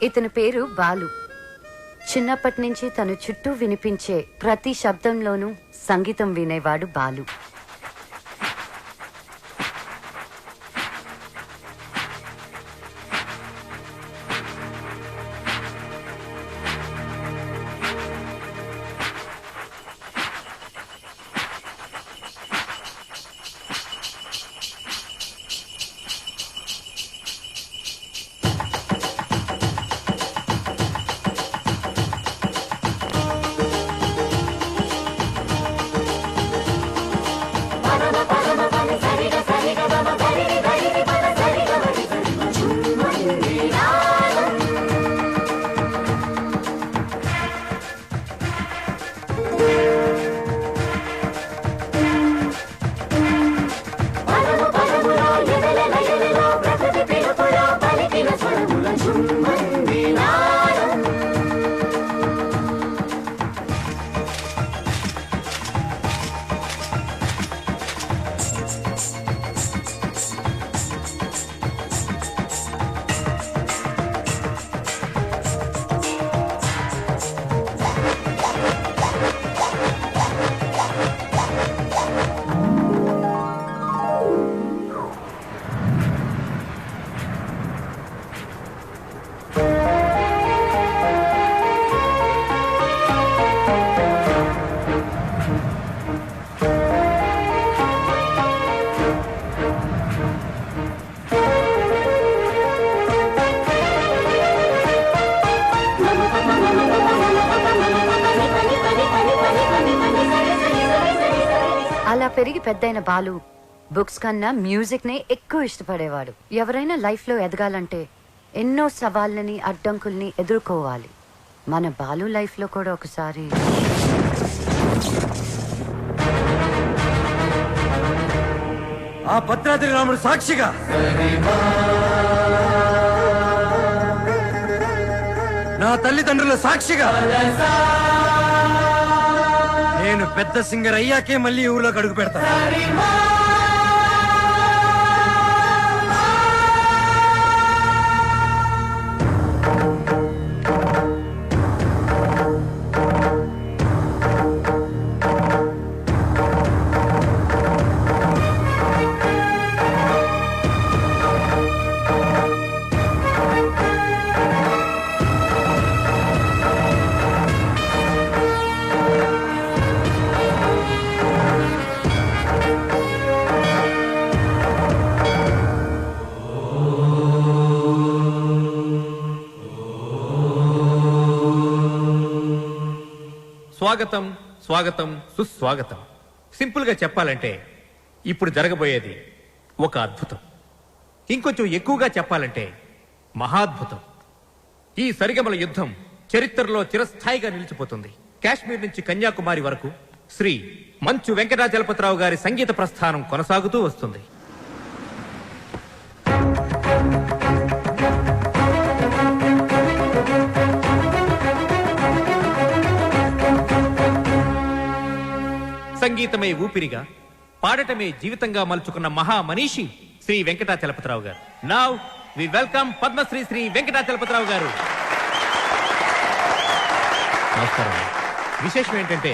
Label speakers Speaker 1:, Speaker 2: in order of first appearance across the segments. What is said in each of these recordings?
Speaker 1: ఇతని పేరు బాలు. చిన్నప్పటి నుంచి తన చుట్టూ వినిపించే ప్రతి శబ్దంలోనూ సంగీతం వినేవాడు బాలు. అలా పెరిగి పెద్దయిన బాలు బుక్స్ కన్నా మ్యూజిక్ నే ఎక్కువ ఇష్టపడేవాడు. ఎవరైనా లైఫ్ లో ఎదగాలంటే ఎన్నో సవాళ్ళని అడ్డంకుల్ని ఎదుర్కోవాలి. మన బాలు లైఫ్ లో కూడా ఒకసారి
Speaker 2: ఆ భద్రాద్రి రాముడు సాక్షిగా నా తల్లిదండ్రుల సాక్షిగా నేను పెద్ద సింగర్ అయ్యాకే మళ్ళీ ఊర్లోకి అడుగు పెడతా.
Speaker 3: స్వాగతం స్వాగతం సుస్వాగతం. సింపుల్ గా చెప్పాలంటే ఇప్పుడు జరగబోయేది ఒక అద్భుతం. ఇంకొంచెం ఎక్కువగా చెప్పాలంటే మహాద్భుతం. ఈ సరిగమల యుద్ధం చరిత్రలో చిరస్థాయిగా నిలిచిపోతుంది. కాశ్మీర్ నుంచి కన్యాకుమారి వరకు శ్రీ మంచు వెంకటాచలపతిరావు గారి సంగీత ప్రస్థానం కొనసాగుతూ వస్తుంది. సంగీతమే ఊపిరిగా, పాడటమే జీవితంగా మలుచుకున్న మహా మనీషి Shri Venkatachalapathirao garu. Now we welcome Padmashri Shri Venkatachalapathirao garu. నమస్కారం. విశేషం ఏంటంటే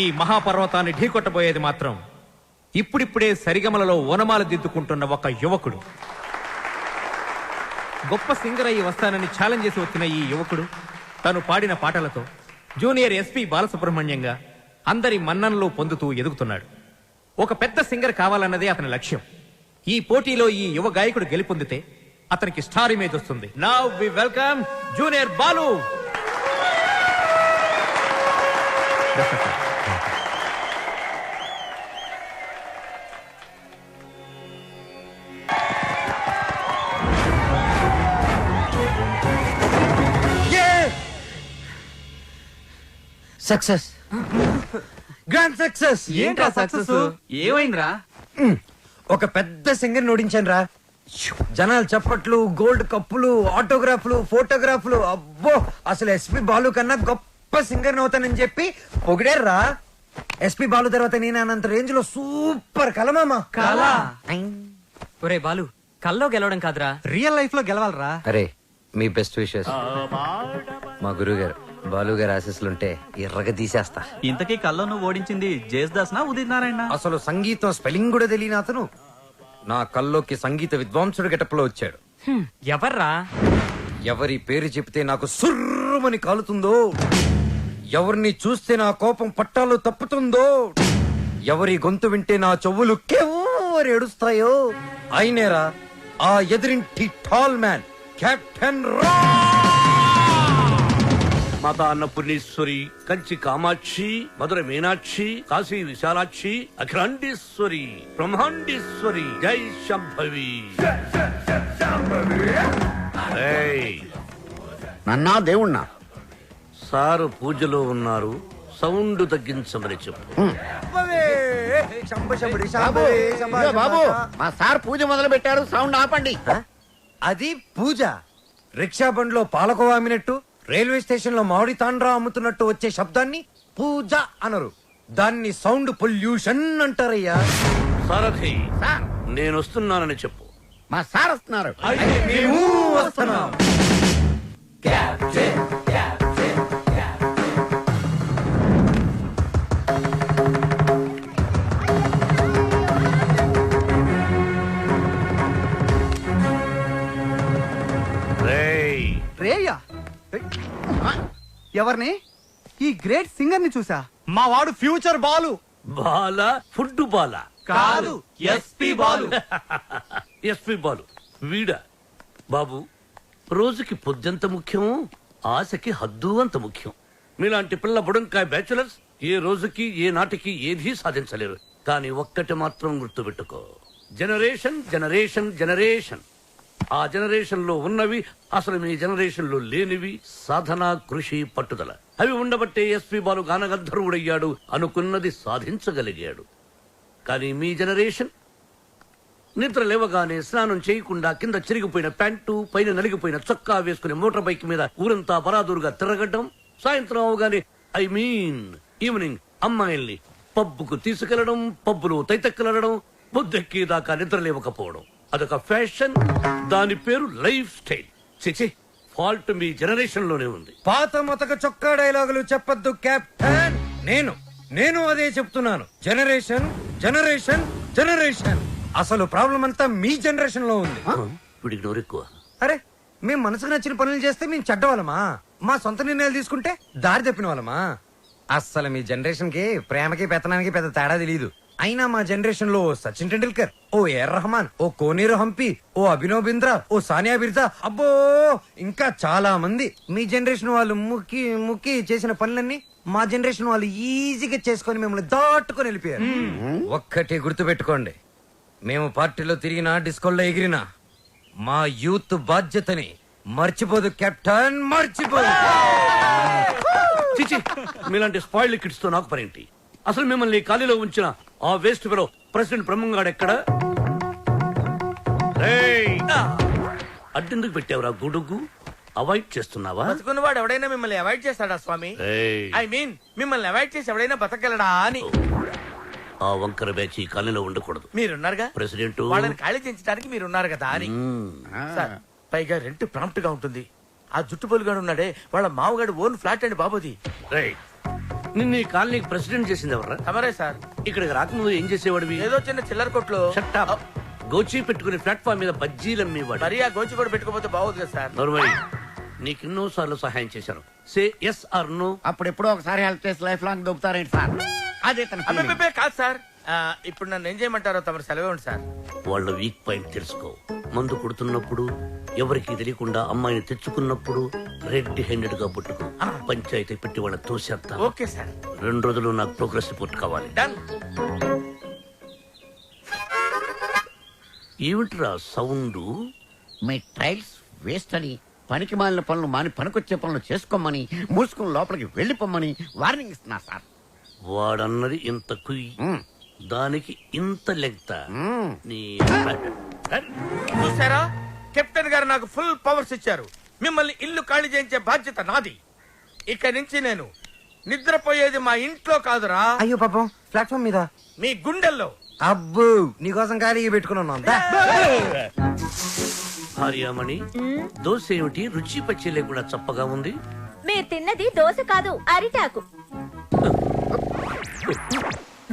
Speaker 3: ఈ మహాపర్వతాన్ని ఢీకొట్టబోయేది మాత్రం ఇప్పుడిప్పుడే సరిగమలలో ఓనమాలు దిద్దుకుంటున్న ఒక యువకుడు. గొప్ప సింగర్ అయ్యి వస్తానని ఛాలెంజ్ చేసి వచ్చిన ఈ యువకుడు తను పాడిన పాటలతో జూనియర్ ఎస్పి బాలసుబ్రహ్మణ్యంగా అందరి మన్ననలు పొందుతూ ఎదుగుతున్నాడు. ఒక పెద్ద సింగర్ కావాలన్నదే అతని లక్ష్యం. ఈ పోటీలో ఈ యువ గాయకుడు గెలుపొందితే అతనికి స్టార్ ఇమేజ్ వస్తుంది. Now we welcome junior Balu.
Speaker 2: Success, grand success.
Speaker 4: ఏంట్రా సక్సెస్? ఏమైందిరా?
Speaker 2: ఒక పెద్ద సింగర్ ఓడించాను రా. జనాలు చప్పట్లు, గోల్డ్ కప్పులు, ఆటోగ్రాఫ్లు, ఫోటోగ్రాఫ్లు. అబ్బో, అసలు ఎస్పి బాలు కన్నా గొప్ప సింగర్ అవుతానని చెప్పి పొగిడారా. ఎస్పి బాలు తర్వాత నేను అనంత రేంజ్ లో సూపర్ కలమామా.
Speaker 4: కళ? ఒరే బాలు, కల్లో గెలవడం కాదురా, రియల్ లైఫ్ లో గెలవాలరా.
Speaker 2: అరే, మీ బెస్ట్ విషెస్. మా గురువు గారు బాలు గారు ఆశీస్సులుంటే ఎర్రగా తీసేస్తా.
Speaker 4: ఇంతకీ కల్లో నువ్వు ఓడించింది జేస్దాస్ నా ఉదిత్ నారాయణ?
Speaker 2: అసలు సంగీతం స్పెల్లింగ్ కూడా తెలియని అతను నా కల్లోకి సంగీత విద్వాంసుడు గెటప్లో వచ్చాడు.
Speaker 3: ఎవర్రా?
Speaker 2: ఎవరి పేరు చెప్తే నాకు సుర్రుమని కాలుతుందో, ఎవరిని చూస్తే నా కోపం పట్టాలు తప్పుతుందో, ఎవరి గొంతు వింటే నా చెవులు కెవ్వరు ఏడుస్తాయో అయినేరా ఆ ఎదురింటి టాల్ మ్యాన్ కెప్టెన్ రా.
Speaker 5: మాతా అన్నపూర్ణేశ్వరి, కంచి కామాక్షి, మధుర మీనాక్షి, కాశీ విశాలాక్షి, అఖిలాండేశ్వరి, బ్రహ్మాండేశ్వరి, జై శంభవి. ఏయ్,
Speaker 6: నన్నా దేవుణ్ణా?
Speaker 5: సారు పూజలో ఉన్నారు, సౌండ్ తగ్గించమని చెప్పు.
Speaker 6: ఇదిగో బాబు, మా సార్ పూజ మొదలు పెట్టారు, సౌండ్ ఆపండి.
Speaker 2: అది పూజ. రిక్షా బండ్లో పాలకోవా అమ్మినట్టు, రైల్వే స్టేషన్ లో మామిడి తాండ్రా అమ్ముతున్నట్టు వచ్చే శబ్దాన్ని పూజ అనరు, దాన్ని సౌండ్ పొల్యూషన్ అంటారయ్యా.
Speaker 5: సారథి,
Speaker 6: సార్,
Speaker 5: నేను వస్తున్నానని చెప్పు.
Speaker 6: మా సార్ వస్తున్నారు.
Speaker 2: మేము వస్తున్నాం.
Speaker 5: రేయ్,
Speaker 7: రేయ్యా ఎవరిని? ఈ గ్రేట్ సింగర్ ని చూసా.
Speaker 8: మా వాడు ఫ్యూచర్ బాలు.
Speaker 5: బాల ఫుడ్ బాల
Speaker 8: కాదు, ఎస్పీ బాలు.
Speaker 5: ఎస్పీ బాలు వీడా? బాబు, రోజుకి పొద్దెంత ముఖ్యం, ఆశకి హద్దు అంత ముఖ్యం. మీలాంటి పిల్ల బుడంకాయ బ్యాచులర్స్ ఏ రోజుకి ఏ నాటికి ఏదీ సాధించలేరు. కానీ ఒక్కటి మాత్రం గుర్తుపెట్టుకో, జనరేషన్ జనరేషన్ జనరేషన్. ఆ జనరేషన్ లో ఉన్నవి అసలు మీ జనరేషన్ లో లేనివి సాధన, కృషి, పట్టుదల. అవి ఉండబట్టే ఎస్పీ బాలు గానగంధర్వుడయ్యాడు, అనుకున్నది సాధించగలిగాడు. కానీ మీ జనరేషన్ నిద్ర లేవగానే స్నానం చేయకుండా కింద చిరిగిపోయిన ప్యాంటు, పైన నలిగిపోయిన చొక్కా వేసుకుని మోటార్ బైక్ మీద ఊరంతా బరాదూరుగా తిరగడం, సాయంత్రం అవగానే ఈవినింగ్ అమ్మాయిల్ని పబ్బుకు తీసుకెళ్లడం, పబ్బులో తైతక్కలడం, పొద్దెక్కేదాకా నిద్ర లేవకపోవడం. అదొక ఫ్యాషన్, దాని పేరు లైఫ్ స్టైల్. చిచి, ఫాల్ట్ మీ జనరేషన్ లోనే ఉంది.
Speaker 2: పాత మొతక చొక్కా డైలాగులు చెప్పొద్దు కెప్టెన్. నేను అదే చెప్తున్నాను. Generation generation generation. అసలు ప్రాబ్లం అంతా మీ జనరేషన్ లో ఉంది.
Speaker 5: వీడికి నోరెక్కువ.
Speaker 2: అరే, మేము మనసుకు నచ్చిన పనులు చేస్తే మేము చెడ్డవాళ్ళమా? మా సొంత నిర్ణయాలు తీసుకుంటే దారి తప్పిన వాళ్ళమా? అస్సలు మీ జనరేషన్ కి ప్రేమకి పెత్తనానికి పెద్ద తేడా తెలియదు. అయినా మా జనరేషన్ లో సచిన్ టెండూల్కర్, ఓ ఏఆర్ రెహమాన్, ఓ కోనేరు హంపి, ఓ అభినవ్ బింద్రా, ఓ సానియా బిర్జా, అబ్బో ఇంకా చాలా మంది. మీ జనరేషన్ వాళ్ళు ముక్కి ముక్కి చేసిన పనులన్నీ మా జనరేషన్ వాళ్ళు ఈజీగా చేసుకొని మిమ్మల్ని దాటుకొని వెళ్ళిపోయారు. ఒక్కటి గుర్తు పెట్టుకోండి, మేము పార్టీలో తిరిగినా, డిస్కోల్లో ఎగిరినా మా యూత్ బాధ్యతని మర్చిపోదు కెప్టెన్, మర్చిపోదు.
Speaker 5: చిచి, మీలాంటి స్పాయిల్ కిడ్స్ తో నాకు పనేంటి? అసలు మిమ్మల్ని ఖాళీలో ఉంచిన ఆ వేస్ట్ ఫెలో ప్రెసిడెంట్ బ్రహ్మంగాడు ఎక్కడ? అడ్డెందుకు పెట్టావురా గుడుగు? అవాయిడ్ చేస్తున్నావా?
Speaker 8: బతుకున్నవాడు ఎవడైనా మిమ్మల్ని అవాయిడ్ చేస్తాడా స్వామి?
Speaker 5: ఏయ్,
Speaker 8: ఐ మీన్ మిమ్మల్ని అవాయిడ్ చేసి ఎవడైనా బతకగలడా అని.
Speaker 5: ఆ వంకర బ్యాచ్ ఈ ఖాళీలో ఉండకూడదు.
Speaker 8: మీరున్నారుగా
Speaker 5: ప్రెసిడెంట్,
Speaker 8: వాళ్ళని ఖాళీ చేయించడానికి మీరున్నారు కదా అని. సార్, పైగా రెంట్ ప్రాంప్ట్ గా ఉంటుంది. ఆ జుట్టు పొలుగాడు ఉన్నాడే, వాళ్ళ మామగాడు ఓన్ ఫ్లాట్ అండి బాబుది.
Speaker 5: రేయ్, నిన్ను ఈ కాలనీకి ప్రెసిడెంట్ చేసింది ఎవరా?
Speaker 8: తమరే సార్.
Speaker 5: ఇక్కడికి రాకముందు ఏం చేసేవాడివి?
Speaker 8: ఏదో చిన్న చిల్లర కొట్లో.
Speaker 5: Shut up. గోచి పెట్టుకుని ప్లాట్ఫామ్ మీద బజ్జీలు అమ్మేవాడు.
Speaker 8: మరి ఆ గోచి కూడా పెట్టుకోపోతే బాగోదు కదా సార్.
Speaker 5: నోర్మై, నీకెన్నో సార్లు సహాయం చేశాను. Say yes or no.
Speaker 6: అప్పుడు ఎప్పుడో ఒకసారి హెల్ప్ చేసి లైఫ్ లాంగ్ దొబ్బుతారేంటి సార్? అదే తన feeling.
Speaker 8: అబ్బే కాదు సార్. ఇప్పుడు నన్ను ఏం చేయమంటారో తమరు సెలవే ఉంది సార్.
Speaker 5: వాళ్ళ వీక్ పాయింట్ తెలుసుకో. మందు కొడుతున్నప్పుడు, ఎవరికి తెలియకుండా అమ్మాయిని తెచ్చుకున్నప్పుడు రెడ్ హ్యాండెడ్ గా పట్టుకో. పంచాయతీ పెట్టి వాళ్ళ తోసేస్తా.
Speaker 8: Okay sir.
Speaker 5: 2 రోజులు నాకు ప్రోగ్రెస్ రిపోర్ట్ కావాలి.
Speaker 8: డన్.
Speaker 5: ఏమిట్రా సౌండ్?
Speaker 6: మీ ట్రైల్స్ వేస్ట్ అని, పనికి మాలిన పనులు మాని పనికొచ్చే పనులు చేసుకోమని, మూసుకుని లోపలికి వెళ్ళిపోమ్మని వార్నింగ్ ఇస్తున్నా సార్.
Speaker 5: వాడన్నది ఇంత కుయ్, దానికి ఇంత లెంగ్త. నీ
Speaker 8: చూసారా, కెప్టెన్ గారు నాకు ఫుల్ పవర్స్ ఇచ్చారు. మిమ్మల్ని ఇల్లు ఖాళీ చేయించే బాధ్యత నాది. ఇక నుంచి నేను నిద్రపోయేది మా ఇంట్లో కాదురా,
Speaker 2: అయ్యో పాపం, ప్లాట్ఫామ్ మీద
Speaker 8: మీ గుండెల్లో.
Speaker 2: అబ్బు, నీకోసం ఖాళీ పెట్టుకుని ఉన్నాం. దా.
Speaker 5: భార్యామణి దోశ ఏమిటి రుచి పచ్చి లేకుండా చప్పగా ఉంది?
Speaker 9: మీరు తిన్నది దోశ కాదు అరిటాకు.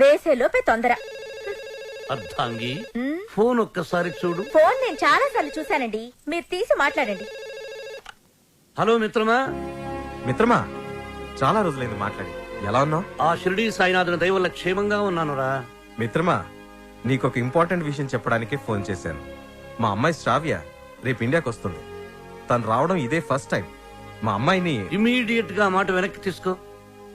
Speaker 9: వేసేలోపే తొందర.
Speaker 5: అర్థాంగి ఫోన్ ఒక్కసారి చూడు.
Speaker 9: ఫోన్ నేను చాలా సార్లు చూశానండి, మీరు తీసి మాట్లాడండి.
Speaker 5: హలో మిత్రమా.
Speaker 10: మిత్రమా, చాలా రోజులైంది మాట్లాడి. ఎలా ఉన్నావు?
Speaker 5: ఆ షిరిడీ సాయినాథుని దయ వల్ల క్షేమంగా ఉన్నానురా.
Speaker 10: మిత్రమా, నీకొక ఇంపార్టెంట్ విషయం చెప్పడానికే ఫోన్ చేశాను. మా అమ్మాయి శ్రావ్య రేపు ఇండియాకి వస్తుంది. తను రావడం ఇదే ఫస్ట్ టైం. మా అమ్మాయిని
Speaker 5: ఇమీడియట్ గా మాట వెనక్కి తీసుకో.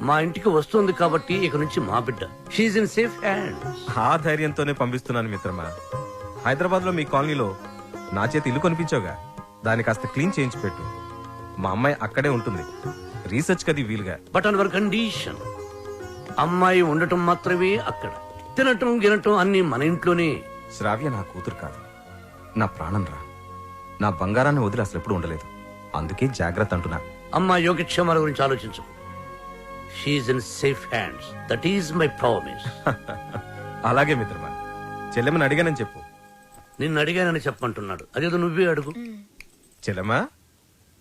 Speaker 5: మా ఇంటికి వస్తుంది కాబట్టి ఇక నుంచి మా బిడ్డ. She's in safe hands.
Speaker 10: ఆ ధైర్యంతోనే పంపిస్తున్నాను మిత్రమా. హైదరాబాద్ లో మీ కాలనీలో నా చేతి ఇల్లు కొనిపించావుగా, దాన్ని కాస్త క్లీన్ చేయించి పెట్టు. మా అమ్మాయి అక్కడే ఉంటుంది, రీసెర్చ్ కది వీలుగా.
Speaker 5: But on hour condition. అమ్మాయి ఉండటం మాత్రమే అక్కడ, తినటం గినటం అన్ని మన ఇంట్లోనే.
Speaker 10: శ్రావ్య నా కూతురు కాదు, నా ప్రాణం రా. నా బంగారాన్ని వదిలి అసలు ఎప్పుడు ఉండలేదు. అందుకే జాగ్రత్త అంటున్నా.
Speaker 5: అమ్మాయి యోగక్షేమాల గురించి ఆలోచించు. She's in safe hands. That is my promise.
Speaker 10: అలాగే మిత్రమా. చెల్లెమని అడిగానని చెప్పు.
Speaker 5: నిన్ను అడిగానని చెప్పంటున్నాడు. అదేదో నువ్వే అడుగు.
Speaker 10: చెల్లెమా,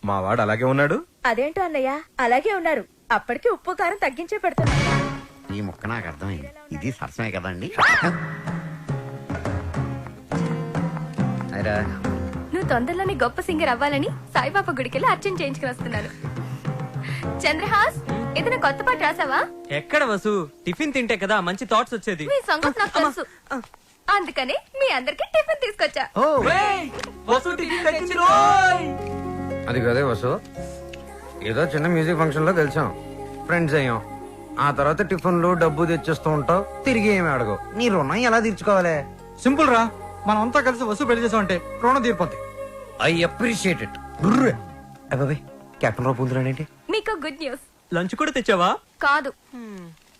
Speaker 10: మా వాడు అలాగే ఉన్నాడు.
Speaker 9: అదేంటో అన్నయ్య, అలాగే ఉన్నారు. అప్పటికి ఉప్పు కారం తగ్గించే పెడుతున్నా.
Speaker 6: ఈ ముక్క నాకు అర్థమైంది. ఇది సరసమే కదండి.
Speaker 9: నువ్వు తొందరలోనే గొప్ప సింగర్ అవ్వాలని సాయిబాబా గుడికెళ్ళి అర్చన చేయించుకుని వస్తున్నాను. చంద్రహాస్, ఏదైనా కొత్త పాట రాసావా?
Speaker 11: ఎక్కడ వసు, టిఫిన్ తింటే కదా మంచి థాట్స్ వచ్చేది.
Speaker 9: మీ సంగతి నాకు తెలుసు, అందుకని మీ అందరికి టిఫిన్ తీసుకొచ్చా.
Speaker 2: అది కదే వసు, ఏదో చిన్న మ్యూజిక్ ఫంక్షన్ లో కలిసాం, ఫ్రెండ్స్ అయ్యాం. ఆ తర్వాత టిఫిన్లు డబ్బు తెచ్చేస్తూ ఉంటావు, తిరిగి ఏమి అడగవు. నీ రుణం ఎలా తీర్చుకోవాలి?
Speaker 7: సింపుల్ రా, మనం అంతా కలిసి వస్తువు పెళ్లి చేసామంటే రుణం తీరిపోద్ది.
Speaker 2: I appreciate it. అబ్బాయి, కెప్టెన్ రావు పొందురానేంటి?
Speaker 9: మీకు గుడ్ న్యూస్.
Speaker 11: లంచ్ కూడా తెచ్చావా?
Speaker 9: కాదు,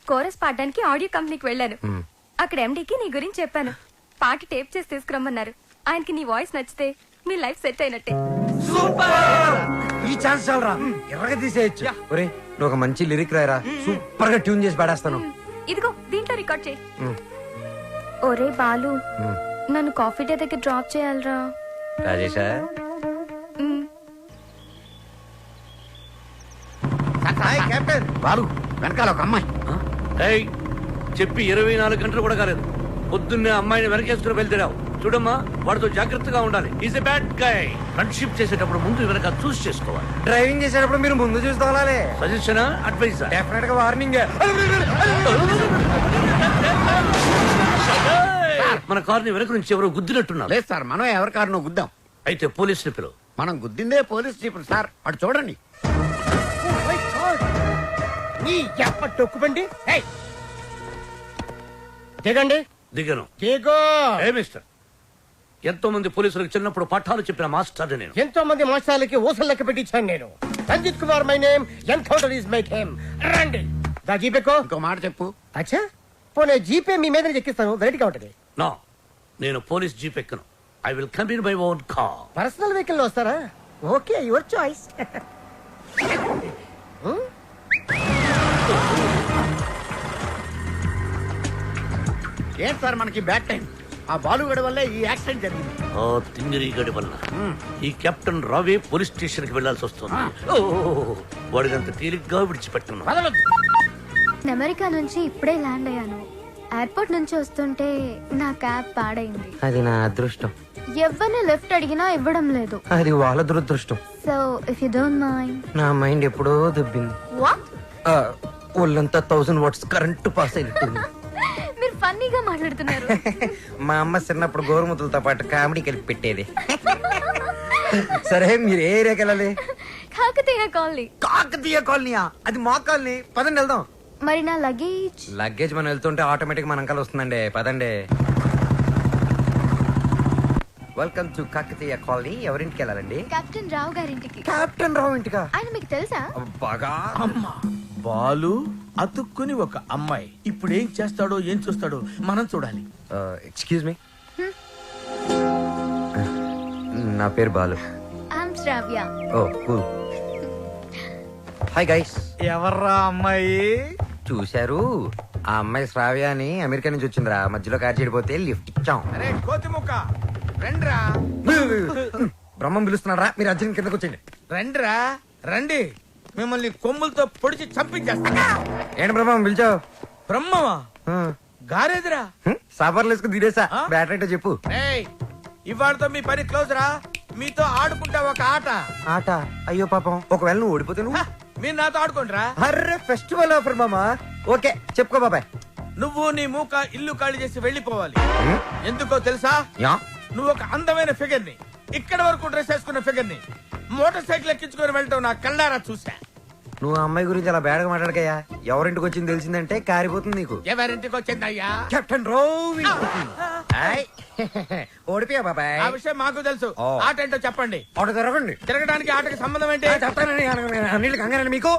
Speaker 9: కోరస్ పాడడానికి ఆడియో కంపెనీకి వెళ్ళాను. అక్కడ ఎండీకి నీ గురించి చెప్పాను. పాట టేప్ చేసి తీసుకురమ్మన్నారు. ఆయనకి నీ వాయిస్ నచ్చితే మీ లైఫ్ సెట్ అయినట్టే.
Speaker 2: ఈ ఛాన్స్ చాలరా, ఎర్రగా తీసేయచ్చు. ఒరే, నువ్వు ఒక మంచి లిరిక్ రాయరా, సూపర్ గా ట్యూన్ చేసి పాడేస్తాను.
Speaker 9: ఇదిగో దీంట్లో రికార్డ్ చేయి. ఒరే బాలు, నన్ను కాఫీ డే దగ్గర డ్రాప్ చేయాలరా.
Speaker 2: రాజేశా, కెప్టెన్
Speaker 6: బాలు, వెనకాల ఒక అమ్మాయి.
Speaker 5: ఏయ్, చెప్పి 24 గంటలు కూడా కాలేదు. పొద్దున్నే అమ్మాయిని వెనకేసుకుని వెళ్తావు. చూడమ్మా, వాడితో జాగ్రత్తగా ఉండాలి. Is a bad guy. Friendship చేసేటప్పుడు ముందు వెనక చూస్ చేసుకోవాలి.
Speaker 2: డ్రైవింగ్ చేసేటప్పుడు మీరు ముందు చూసుకోవాలి.
Speaker 5: Suggestion, advice?
Speaker 2: డెఫినెట్ గా వార్నింగ్.
Speaker 5: మన కార్ని వెనక నుంచి ఎవరో గుద్దినట్టున్నారు.
Speaker 6: లేదు సార్, మనం ఎవరి కారునో గుద్దాం.
Speaker 5: అయితే పోలీసులు పిలువు.
Speaker 6: మనం గుద్దిందే పోలీస్ జీపులు సార్. అటు చూడండి.
Speaker 8: టొక్కుబండి దిగండి.
Speaker 5: దిగను.
Speaker 8: దిగో.
Speaker 5: ఏ మిస్టర్, ఎంతో మంది పోలీసులకు చిన్నప్పుడు పాఠాలు చెప్పిన మాస్టర్ నేను.
Speaker 8: ఎంతో మంది మోసాలకి ఊసలు లెక్క పెట్టించాను నేను. Ranjith Kumar my name, encounter is my theme. రండి. దా జీపేకో.
Speaker 6: ఇంకో మాట చెప్పు.
Speaker 8: అచ్చా, పోనీ జీపే మీ మీద ఎక్కిస్తాను, వెరైటీగా ఉంటది.
Speaker 5: నో, నేను పోలీస్ జీప్ ఎక్కను. I will come in my own car.
Speaker 8: Personal vehicle లో వస్తారా? Okay, your choice.
Speaker 6: ఏంటి సార్ మనకి బ్యాడ్ టైం? ఆ బాలుగడి వల్లే ఈ యాక్సిడెంట్ జరిగింది.
Speaker 5: ఓ తింగిరి గడి వల్ల ఈ కెప్టెన్ రావే పోలీస్ స్టేషన్ కి వెళ్లాల్సి వస్తుంది. వాడినంత తేలిగ్గా విడిచిపెట్టున్నాను.
Speaker 9: అమెరికా నుంచి ఇప్పుడే ల్యాండ్ అయ్యాను. ఎయిర్పోర్ట్ నుంచి వస్తుంటే నా క్యాబ్ పాడైంది.
Speaker 2: అది నా అదృష్టం.
Speaker 9: ఎవరిని లిఫ్ట్ అడిగినా ఇవ్వడం లేదు.
Speaker 2: అది వాళ్ళ దురదృష్టం.
Speaker 9: So if you don't mind.
Speaker 2: నా మైండ్ ఎప్పుడో దబ్బింది.
Speaker 9: వాట్?
Speaker 2: ఒళ్ళంతా 1000 వాట్స్ కరెంట్ పాస్ అయినట్టుంది.
Speaker 9: మీరు ఫన్నీగా మాట్లాడుతున్నారు.
Speaker 2: మా అమ్మ చిన్నప్పుడు గోరుముతులతో పాటు కామెడీ కలిపి పెట్టేది. సరే, మీరు ఏ ఏరియాకి వెళ్ళాలి?
Speaker 9: కాకతీయ కాలనీ.
Speaker 2: కాకతీయ కాలనీయా? అది మా కాలనీ. పదండి వెళ్దాం.
Speaker 9: మరి నా లగేజ్?
Speaker 2: లగేజ్ మనం వెళ్తుంటే ఆటోమేటిక్ మన అంకల్ వస్తుందండి. పదండి. Welcome to Kakatiya colony. ఎవరింటికి వెళ్ళాలండి?
Speaker 9: కెప్టెన్ రావు గారింటికి.
Speaker 2: కెప్టెన్ రావు ఇంటికా?
Speaker 9: ఆయన మీకు తెలుసా?
Speaker 2: బాగా.
Speaker 8: అమ్మా, బాలు అతుక్కుని ఒక అమ్మాయి. ఇప్పుడు ఏం చేస్తాడో ఏం చూస్తాడో మనం చూడాలి.
Speaker 2: ఎక్స్క్యూజ్ మీ, నా పేరు Balu.
Speaker 9: I'm Shravya.
Speaker 2: Oh cool. Hi guys.
Speaker 7: ఎవర్రా అమ్మాయి?
Speaker 2: చూశారు, ఆ అమ్మాయి శ్రావ్య అని అమెరికా నుంచి వచ్చిందిరా. మధ్యలో కార్ చెడిపోతే లిఫ్ట్ ఇచ్చాం.
Speaker 8: అరే కోతి ముక్క, రండ్రా.
Speaker 2: బ్రహ్మం పిలుస్తున్నారా, మీరు అర్జున్ కిందకు వచ్చేయండి.
Speaker 8: రండిరా రండి, మిమ్మల్ని కొమ్ములతో పొడిచి చంపించేస్తా.
Speaker 2: ఏంటి బ్రహ్మం పిలిచావు?
Speaker 8: బ్రహ్మమా? గారేదిరా.
Speaker 2: సాఫర్లు వేసుకుని తీరేసా. బ్యాటరీ అంటే చెప్పు.
Speaker 8: ఏయ్, ఇవాళతో మీ పని క్లోజ్ రా. మీతో ఆడుకుంటా ఒక ఆట.
Speaker 2: ఆట? అయ్యో పాపం, ఒకవేళ నువ్వు ఓడిపోతే నువ్వు?
Speaker 8: మీరు నాతో ఆడుకుంటారా?
Speaker 2: అర్రే ఫెస్టివల్ ఆఫర్ మామా. ఓకే చెప్పుకో బాబాయ్.
Speaker 8: నువ్వు నీ మూక ఇల్లు ఖాళీ చేసి వెళ్ళిపోవాలి. ఎందుకో తెలుసా?
Speaker 2: యా.
Speaker 8: నువ్వు ఒక అందమైన ఫిగర్ ని, ఇక్కడ వరకు డ్రెస్ వేసుకున్న ఫిగర్ ని మోటార్ సైకిల్ ఎక్కించుకొని వెళ్ళటం నా కళ్ళారా చూసా.
Speaker 2: నువ్వు ఆ అమ్మాయి గురించి అలా బేడగా మాట్లాడకయ్యా. ఎవరింటికి వచ్చింది తెలిసిందంటే కారిపోతుంది నీకు.
Speaker 8: ఎవరింటికి వచ్చిందయ్యా?
Speaker 2: కెప్టెన్ రోవి. ఓడిపోయా బాబాయ్.
Speaker 8: ఆ విషయం మాకు తెలుసు. ఆట ఏంటో చెప్పండి.
Speaker 2: ఆట తిరగండి.
Speaker 8: తిరగడానికి ఆటకి సంబంధం ఏంటి?
Speaker 2: చెప్తానండి. నీళ్ళు కంగానండి మీకు.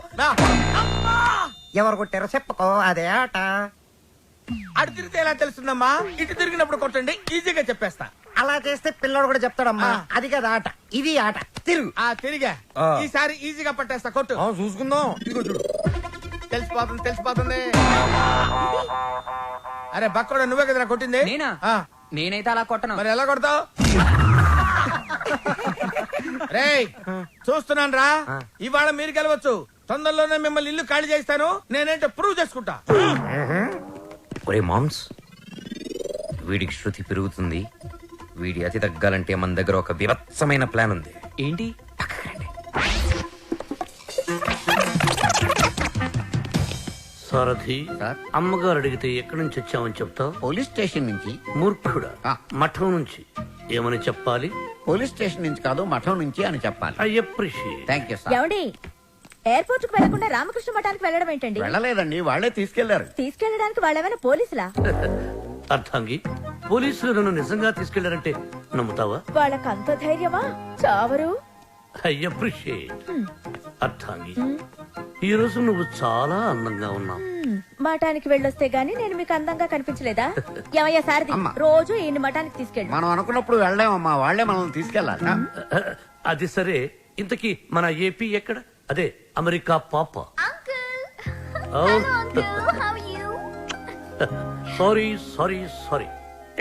Speaker 2: ఎవరు కొట్టారో చెప్పుకో, అదే ఆట.
Speaker 8: అటు తిరిగితే ఎలా తెలుస్తుందమ్మా? ఇటు తిరిగినప్పుడు కొట్టండి, ఈజీగా చెప్పేస్తా.
Speaker 2: అలా చేస్తే పిల్లడు కూడా చెప్తాడమ్మా. అది కదా ఆట, ఇది ఆట. తిరుగు.
Speaker 8: తిరిగా. ఈసారి ఈజీగా పట్టేస్తా, కొట్టు.
Speaker 2: చూసుకుందాం. ఇదిగో చూడు.
Speaker 8: తెలిసిపోతుంది తెలిసిపోతుంది. అరే బక్కోడా, నువ్వే కదరా కొట్టింది?
Speaker 11: నేనా? నేనైతే అలా కొట్టను.
Speaker 8: మరి ఎలా కొడతావు? రేయ్ చూస్తున్నాను రా, ఇవాళ మీరు గెలవచ్చు. తొందరలోనే మిమ్మల్ని ఇల్లు ఖాళీ చేస్తాను. నేనేంటో ప్రూవ్ చేసుకుంటా.
Speaker 2: ఒరే మామ్స్, వీడికి శృతి పెరుగుతుంది. వీడి అతి తగ్గాలంటే మన దగ్గర ఒక వివత్సమైన ప్లాన్ ఉంది.
Speaker 11: ఏంటి?
Speaker 5: సారథి, అమ్మగారు అడిగితే ఎక్కడి నుంచి వచ్చామని చెప్తావు?
Speaker 6: పోలీస్ స్టేషన్ నుంచి.
Speaker 5: మూర్ఖుడా, మఠం నుంచి. ఏమని చెప్పాలి?
Speaker 6: పోలీస్ స్టేషన్ నుంచి కాదు, మఠం నుంచి అని చెప్పాలి.
Speaker 5: I appreciate.
Speaker 6: Thank you sir.
Speaker 9: ఏమండి, ఎయిర్పోర్ట్ కు వెళ్లకుండా రామకృష్ణ మఠానికి వెళ్ళడం ఏంటండి?
Speaker 6: వెళ్ళలేదండి, వాళ్ళే తీసుకెళ్లారు.
Speaker 9: తీసుకెళ్ళడానికి వాళ్ళేమైనా పోలీసులా?
Speaker 5: అర్థంగి, పోలీసులు నన్ను నిజంగా తీసుకెళ్లారంటే నమ్ముతావా?
Speaker 9: వాళ్ళకి అంత ధైర్యమా? చావరు.
Speaker 5: I appreciate. అర్థంగి, ఈ రోజు నువ్వు చాలా అందంగా ఉన్నావు.
Speaker 9: మఠానికి వెళ్ళొస్తే గానీ నేను మీకు అందంగా కనిపించలేదా? ఏమయ్యా సారథి, రోజు ఈయన్ని మఠానికి తీసుకెళ్ళి.
Speaker 6: మనం అనుకున్నప్పుడు వెళ్ళామమ్మా, వాళ్ళే మనల్ని తీసుకెళ్లాలి.
Speaker 5: అది సరే, ఇంతకీ మన ఏపీ ఎక్కడ? అదే అమెరికా పాప. Sorry sorry sorry,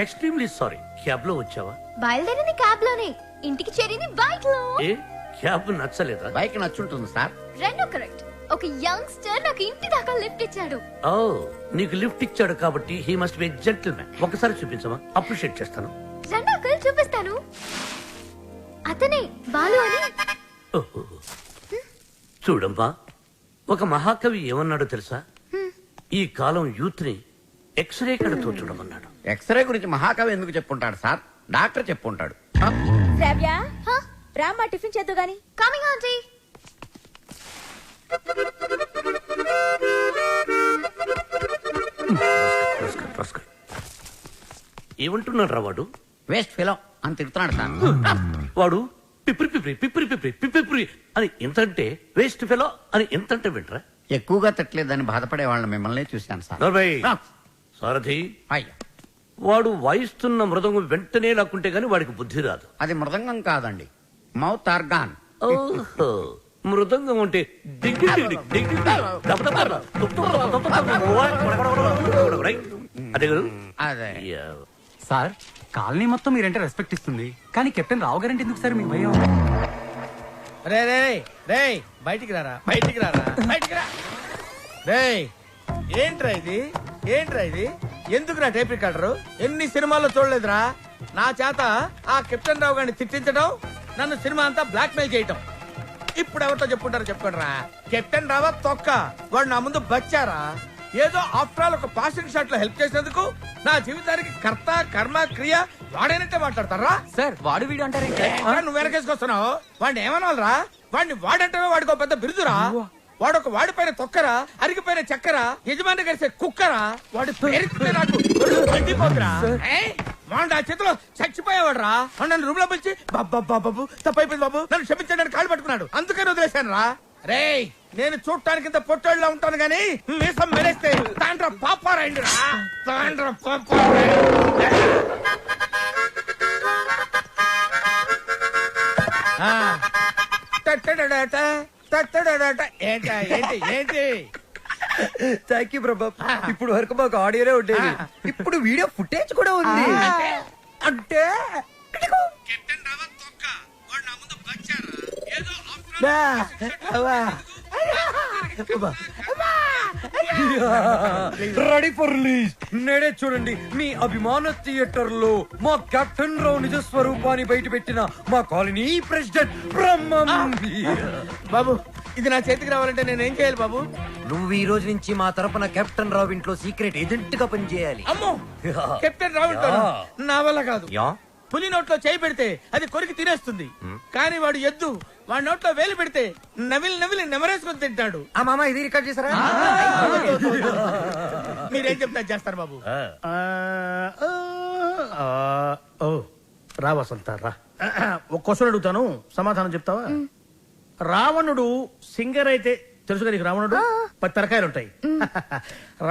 Speaker 5: extremely sorry. Cab లో వచ్చావా?
Speaker 9: బయలుదేరింది క్యాబ్ లోనే, ఇంటికి చేరింది బైక్ లో.
Speaker 5: ఏ క్యాబ్ నచ్చలేదా?
Speaker 6: బైక్ నచ్చుంటుంది సార్.
Speaker 9: రెండు కరెక్ట్. ఒక యంగ్స్టర్ నాకు ఇంటి దాకా లిఫ్ట్ ఇచ్చాడు.
Speaker 5: ఓ, నీకు లిఫ్ట్ ఇచ్చాడు కాబట్టి హీ మస్ట్ బి జెంటిల్మెన్. ఒకసారి చూపించమా, అప్రిషియేట్ చేస్తాను.
Speaker 9: రెండు అంకుల్ చూపిస్తాను. అతనే బాలు అని.
Speaker 5: ఓహో. చూడమ్మా, ఒక మహాకవి ఏమన్నాడో తెలుసా? ఈ కాలం యూత్ ని ఎక్స్రే కడతో చూడమన్నాడు.
Speaker 6: ఎక్స్రే గురించి మహాకవి ఎందుకు చెప్పుంటాడు సార్? డాక్టర్ చెప్పుంటాడు.
Speaker 9: శ్రావ్య, రామ్మా టిఫిన్ చేద్దు గాని. Coming aunty.
Speaker 5: ఏమంటున్నాడు రా వాడు?
Speaker 6: వేస్ట్ ఫెలో అని తిడుతున్నాడు సార్.
Speaker 5: వాడు పిప్రి పిప్రి పిప్రి పిప్రి పిప్రి అని ఎంతంటే వేస్ట్ ఫెలో అని ఎంతంటే వింటరా?
Speaker 6: ఎక్కువగా తిట్టలేదని బాధపడే వాళ్ళని మిమ్మల్ని చూశాను సార్.
Speaker 5: సారథి,
Speaker 6: అయ్యా,
Speaker 5: వాడు వాయిస్తున్న మృదంగం వెంటనే లాక్కుంటే గాని వాడికి బుద్ధి రాదు.
Speaker 6: అది మృదంగం కాదండి, మౌత్ ఆర్గాన్.
Speaker 5: ఓహో, మృదంగం అంటే డింగి డింగి డింగి దబ దబ దబ అదే కదా?
Speaker 6: అదే.
Speaker 7: సార్, కాలనీ మొత్తం మీరంటే రెస్పెక్ట్ ఇస్తుంది, కానీ కెప్టెన్ రావు గారంటే ఎందుకు సార్ మీ భయం?
Speaker 8: రే రే రే, బయటికి రారా, బయటికి రారా, బయటికి రా. రే ఏంట్రా ఇది, ఏంట్రా ఇది? ఎందుకురా టేప్ రికార్డరు? ఎన్ని సినిమాల్లో చూడలేదురా? నా చేత ఆ కెప్టెన్ రావు గారిని తిట్టించడం, నన్ను సినిమా అంతా బ్లాక్ మెయిల్ చేయటం. ఇప్పుడు ఎవరితో చెప్పుకుంటారో చెప్పుకోండిరా. కెప్టెన్ రావా తొక్క, వాడు నా ముందు బచ్చారా? ఏదో ఆఫ్టర్ ఆల్ ఒక పాసింగ్ షాట్ లో హెల్ప్ చేసినందుకు నా జీవితానికి కర్త కర్మ క్రియ వాడైనట్టే మాట్లాడతారా?
Speaker 11: సార్, వాడు వీడు అంటారు.
Speaker 8: నువ్వు వెనకేసుకొస్తున్నావు. వాడిని ఏమనాలరా? వాడిని వాడంటే వాడికి ఒక పెద్ద బిరుదురా. వాడొక వాడిపైన తొక్కరా, అరిగిపోయిన చక్కరా, యజమాని కలిసే కుక్కరా. వాడి పేరు నాకు మండిపోతురా. వాడు ఆ చేతిలో చచ్చిపోయేవాడు రా. నన్ను రూమ్ లో పిలిచి బాబు తప్పైపోయింది బాబు, నన్ను క్షమించడానికి కాళ్ళు పట్టుకున్నాడు. అందుకని వదిలేశాను రా. రే, నేను చూడటానికి ఇంత పొట్టోళ్ళ ఉంటాను గానీ మీసం మెరేస్తే తాండ్ర పాపారాయండి రా. తాండ్ర ఏంటి ఏంటి ఏంటి?
Speaker 2: థ్యాంక్ యూ ప్రభా. ఇప్పుడు వరకు మాకు ఆడియోనే ఉండేది, ఇప్పుడు వీడియో ఫుటేజ్ కూడా ఉంది. అంటే
Speaker 8: కెప్టెన్ రావత్ తొక్క, వాడు నా
Speaker 2: రెడీ ఫర్ రిలీజ్. నేడే చూడండి మీ అభిమాన థియేటర్ లో మా కెప్టెన్ రావు నిజ స్వరూపాన్ని బయట పెట్టిన మా కాలనీ ప్రెసిడెంట్ బ్రహ్మం.
Speaker 8: బాబు ఇది నా చేతికి రావాలంటే నేనేం చేయాలి బాబు?
Speaker 2: నువ్వు ఈ రోజు నుంచి మా తరపున కెప్టెన్ రావు ఇంట్లో సీక్రెట్ ఏజెంట్ గా పనిచేయాలి.
Speaker 8: అమ్మో కెప్టెన్ రావు నా వల్ల కాదు. పులి నోట్లో చేయి పెడితే అది కొరికి తినేస్తుంది, కానీ వాడు ఎద్దు వాడి నోట్లో వేలు పెడితే నవిలి నవిలి నెమరేసుకొని తింటాడు.
Speaker 2: ఆ మామ ఇది రికార్డ్ చేశారా?
Speaker 8: మీరేం చెప్తా చేస్తారు బాబు. ఓ రా వసంత రా. ఒక క్వశ్చన్ అడుగుతాను, సమాధానం చెప్తావా? రావణుడు సింగర్ అయితే తెలుసు కదా నీకు? రావణుడు 10 తలకాయలు ఉంటాయి.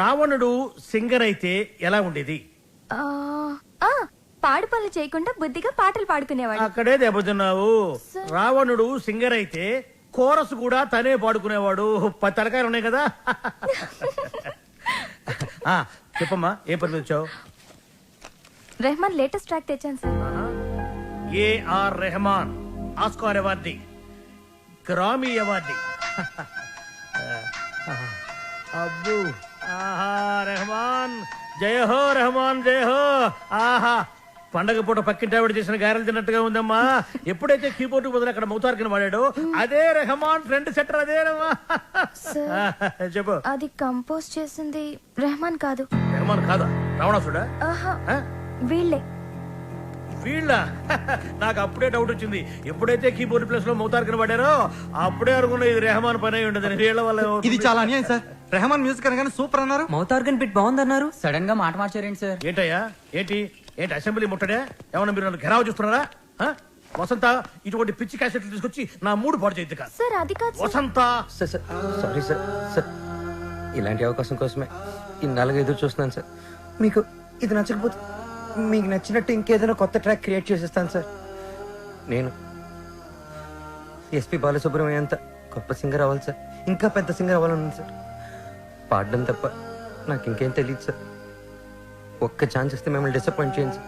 Speaker 8: రావణుడు సింగర్ అయితే ఎలా ఉండేది?
Speaker 9: పాడు పనులు చేయకుండా బుద్ధిగా పాటలు పాడుకునేవాడు.
Speaker 8: అక్కడే దెబ్బతిన్నావు. రావణుడు సింగర్ అయితే కోరస్ కూడా తనే పాడుకునేవాడు. 10 తలకాయలు ఉన్నాయి కదా. చెప్పమ్మా ఏం పని వచ్చావు?
Speaker 9: రెహమాన్ లేటెస్ట్ ట్రాక్ తెచ్చాను sir.
Speaker 8: AR Rahman Oscar awardee, Grammy awardee. అబ్బు ఆహా రెహమాన్ జయ హో, రెహమాన్ జయ హో. ఆహా పండగ పూట పక్కింటి ఆవిడ చేసిన గారెలు తిన్నట్టుగా ఉందమ్మా. ఎప్పుడైతే కీబోర్డ్ బదులు అక్కడ మౌతార్కిన వాడాడో అదే రెహమాన్ ఫ్రెండ్ సెటర్ అదేనమ్మా. చెప్పు.
Speaker 9: అది కంపోజ్ చేసింది రెహమాన్ కాదు.
Speaker 8: రెహమాన్ కాదా? రావణాసుడా?
Speaker 9: వీళ్ళే.
Speaker 8: వీళ్ళ నాకు అప్పుడే డౌట్ వచ్చింది. ఎప్పుడైతే కీబోర్డ్ ప్లేస్ లో మౌతార్కిన వాడారో అప్పుడే అనుకున్నా ఇది రెహమాన్ పని అయి ఉండదు. వీళ్ళ వల్ల
Speaker 7: ఇది చాలా అన్యాయం సార్. రెహమాన్ మ్యూజిక్ అనగానే సూపర్ అన్నారు, మౌతార్గన్ బిట్ బాగుందన్నారు. సడన్ గా మాట మార్చారేంటి సార్?
Speaker 8: ఏంటయ్యా ఏంటి ఏంటి అసెంబ్లీ ముట్టడే? ఏమన్నా మీరు నన్ను ఘెరావు చూస్తున్నారా? వసంత ఇటువంటి పిచ్చి క్యాసెట్లు తీసుకొచ్చి నా మూడు పాడు చేయద్దు కాదు.
Speaker 9: సార్ అది కాదు
Speaker 8: వసంత.
Speaker 2: Sorry sir. సార్ ఇలాంటి అవకాశం కోసమే ఇన్నాళ్ళుగా ఎదురు చూస్తున్నాను సార్. మీకు ఇది నచ్చకపోతే మీకు నచ్చినట్టు ఇంకేదైనా కొత్త ట్రాక్ క్రియేట్ చేసేస్తాను సార్. నేను ఎస్పి బాలసుబ్రహ్మణ్యం అంత గొప్ప సింగర్ అవ్వాలి సార్. ఇంకా పెద్ద సింగర్ అవ్వాలని సార్. పాడడం తప్ప నాకు ఇంకేం తెలియదు సార్. ఒక్క ఛాన్స్ ఇస్తే మిమ్మల్ని డిసప్పాయింట్ చేయండి sir.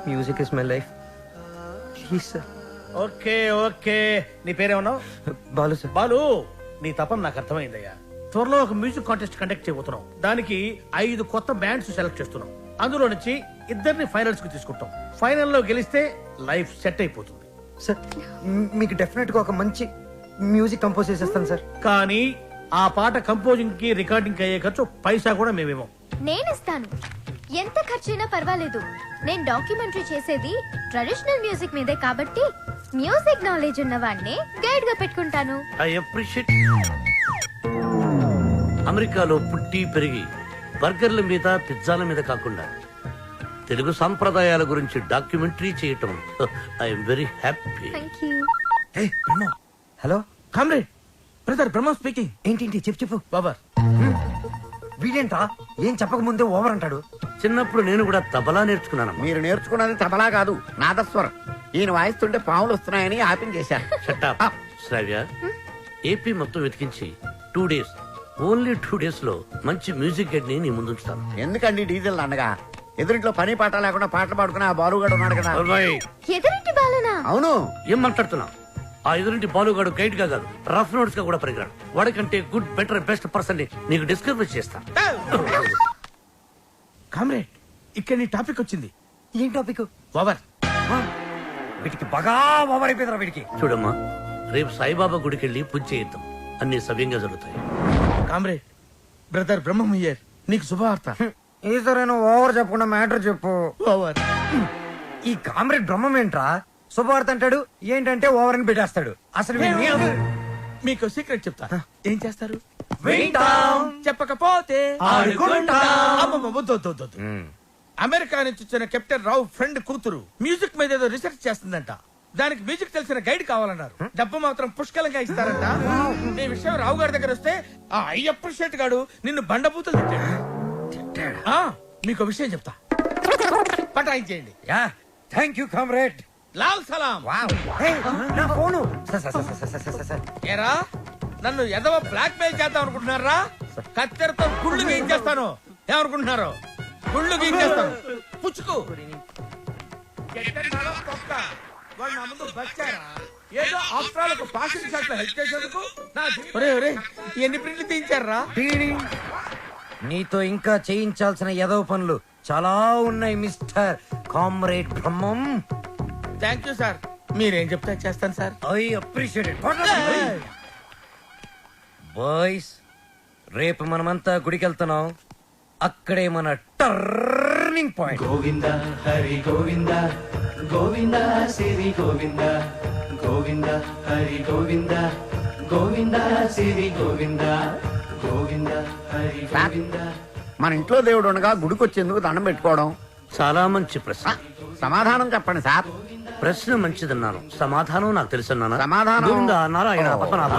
Speaker 2: Music is my life, please sir.
Speaker 8: Okay okay. నీ పేరేమన్నావు?
Speaker 2: బాలు సార్.
Speaker 8: బాలు నీ తపన నాకు అర్థమైందయ్యా. త్వరలో ఒక మ్యూజిక్ కాంటెస్ట్ కండక్ట్ చేయబోతున్నాం. దానికి 5 కొత్త బ్యాండ్స్ సెలెక్ట్ చేస్తున్నాం. అందులో నుంచి 2 ఫైనల్స్ కు తీసుకుంటాం. ఫైనల్లో గెలిస్తే లైఫ్ సెట్ అయిపోతుంది
Speaker 2: సార్. మీకు డెఫినెట్ గా ఒక మంచి మ్యూజిక్ కంపోజ్ చేసేస్తాను సార్.
Speaker 8: కానీ ఆ పాట కంపోజింగ్ కి రికార్డింగ్ కి అయ్యే ఖర్చు పైసా కూడా మేమేమో.
Speaker 9: నేనిస్తాను. ఎంత ఖర్చైనా పర్వాలేదు. నేను డాక్యుమెంటరీ చేసేది ట్రెడిషనల్ మ్యూజిక్ మీదే కాబట్టి మ్యూజిక్ నాలెడ్జ్ ఉన్న వాడిని గైడ్ గా పెట్టుకుంటాను.
Speaker 5: I appreciate. అమెరికాలో పుట్టి పెరిగి బర్గర్ల మీద పిజ్జాల మీద కాకుండా తెలుగు సాంప్రదాయాల గురించి డాక్యుమెంటరీ చేయటం I'm very happy.
Speaker 2: Hello
Speaker 8: comrade, brother Brahma speaking.
Speaker 2: ఏంటి చెప్పు
Speaker 8: బాబర్.
Speaker 2: వీడేంట్రా ఏం చెప్పక ముందే ఓవర్ అంటాడు.
Speaker 5: చిన్నప్పుడు నేను కూడా తబలా నేర్చుకున్నాను.
Speaker 6: మీరు నేర్చుకున్నది తబలా కాదు, నాదస్వరం. ఈయన వాయిస్తుంటే పాములు వస్తున్నాయని ఆపించేశారు.
Speaker 5: షటప్ శ్రావ్య. ఏపీ మొత్తం వెతికించి 2 days, ఓన్లీ 2 days లో మంచి మ్యూజిక్ గైడ్ ని నీ ముందుంచుతాను.
Speaker 6: ఎందుకండి డీజిల్ అండగా? ఎదురింట్లో పని పాట లేకుండా పాటలు పాడుకునే ఆ బాలుగాడు ఉన్నాడు కదా.
Speaker 9: ఎదురింటి బాలనా?
Speaker 6: అవును.
Speaker 5: ఏం మాట్లాడుతున్నా? ఆ ఎదురింటి బాలుగాడు గైడ్ గా కాదు, రఫ్ నోట్స్ గా కూడా పనికిరాడు. వాడికంటే గుడ్ బెటర్ బెస్ట్ పర్సన్ ని నీకు డిస్కవర్ చేస్తా.
Speaker 8: కామ్రేడ్, ఇక్కడ నీ టాపిక్ వచ్చింది.
Speaker 2: ఏం టాపిక్?
Speaker 8: ఓవర్.
Speaker 2: వీటికి బాగా ఓవర్ అయిపోయిందిరా వీడికి.
Speaker 5: చూడమ్మా, రేపు సాయిబాబా గుడికి వెళ్ళి పూజ చేయిద్దాం. అన్ని సవ్యంగా జరుగుతాయి.
Speaker 8: కామ్రేడ్, బ్రదర్ బ్రహ్మయ్యర్ నీకు శుభవార్త.
Speaker 2: ఈసారైనా ఓవర్ చెప్పకుండా మ్యాటర్ చెప్పు.
Speaker 8: ఓవర్.
Speaker 2: ఈ కామ్రేడ్ బ్రహ్మం ఏంట్రా శుభవార్త అంటాడు, ఏంటంటే ఓవర్ అని పెట్టేస్తాడు. అసలు
Speaker 8: మీకు సీక్రెట్ చెప్తా. ఏం చేస్తారు?
Speaker 2: వింటాం.
Speaker 8: చెప్పకపోతే
Speaker 2: ఆడుకుంటాం.
Speaker 8: అమ్మమ్మ, వద్దు, వద్దు, వద్దు, వద్దు. అమెరికా నుంచి వచ్చిన కెప్టెన్ రావు ఫ్రెండ్ కూతురు మ్యూజిక్ మీద ఏదో రీసెర్చ్ చేస్తుందంట. దానికి మ్యూజిక్ తెలిసిన గైడ్ కావాలన్నారు. డబ్బు మాత్రం పుష్కలంగా ఇస్తారంట. ఈ విషయం రావు గారి దగ్గర వస్తే ఆ అయ్యప్ప షెట్ గాడు నిన్ను బండబూతులు తిట్టాడు. మీకు విషయం చెప్తా, పటాయించేయండి.
Speaker 2: Thank you comrade.
Speaker 8: లాల్ సలాం.
Speaker 2: నా ఫోను.
Speaker 8: ఏరా, నన్ను ఎదవ బ్లాక్ మెయిల్ చేద్దాం అనుకుంటున్నారా? కత్తెరతో గుళ్ళు గీయించేస్తాను. ఏమనుకుంటున్నారు? గుళ్ళు గీయించేస్తాను. పుచ్చుకు. వాడు నా ముందు బచ్చారా? ఏదో ఆఫ్టర్ ఆల్ ఒక పాసింగ్ షాట్ లో హెల్ప్ చేసేందుకు ఒరే ఒరే ఎన్ని ప్రింట్లు తీయించారా?
Speaker 2: నీతో ఇంకా చేయించాల్సిన ఎదవ పనులు చాలా ఉన్నాయి mister comrade Brahmam.
Speaker 8: Thank you sir. మీరేం చెప్తే చేస్తాను sir.
Speaker 2: I appreciate it. Boys, రేపు మనమంతా గుడికి వెళ్తున్నాం. అక్కడే మన టర్నింగ్ పాయింట్.
Speaker 12: గోవింద హరి గోవింద గోవింద సిరి గోవింద గోవింద హరి గోవింద గోవింద సిరి గోవింద గోవింద హరి గోవింద.
Speaker 6: మన ఇంట్లో దేవుడు ఉండగా గుడికి వచ్చేందుకు దండం పెట్టుకోవడం
Speaker 5: చాలా మంచి ప్రశ్న.
Speaker 6: సమాధానం చెప్పండి సార్.
Speaker 5: ప్రశ్న మంచిదన్నాను, సమాధానం నాకు తెలుసన్నాను.
Speaker 6: సమాధానం
Speaker 5: Govinda Narayana Padmanabha.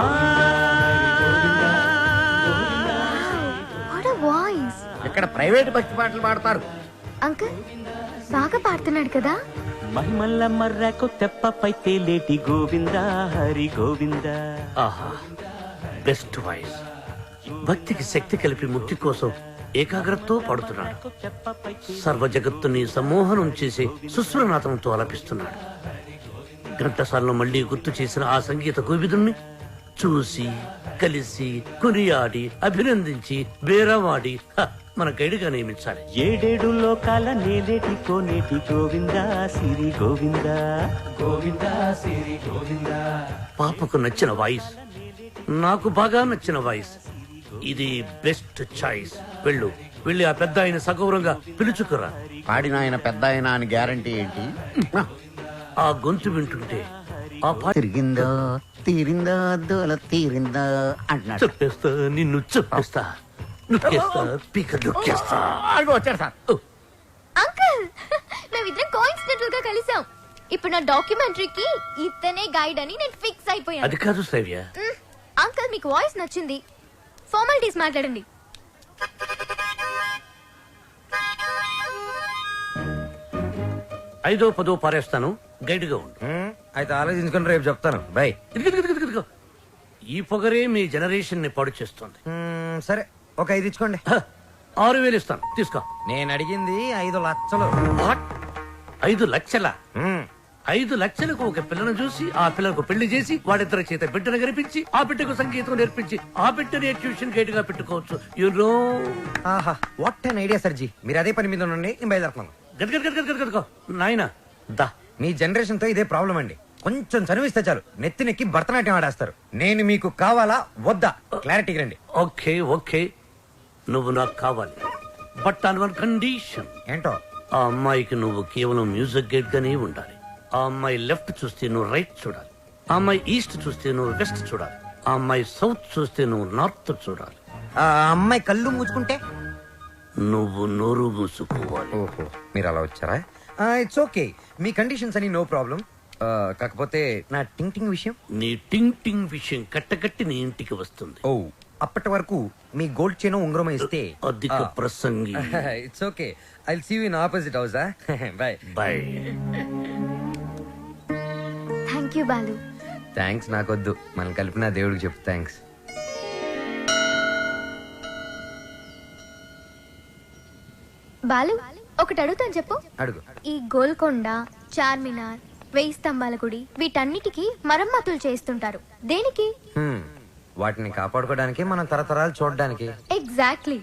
Speaker 9: What a voice.
Speaker 6: ఇక్కడ ప్రైవేట్ భక్తి పాటలు పాడతారు.
Speaker 9: అంకుల్ బాగా పాడుతున్నాడు కదా.
Speaker 12: మహిమల్ల మర్రకు తెప్పపై తేలేటి గోవింద హరి గోవింద.
Speaker 5: ఆహా, బెస్ట్ వాయిస్. భక్తికి శక్తి కలిపి ముక్తి కోసం ఏకాగ్రతతో పాడుతున్నాడు. సర్వ జగత్తుని సమ్మోహనం చేసి సుస్వరనాథంతో ఆలపిస్తున్నాడు. ఘంటసాలను మళ్లీ గుర్తు చేసిన ఆ సంగీత కోవిదుణ్ణి చూసి కలిసి కొనియాడి అభినందించి బేరవాడి మన గైడ్గా నియమించాలి.
Speaker 12: ఏడేడు లోకాల నేలేటి కోనేటి గోవింద సిరి గోవింద గోవింద సిరి గోవింద.
Speaker 5: పాపకు నచ్చిన వాయిస్, నాకు బాగా నచ్చిన వాయిస్. ఇది బెస్ట్ చాయిస్. వెళ్ళు, వెళ్ళి ఆ పెద్ద ఆయన సగౌరవంగా పిలుచుకురా.
Speaker 6: పాడిన ఆయన పెద్ద ఆయన అని గ్యారంటీ ఏంటి?
Speaker 5: ఆ గొంతు వింటుంటే ఆ పాట
Speaker 6: తిరిగిందో తీరిందో దోల తీరిందో అంటున్నాడు.
Speaker 5: చెప్పేస్తా, నిన్ను చెప్పేస్తా, నొక్కేస్తా, పీక నొక్కేస్తా.
Speaker 6: వచ్చారు సార్.
Speaker 9: అంకుల్ మేమిద్దరం కోఇన్సిడెంటల్ గా కలిసాం. ఇప్పుడు నా డాక్యుమెంటరీకి ఇతనే గైడ్ అని నేను ఫిక్స్ అయిపోయాను.
Speaker 5: అది కాదు శ్రవ్య.
Speaker 9: అంకుల్ మీకు వాయిస్ నచ్చింది, ఫార్మాలిటీస్ మాట్లాడండి.
Speaker 5: ఐదో పదో పారేస్తాను, గైడ్ గా ఉండు.
Speaker 2: అయితే ఆలోచించుకుని రేపు చెప్తాను. బై.
Speaker 5: ఇదిగో, ఈ పొగరే మీ జనరేషన్ ని పాడు చేస్తుంది.
Speaker 2: సరే, ఒక 5 ఇచ్చుకోండి.
Speaker 5: 6,000 ఇస్తాను, తీసుకో.
Speaker 2: నేను అడిగింది 5 లక్షలు.
Speaker 5: 5 లక్షల? 5 లక్షలకు ఒక పిల్లను చూసి ఆ పిల్లకు పెళ్లి చేసి వాడిద్దరి చేత బిడ్డను గరిపించి ఆ బిడ్డకు సంగీతం నేర్పించి ఆ బిడ్డని ట్యూషన్ గైడ్ గా పెట్టుకోవచ్చు. యూనో.
Speaker 2: ఆహా, వాట్ అన్ ఐడియా సర్జీ. మీరు అదే పని మీద ఉండండి, నేను బయలుదేరుతున్నాను.
Speaker 5: గదగదగదగదగో నాయనా దా.
Speaker 2: మీ జనరేషన్ తో ఇదే ప్రాబ్లం అండి. కొంచెం చదివిస్తే చాలు నెత్తినెక్కి భరతనాట్యం ఆడేస్తారు. నేను మీకు కావాలా వద్దా? క్లారిటీ రండి.
Speaker 5: ఓకే ఓకే, నువ్వు నాకు కావాలి, బట్ ఆన్ వన్ కండిషన్.
Speaker 2: ఏంటో?
Speaker 5: ఆ అమ్మాయికి నువ్వు కేవలం మ్యూజిక్ గైడ్ గానే ఉండాలి. ఆ అమ్మాయి లెఫ్ట్ చూస్తే నువ్వు రైట్ చూడాలి. ఆ అమ్మాయి ఈస్ట్ చూస్తే నువ్వు వెస్ట్ చూడాలి. ఆ అమ్మాయి సౌత్ చూస్తే నువ్వు నార్త్ చూడాలి.
Speaker 2: ఆ అమ్మాయి కళ్ళు మూసుకుంటే
Speaker 5: నువ్వు నోరు మూసుకోవాలి.
Speaker 2: ఓహో, మీరు అలా వచ్చారా? ఇట్స్ ఓకే, మీ కండిషన్స్ అని నో ప్రాబ్లం. కాకపోతే నా టింగ్ టింగ్ విషయం.
Speaker 5: నీ టింగ్ టింగ్ విషయం కట్టకట్టి నీ ఇంటికి వస్తుంది.
Speaker 2: ఓ, అప్పటి వరకు మీ గోల్డ్ చైన్ ఉంగరం ఇస్తే.
Speaker 5: అధిక ప్రసంగి.
Speaker 2: It's okay, I will see you in opposite house. Bye
Speaker 5: bye.
Speaker 9: Thank you Balu.
Speaker 2: Thanks నాకొద్దు, మనం కలిపిన దేవుడికి చెప్పు థ్యాంక్స్.
Speaker 9: బాలు ఒకటి అడుగుతాను, చెప్పు.
Speaker 2: అడుగు.
Speaker 9: ఈ గోల్కొండ, చార్మినార్, 1000 స్తంభాల గుడి వీటన్నిటికీ మరమ్మతులు చేస్తుంటారు. దేనికి?
Speaker 2: వాటిని కాపాడుకోవడానికి, మనం తరతరాలు చూడడానికి.
Speaker 9: ఎగ్జాక్ట్లీ.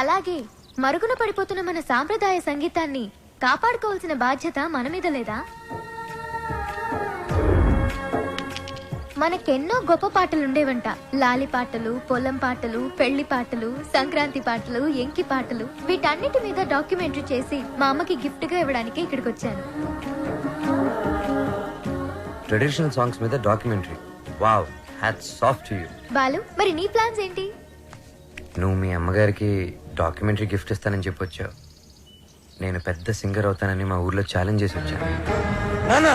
Speaker 9: అలాగే మరుగున పడిపోతున్న మన సాంప్రదాయ సంగీతాన్ని కాపాడుకోవాల్సిన బాధ్యత మన మీద లేదా? మనకెన్నో గొప్ప పాటలుండేవంట. లాలి పాటలు, పొలం పాటలు, పెళ్లి పాటలు, సంక్రాంతి పాటలు, ఎంకి పాటలు. వీటన్నిటి మీద డాక్యుమెంటరీ చేసి మా అమ్మకి గిఫ్ట్ గా ఇవ్వడానికి ఇక్కడికి వచ్చాను.
Speaker 2: ట్రెడిషనల్ సాంగ్స్ మీద documentary. Wow, hats off to you.
Speaker 9: Balu, మరి నీ ప్లాన్స్ ఏంటి?
Speaker 2: నువ్వు మీ అమ్మగారికి డాక్యుమెంటరీ గిఫ్ట్ ఇస్తానని చెప్పొచ్చావు. నేను పెద్ద సింగర్ అవుతానని మా ఊర్లో ఛాలెంజ్ చేసి వచ్చాను. నాన్న,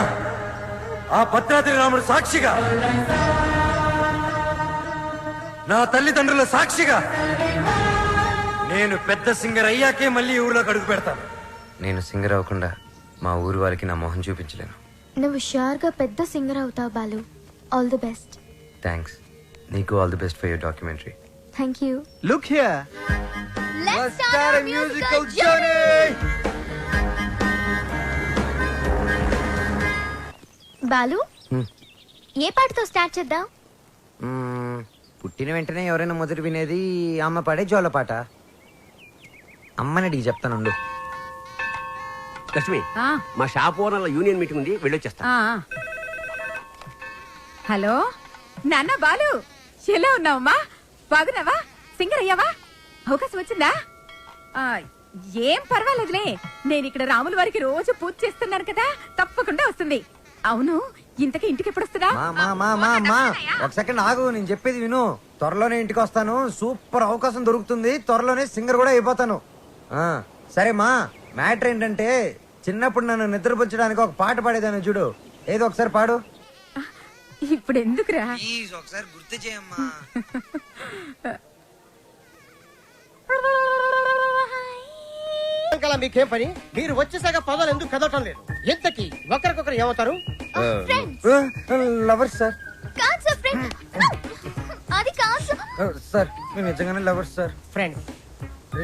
Speaker 2: ఆ భద్రాద్రి రాముడు సాక్షిగా, నా తల్లిదండ్రుల సాక్షిగా, నేను పెద్ద సింగర్ అయ్యాకే మళ్ళీ ఊర్లోకి అడుగు పెడతాను. నేను సింగర్ అవ్వకుండా మా ఊరు వాళ్ళకి నా మొహం చూపించలేను.
Speaker 9: నువ్వు షూర్ గా పెద్ద సింగర్ అవుతావు Balu. All the best.
Speaker 2: Thanks. నీకు all the best for your documentary.
Speaker 9: Thank you.
Speaker 7: Look here.
Speaker 9: Let's start a musical journey. Balu, ఏ పాటతో స్టార్ట్ చేద్దాం?
Speaker 2: పుట్టిన వెంటనే ఎవరైనా మొదటి వినేది అమ్మ పాడే జోల పాట. అమ్మని అడిగి చెప్తానుండు.
Speaker 13: లక్ష్మి, మా షాప్ ఓనర్ల యూనియన్ మీటింగ్ ఉంది, వెళ్ళొచ్చేస్తా.
Speaker 14: హలో నాన్న బాలు, ఎలా ఉన్నావమ్మా? బాగున్నావా? సింగర్ అయ్యావా? అవకాశం వచ్చిందా? ఏం పర్వాలేదులే, నేను ఇక్కడ రాముల వారికి రోజు పూజ చేస్తున్నాను కదా, తప్పకుండా వస్తుంది. అవును, ఇంతకీ ఇంటికి ఎప్పుడు వస్తుందా?
Speaker 2: ఒక సెకండ్ ఆగు, నేను చెప్పేది విను. త్వరలోనే ఇంటికి వస్తాను. సూపర్ అవకాశం దొరుకుతుంది. త్వరలోనే సింగర్ కూడా అయిపోతాను. సరే మా, మ్యాటర్ ఏంటంటే చిన్నప్పుడు నన్ను నిద్రపుచ్చడానికి ఒక పాట పాడేదాన్ని చూడు. ఏదో ఒకసారి పాడు.
Speaker 14: ఇప్పుడు ఎందుకురా?
Speaker 2: ఒకసారి గుర్తు చేయమ్మా.
Speaker 15: మీకేం పని? మీరు వచ్చేసాక పదాలు ఎందుకు కదవటం లేదు? ఎంతకి ఒకరికొకరు ఏమవుతారు?
Speaker 2: Lovers sir.
Speaker 9: అది కాదు
Speaker 2: సార్, మేము నిజంగానే లవర్స్ సార్.
Speaker 15: Friends,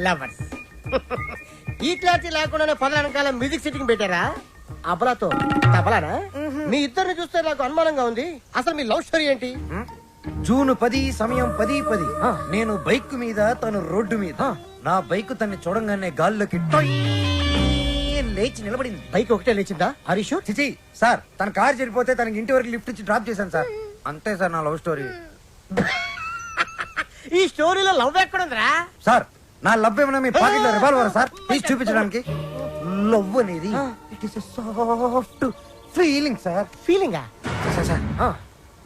Speaker 15: lovers. ఈ క్లారిటీ లేకుండానే పదాల వెనకాల మ్యూజిక్ సిట్టింగ్ పెట్టారా? అబలాతో తబలానా? మీ ఇద్దరిని చూస్తే నాకు అనుమానంగా ఉంది. అసలు మీ లవ్ స్టోరీ ఏంటి?
Speaker 2: జూన్ 10 సమయం 10:10. నేను బైక్ మీద, తను రోడ్డు మీద. నా బైక్ తన్ని చూడంగానే గాల్లోకి లేచి నిలబడింది.
Speaker 15: బైక్ ఒకటే లేచిందా? హరీష్
Speaker 2: చిచి సార్, తన కార్ చెడిపోతే తనకి ఇంటి వరకు లిఫ్ట్ ఇచ్చి డ్రాప్ చేశాను సార్. అంతే సార్ నా లవ్ స్టోరీ.
Speaker 15: ఈ స్టోరీలో లవ్ ఎక్కడుందిరా?
Speaker 2: సార్, నా లవ్ ఏమన్నా మీ పాకెట్ లో రివాల్వర్ సార్? తీసి చూపించడానికి. లవ్ అనేది it is soft feeling sir.
Speaker 15: ఫీలింగా?
Speaker 2: సార్,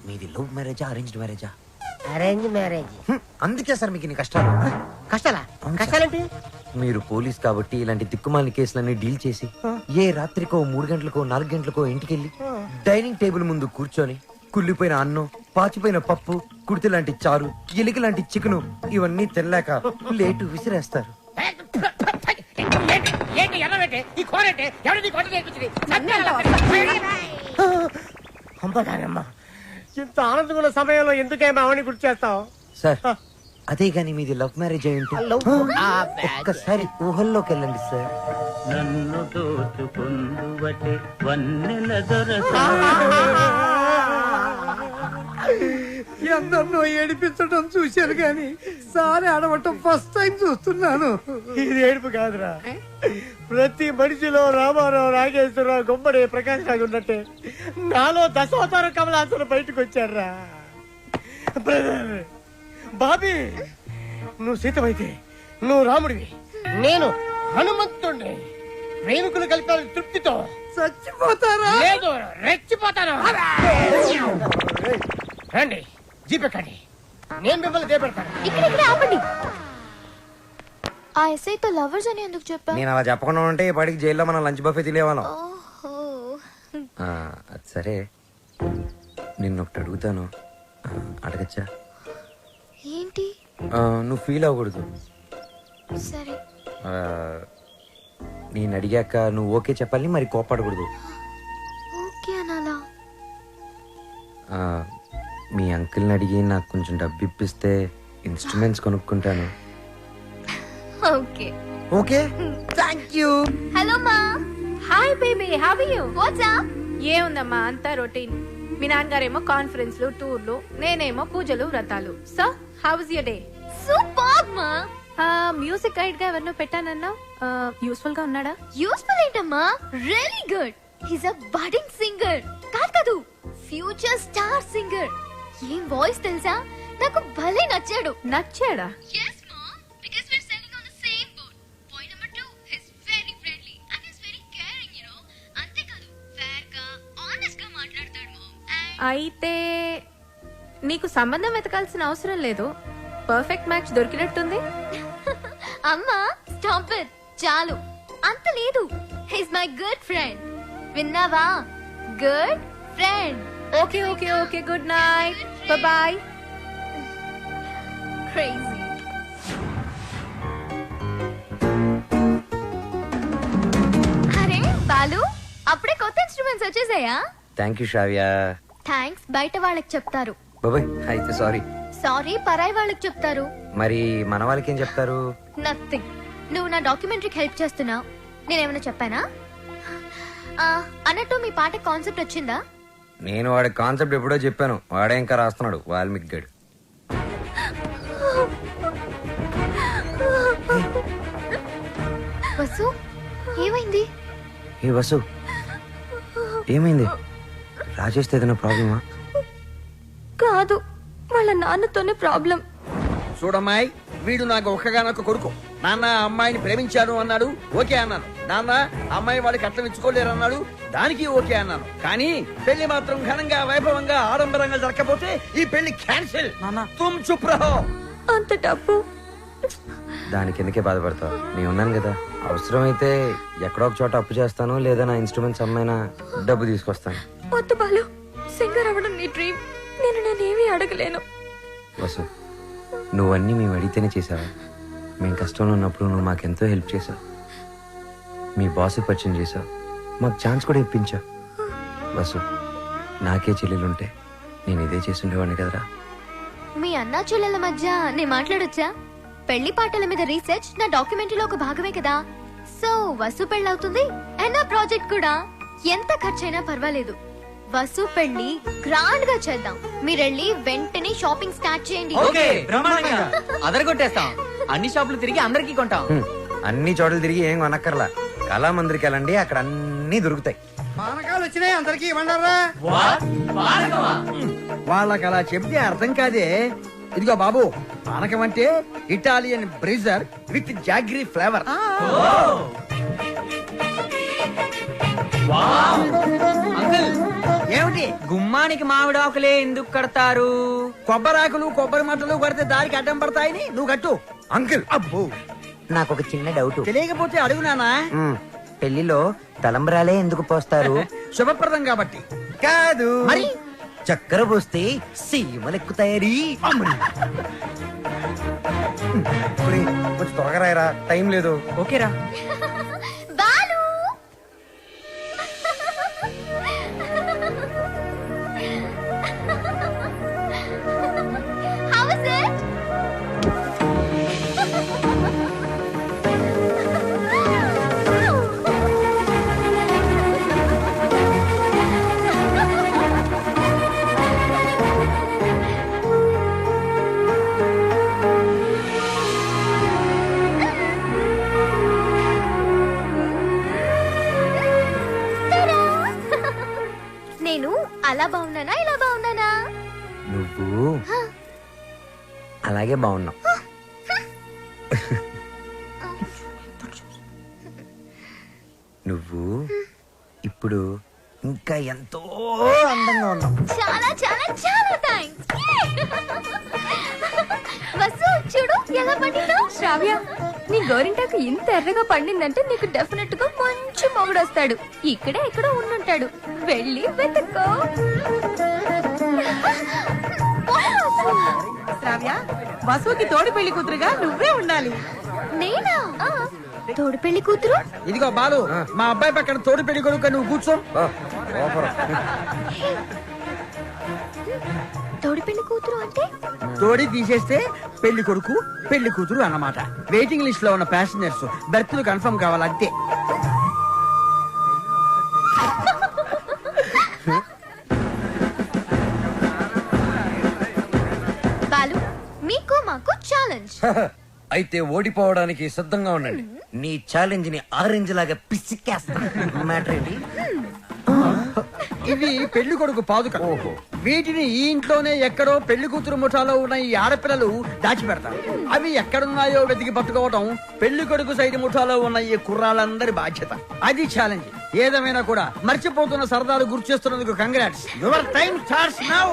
Speaker 2: మీది లవ్ మ్యారేజా అరేంజ్డ్ మ్యారేజా?
Speaker 15: Arrange marriage.
Speaker 2: అందుకే సార్ మీకు ఇన్ని కష్టాలు.
Speaker 15: కష్టాలా? కష్టాలేంటి?
Speaker 2: మీరు పోలీస్ కాబట్టి ఇలాంటి దిక్కుమాలిన కేసులన్నీ డీల్ చేసి ఏ రాత్రికో 3 గంటలకో 4 గంటలకో ఇంటికెళ్ళి డైనింగ్ టేబుల్ ముందు కూర్చొని కుళ్ళిపోయిన అన్నం, పాచిపోయిన పప్పు, కుడితి లాంటి చారు, ఎలిక లాంటి చికెను ఇవన్నీ తినలేక లేటు విసిరేస్తారు.
Speaker 15: ఇంత ఆనందమైన సమయంలో ఎందుకే మావని గుర్తు చేస్తావు?
Speaker 2: సార్, అదే గాని మీది లవ్ మ్యారేజ్ అయి ఉంటే ఒక్కసారి ఊహల్లోకి వెళ్ళండి సార్.
Speaker 12: నన్ను దోచుకుందువటే వన్నెల దొరసా.
Speaker 8: ఎందరినో ఏడిపించడం చూశాను కానీ సారి ఆడవటం ఫస్ట్ టైం చూస్తున్నాను.
Speaker 15: ఇది ఏడుపు కాదురా, ప్రతి మనిషిలో రామారావు, నాగేశ్వరరావు, గుమ్మడి, ప్రకాష్ రాజు ఉన్నట్టే నాలో దశావతార కమలాసన బయటకు వచ్చారా. బ్రదర్ బాబీ, నువ్వు సీతమైతే నువ్వు రాముడివి, నేను హనుమంతుడిని. ప్రేమికులు కలిపారు తృప్తితో.
Speaker 8: చచ్చిపోతారా?
Speaker 15: లేదు, రెచ్చిపోతాను. రండి, జీపెక్కండి, నేను మిమ్మల్ని దేపెడతాను.
Speaker 9: ఇక్కడ ఆపండి. ఆ ఎస్ఐతో లవర్స్ అని ఎందుకు చెప్పా?
Speaker 2: నేను అలా చెప్పకుండా ఉంటే ఈ పాటికి జైల్లో మనం లంచ్ బఫే తినేవాళ్ళం. అది సరే, నిన్నొకటి అడుగుతాను, అడగచ్చా?
Speaker 9: ఏంటి?
Speaker 2: నువ్వు ఫీల్ అవ్వకూడదు.
Speaker 9: సరే.
Speaker 2: నేను అడిగాక నువ్వు ఓకే చెప్పాలి, మరి కోపడకూడదు.
Speaker 9: ఓకే అనాలా?
Speaker 2: మీ అంకుల్ని అడిగి నాకు కొంచెం డబ్బు ఇప్పిస్తే ఇన్స్ట్రుమెంట్స్ కొనుక్కుంటాను.
Speaker 9: Okay.
Speaker 2: Okay, thank you.
Speaker 9: Hello మా.
Speaker 14: Hi baby, how are you?
Speaker 9: What's up?
Speaker 14: ఏముందమ్మా, అంతా రొటీన్. మీ నాన్నగారేమో కాన్ఫరెన్స్లు, టూర్లు, నేనేమో పూజలు, వ్రతాలు. So how was your day?
Speaker 9: Super మా.
Speaker 14: మ్యూజిక్ గైడ్ గా ఎవరినో పెట్టానన్నా, యూస్ఫుల్ గా ఉన్నాడా?
Speaker 9: యూస్ఫుల్ ఏంటమ్మా, really good. He's a budding singer. కాదు, ఫ్యూచర్ స్టార్ సింగర్. ఏం వాయిస్ తెలుసా? నాకు భలే నచ్చాడు.
Speaker 14: నచ్చాడా?
Speaker 9: yes mom, because we're sailing on the same boat. Point number 2, he's very friendly and he's very caring, you know. అంతే కాదు, fair గా, honest గా మాట్లాడతాడు mom.
Speaker 14: అయితే నీకు సంబంధం వెతకాల్సిన అవసరం లేదు, పర్ఫెక్ట్ మ్యాచ్ దొరికినట్టుంది.
Speaker 9: అమ్మా స్టాప్ ఇట్, చాలు. అంత లేదు, హీస్ మై గుడ్ ఫ్రెండ్. విన్నావా? Good friend.
Speaker 14: Okay okay okay, good night, bye.
Speaker 9: Crazy. అరే బాలు, అప్పుడే కొత్త ఇన్స్ట్రుమెంట్స్ వచ్చేసాయా?
Speaker 2: Thank you Shravya.
Speaker 9: థ్యాంక్స్ బయట వాళ్ళకి చెప్తారు.
Speaker 2: బాబాయ్ అయితే సారీ.
Speaker 9: సారీ పరాయి వాళ్ళకి చెప్తారు.
Speaker 2: మరి మన వాళ్ళకి ఏం చెప్తారు?
Speaker 9: నథింగ్. నువ్వు నా డాక్యుమెంటరీకి హెల్ప్ చేస్తున్నావు, నేనేమైనా చెప్పానా? అన్నట్టు మీ పాట కాన్సెప్ట్ వచ్చిందా?
Speaker 2: నేను వాడి కాన్సెప్ట్ ఎప్పుడో చెప్పాను, వాడే ఇంకా రాస్తున్నాడు వాల్మీకి గడు.
Speaker 9: వసు ఏమైంది?
Speaker 2: ఏ వసు ఏమైంది? రాజేష్ ఏదైనా ప్రాబ్లమా?
Speaker 9: కాదు, వాళ్ళ నాన్నతోనే ప్రాబ్లం.
Speaker 16: చూడమ్మాయి, వీడు నాకు ఒక్కగానొక్క కొడుకు. నాన్న అమ్మాయిని ప్రేమించాను అన్నాడు, ఓకే అన్నాను. నాన్న అమ్మాయి వాడికి అట్లం ఇచ్చుకోలేరు అన్నాడు, దానికి ఓకే అన్నాను. కానీ పెళ్లి మాత్రం ఘనంగా వైభవంగా ఆడంబరంగా జరగకపోతే ఈ పెళ్లి క్యాన్సిల్. తుమ్ చుప్ రహో.
Speaker 9: అంత డబ్బు
Speaker 2: దానికి ఎందుకే బాధపడతావు? నేను ఉన్నాను కదా, అవసరమైతే ఎక్కడో ఒక చోట అప్పు చేస్తాను, లేదా నా ఇన్స్ట్రుమెంట్స్ అమ్మైనా డబ్బు తీసుకొస్తాను.
Speaker 9: వద్దు బాలు, సింగర్ అవ్వడం నీ డ్రీమ్. నేనేమీ అడగలేను.
Speaker 2: వసు, నువ్వన్నీ మేము అడిగితేనే చేసావా? మేము కష్టంలో ఉన్నప్పుడు నువ్వు మాకెంతో హెల్ప్ చేసావు. మీ బాస్ పరిచయం చేసావు, మాకు ఛాన్స్ కూడా ఇప్పించావు. వసు, నాకే చెల్లెలుంటే నేను ఇదే చేస్తుండేవాడిని కదరా.
Speaker 9: మీ అన్నా చెల్లెల మధ్య నేను మాట్లాడొచ్చా? పెళ్లి పాటల మీద రీసెర్చ్ నా డాక్యుమెంటరీలో ఒక భాగమే కదా. సో వసు పెళ్ళవుతుంది అండ్ నా ప్రాజెక్ట్ కూడా. ఎంత ఖర్చైనా పర్వాలేదు, వసు పెళ్లి గ్రాండ్ గా చేద్దాం. మీరెళ్ళి వెంటనే షాపింగ్ స్టార్ట్ చేయండి.
Speaker 11: అదరగొట్టేస్తాం. అన్ని షాపులు తిరిగి అందరికీ కొంటాం.
Speaker 2: అన్ని చోట్ల తిరిగి ఏం కొనక్కర్లా, కళామందిరికి వెళ్ళండి, అక్కడ అన్ని దొరుకుతాయి.
Speaker 15: పానకాలు వచ్చినాయి, అందరికి ఇవ్వండారా.
Speaker 16: వాళ్ళకి అలా చెప్తే అర్థం కాదే. ఇదిగో బాబు, పానకం అంటే Italian Brezza with jaggery flavour. ఏమిటి?
Speaker 11: గుమ్మానికి మామిడాకులే ఎందుకు కడతారు?
Speaker 16: కొబ్బరాకులు కొబ్బరి మంటలు కొడితే దారికి అడ్డం పడతాయని నువ్వు కట్టు.
Speaker 2: అంకుల్,
Speaker 16: అబ్బో,
Speaker 2: నాకు ఒక చిన్న డౌట్.
Speaker 16: తెలియకపోతే అడుగు నానా.
Speaker 2: పెళ్లిలో తలంబ్రాలే ఎందుకు పోస్తారు?
Speaker 16: శుభప్రదం కాబట్టి.
Speaker 2: కాదు
Speaker 16: మరి
Speaker 2: చక్కెర పోస్తే సీమలెక్కుతాయని. కొంచెం త్వరగా రాయరా, టైం లేదు.
Speaker 11: ఓకేరా.
Speaker 9: Balu How is it? నేను అలా బాగున్నానా ఇలా బాగున్నానా?
Speaker 2: నువ్వు అలాగే బాగున్నావు. నువ్వు ఇప్పుడు ఇంకా ఎంతో అందంగా ఉన్నావు.
Speaker 9: చాలా చాలా చాలా థాంక్స్. వసు చూడు ఎలా పండిందో. శ్రావ్య, నీ గోరింటాకు ఇంత ఎర్రగా పండిందంటే నీకు డెఫినెట్ గా మంచి మొగుడు వస్తాడు. ఇక్కడే ఎక్కడో ఉండుంటాడు, వెళ్ళి వెతుక్కో.
Speaker 14: శ్రావ్య, వసుకి తోడి పెళ్లి కూతురుగా నువ్వే ఉండాలి.
Speaker 9: నేనా? తోడు పెళ్లి కూతురు?
Speaker 16: ఇదిగో బాలు, మా అబ్బాయి పక్కన తోడు పెళ్లి కొడుకు, నువ్వు కూర్చో.
Speaker 9: తోడు పెళ్లి కూతురు అంటే
Speaker 16: తోడి తీసేస్తే పెళ్లి కొడుకు పెళ్లి కూతురు అన్నమాట. వెయిటింగ్ లిస్ట్ లో ఉన్న ప్యాసింజర్స్ బెర్త్లు కన్ఫర్మ్ కావాలంతే.
Speaker 9: బాలు, మీకు మాకు ఛాలెంజ్.
Speaker 2: అయితే ఓడిపోవడానికి సిద్ధంగా ఉండండి. నీ ఛాలెంజ్ ని ఆరెంజ్ లాగా పిసికేస్తా. మ్యాటర్ ఏంటి?
Speaker 16: ఇవి పెళ్లి కొడుకు పాదుక. వీటిని ఈ ఇంట్లోనే ఎక్కడో పెళ్లి కూతురు ముఠాలో ఉన్న ఈ ఆడపిల్లలు దాచిపెడతారు. అవి ఎక్కడున్నాయో వెతికి పట్టుకోవటం పెళ్లి కొడుకు సైడ్ ముఠాలో ఉన్న ఈ కుర్రాళ్ళందరి బాధ్యత. అది ఛాలెంజ్. ఏదేమైనా కూడా మర్చిపోతున్న సరదాలు గుర్తు చేస్తున్నందుకు congrats. Your time starts now.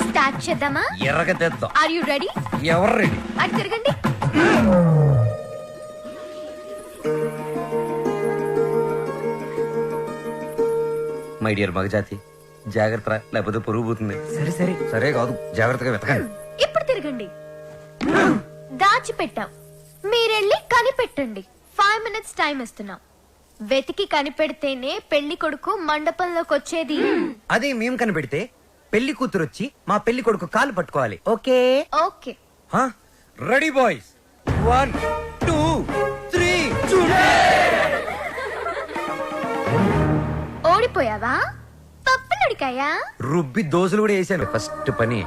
Speaker 9: Start చేద్దామా?
Speaker 2: ఎర్రగా తెద్దాం.
Speaker 9: Are you ready?
Speaker 2: ఎవరు రెడీ?
Speaker 9: అటు తిరగండి.
Speaker 2: మై డియర్ మగజాతి, జాగ్రత్త, లేకపోతే పొరుగు పోతుంది.
Speaker 11: సరే సరే
Speaker 2: సరే కాదు, జాగ్రత్తగా వెతకండి.
Speaker 9: ఇప్పుడు తిరగండి. దాచిపెట్టాం, మీరెళ్ళి కనిపెట్టండి. 5 minutes టైం ఇస్తున్నాం. వెతికి కనిపెడితేనే పెళ్లి కొడుకు మండపంలోకి వచ్చేది.
Speaker 2: అదే మేము కనిపెడితే పెళ్లి కూతురు వచ్చి మా పెళ్లి కొడుకు కాలు పట్టుకోవాలి. ఓకే?
Speaker 9: ఓకే.
Speaker 2: Ready boys, 1 2 3
Speaker 9: ఓడిపోయావా? మామిడికాయ
Speaker 2: రుబ్బి దోశలు కూడా వేసాను. ఫస్ట్ పని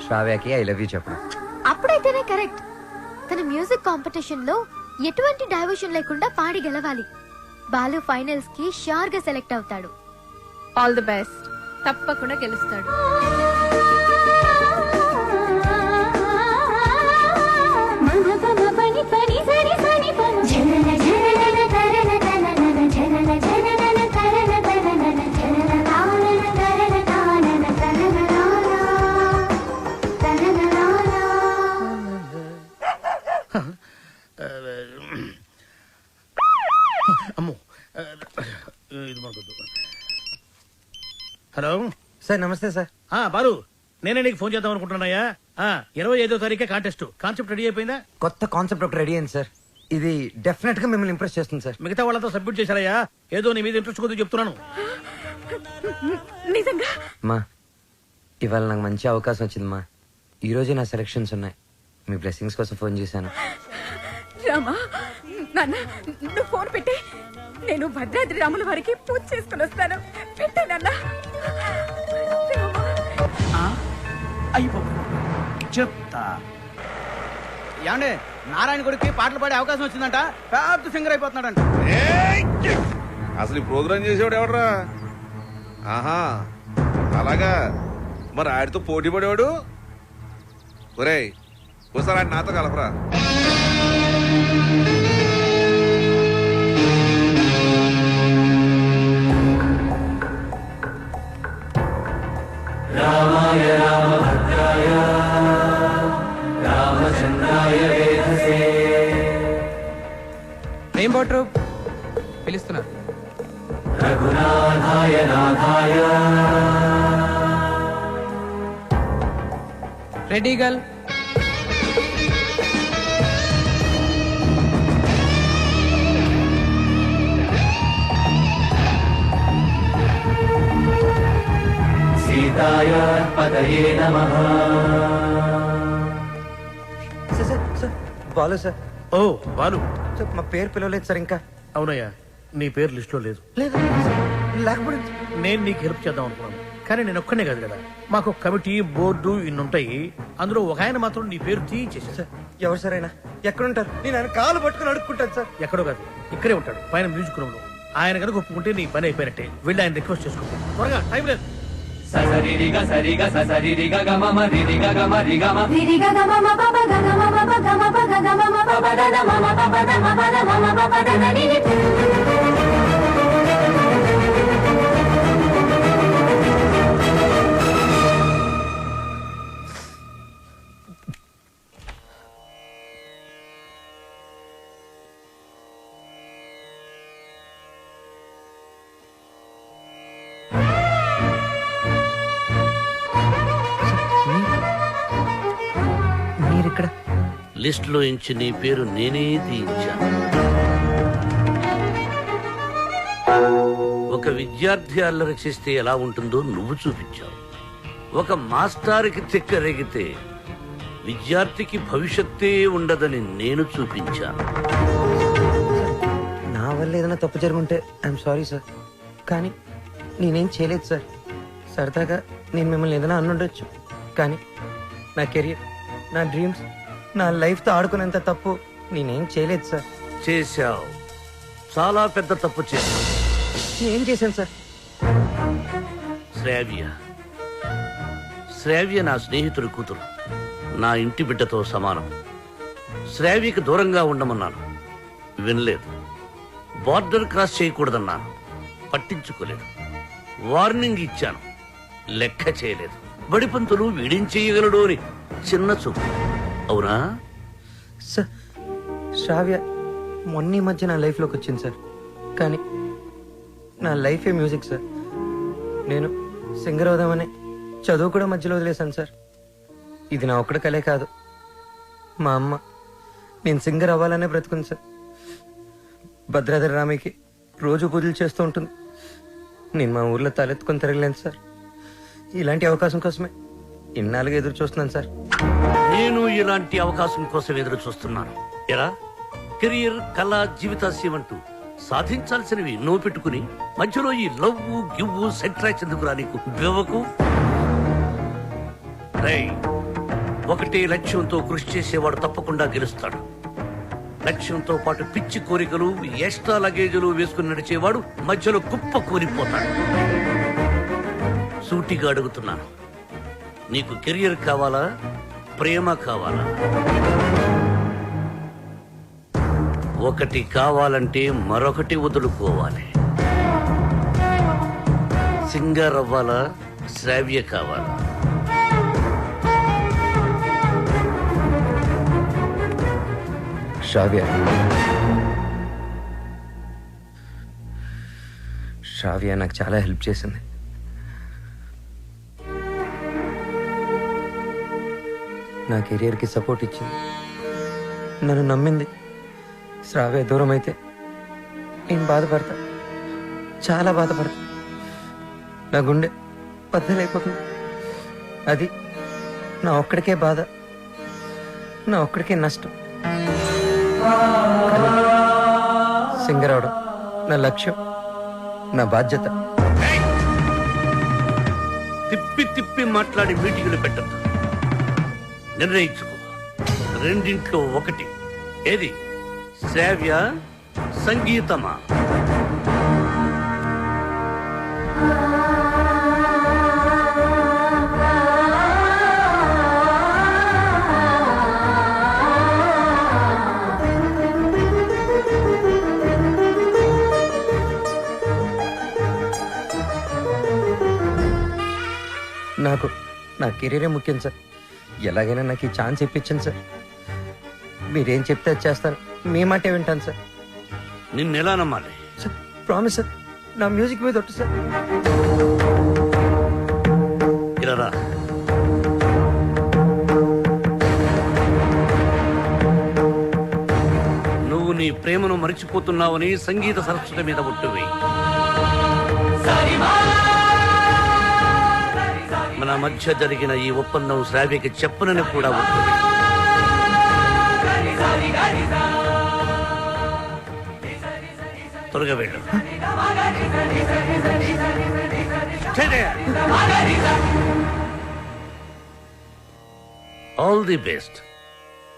Speaker 2: శ్రావ్యకి ఐ లవ్ యూ చెప్పడం.
Speaker 9: అప్పుడైతేనే కరెక్ట్. తన మ్యూజిక్ కాంపిటీషన్ లో ఎటువంటి డైవర్షన్ లేకుండా పాడి గెలవాలి. బాలు ఫైనల్స్ కి షూర్ గా సెలెక్ట్ అవుతాడు.
Speaker 14: All the best. తప్పకుండా గెలుస్తాడు.
Speaker 8: అమ్మో ఇది మనకొద్దు. హలో
Speaker 2: సార్ నమస్తే సార్.
Speaker 8: బాలు, నేనే నీకు ఫోన్ చేద్దాం అనుకుంటున్నాయా. 25వ తారీఖే కాంటెస్ట్. కాన్సెప్ట్ రెడీ అయిపోయిందా?
Speaker 2: కొత్త కాన్సెప్ట్ ఒకటి రెడీ అయింది సార్. ఇది డెఫినెట్ గా మిమ్మల్ని ఇంప్రెస్ చేస్తుంది సార్.
Speaker 8: మిగతా వాళ్ళతో సబ్మిట్ చేశారయ్యా. ఏదో నీ మీద ఇంట్రెస్ట్ కొద్దిగా చెప్తున్నాను.
Speaker 14: నిజంగా
Speaker 2: మా ఇవాళ నాకు మంచి అవకాశం వచ్చింది మా. ఈ రోజే నా సెలక్షన్స్ ఉన్నాయి. మీ బ్లెస్సింగ్స్ కోసం ఫోన్ చేశాను.
Speaker 14: రామా, నాన్న నువ్వు ఫోన్ పెట్టి నేను భద్రాద్రి రాముల వారికి పూజ చేసుకుని వస్తాను. పెట్టే నాన్న.
Speaker 16: చెప్తా. ఏమండి, నారాయణ గుడికి పాటలు పాడే అవకాశం వచ్చిందంట. పెద్ద సింగర్ అయిపోతున్నాడంట.
Speaker 17: అసలు ఈ ప్రోగ్రామ్ చేసేవాడు ఎవడరా? ఆహా, అలాగా. మరి ఆడితో పోటీ పడేవాడు. ఒరేయ్, ఒకసారి ఆయన నాతో కలపరా.
Speaker 12: రామాయ రామభద్రాయ రామచంద్రాయ వేధసే.
Speaker 11: రెయిన్బో ట్రూప్ పిలుస్తున్నారు.
Speaker 12: రఘునాథాయ నాథాయ.
Speaker 11: Ready girl.
Speaker 12: సీతాయ పదయే నమః.
Speaker 2: Sir Balu sir.
Speaker 8: ఓ బాలు
Speaker 2: సార్, మా పేరు పిలవలేదు సార్ ఇంకా.
Speaker 8: అవునయ్యా, నీ పేరు లిస్ట్ లో లేదు.
Speaker 2: లేకపోతే
Speaker 8: నేను నీకు హెల్ప్ చేద్దాం అనుకున్నాను, కానీ నేను ఒక్కనే కాదు కదా. మాకు కమిటీ, బోర్డు ఇన్ని ఉంటాయి. అందులో ఒక ఆయన మాత్రం నీ పేరు తీయించేసా.
Speaker 2: సార్ ఎవరు సార్ అయినా? ఎక్కడుంటారు? నేను ఆయన కాలు పట్టుకుని అడుక్కుంటాను సార్.
Speaker 8: ఎక్కడో కాదు, ఇక్కడే ఉంటాడు, పైన మ్యూజిక్ రూమ్ లో. ఆయన కనుక ఒప్పుకుంటే నీ పని అయిపోయినట్టే. వెళ్ళి ఆయన రిక్వెస్ట్ చేసుకో. త్వరగా, టైం లేదు.
Speaker 12: ససరిరిగ సరిగ ససరిరిగ గమమ రిరిగ గమ రిగమ రిరిగ గమమ పప గమ పప గమ పగ గమ పప దద మమ పప దమ పద మమ పప దద నిని.
Speaker 2: మీరిక్కడ
Speaker 5: లిస్ట్ లో ఇంచి నీ పేరు నేనే తీయించాను. ఒక విద్యార్థి అల్లరి చేస్తే ఎలా ఉంటుందో నువ్వు చూపించావు. ఒక మాస్టారుకి తిక్కరేగితే విద్యార్థికి భవిష్యత్తే ఉండదని నేను చూపించాను.
Speaker 2: నా వల్ల ఏదైనా తప్పు జరుగుంటే ఐఎమ్ సారీ సార్, కానీ నేనేం చేయలేదు సార్. సరదాగా నేను మిమ్మల్ని ఏదైనా అనుండొచ్చు, కానీ నా కెరియర్, నా డ్రీమ్స్, నా లైఫ్తో ఆడుకునేంత తప్పు నేనేం చేయలేదు సార్.
Speaker 5: చేశావు, చాలా పెద్ద తప్పు చేశావు.
Speaker 2: ఏం చేశాను సార్?
Speaker 5: శ్రావ్య నా స్నేహితుడి కూతురు, నా ఇంటి బిడ్డతో సమానం. శ్రావ్యకి దూరంగా ఉండమన్నాను, వినలేదు. బార్డర్ క్రాస్ చేయకూడదన్నాను, పట్టించుకోలేదు. వార్నింగ్ ఇచ్చాను, లెక్క చేయలేదు. బడిపంతులు వీడిం చేయగలడు అని చిన్న చూపు. అవునా
Speaker 2: సార్? శ్రావ్య మొన్న ఈ మధ్య నా లైఫ్లోకి వచ్చింది సార్, కానీ నా లైఫే మ్యూజిక్ సార్. నేను సింగర్ అవుదామని చదువు కూడా మధ్యలో వదిలేశాను సార్. ఇది నా ఒక్కడి కలే కాదు, మా అమ్మ నేను సింగర్ అవ్వాలనే బ్రతుకుంది సార్. భద్రాద్రి రామయ్యకి రోజు పూజలు చేస్తూ ఉంటుంది. నేను మా ఊర్లో తలెత్తుకొని తిరగలేను సార్. ఇలాంటి అవకాశం కోసమే ఇన్నాళ్ళుగా ఎదురు చూస్తున్నాను సార్.
Speaker 5: నేను ఇలాంటి అవకాశం కోసం ఎదురు చూస్తున్నాను. ఎలా కెరియర్, కళ, జీవితాశయం అంటూ సాధించాల్సినవి ఎన్నో పెట్టుకుని మధ్యలో ఈ లవ్వు గివ్వు సెంట్రాక్స్ ఎందుకురా నీకు బెవకు? రేయ్, ఒకటే లక్ష్యంతో కృషి చేసేవాడు తప్పకుండా గెలుస్తాడు. లక్ష్యంతో పాటు పిచ్చి కోరికలు ఎక్స్ట్రా లగేజీలు వేసుకుని నడిచేవాడు మధ్యలో కుప్ప కూలిపోతాడు. సూటిగా అడుగుతున్నాను, నీకు కెరియర్ కావాలా, ప్రేమ కావాలా? ఒకటి కావాలంటే మరొకటి వదులుకోవాలి. సింగర్ అవ్వాలా, శ్రావ్య కావాలా?
Speaker 2: శ్రావ్య. శ్రావ్య నాకు చాలా హెల్ప్ చేసింది. నా కెరియర్కి సపోర్ట్ ఇచ్చింది, నన్ను నమ్మింది. శ్రావ్య దూరం అయితే నేను బాధపడతా, చాలా బాధపడతా. నా గుండె బద్దలైపోతుంది. అది నా ఒక్కడికే బాధ, నా ఒక్కడికే నష్టం. సింగర్ అవడం నా లక్ష్యం, నా బాధ్యత.
Speaker 5: తిప్పి తిప్పి మాట్లాడి మీటింగులు పెట్టద్దు. నిర్ణయించుకో, రెండింట్లో ఒకటి. ఏది, శ్రావ్య సంగీతమా?
Speaker 2: నాకు నా కెరీరే ముఖ్యం సార్. ఎలాగైనా నాకు ఈ ఛాన్స్ ఇప్పించండి సార్. మీరేం చెప్తే అది చేస్తాను, మీ మాటే వింటాను సార్.
Speaker 5: నిన్నెలా నమ్మాలి?
Speaker 2: సార్ ప్రామిస్ సార్, నా మ్యూజిక్ మీద ఒట్టు సార్.
Speaker 5: ఇలా రా. నువ్వు నీ ప్రేమను మరిచిపోతున్నావని సంగీత సరస్వతి మీద ఒట్టువి. మన మధ్య జరిగిన ఈ ఒప్పందం శ్రావ్యకి చెప్పనని కూడా ఒట్టువి. త్వరగా వెళ్ళు. All the best.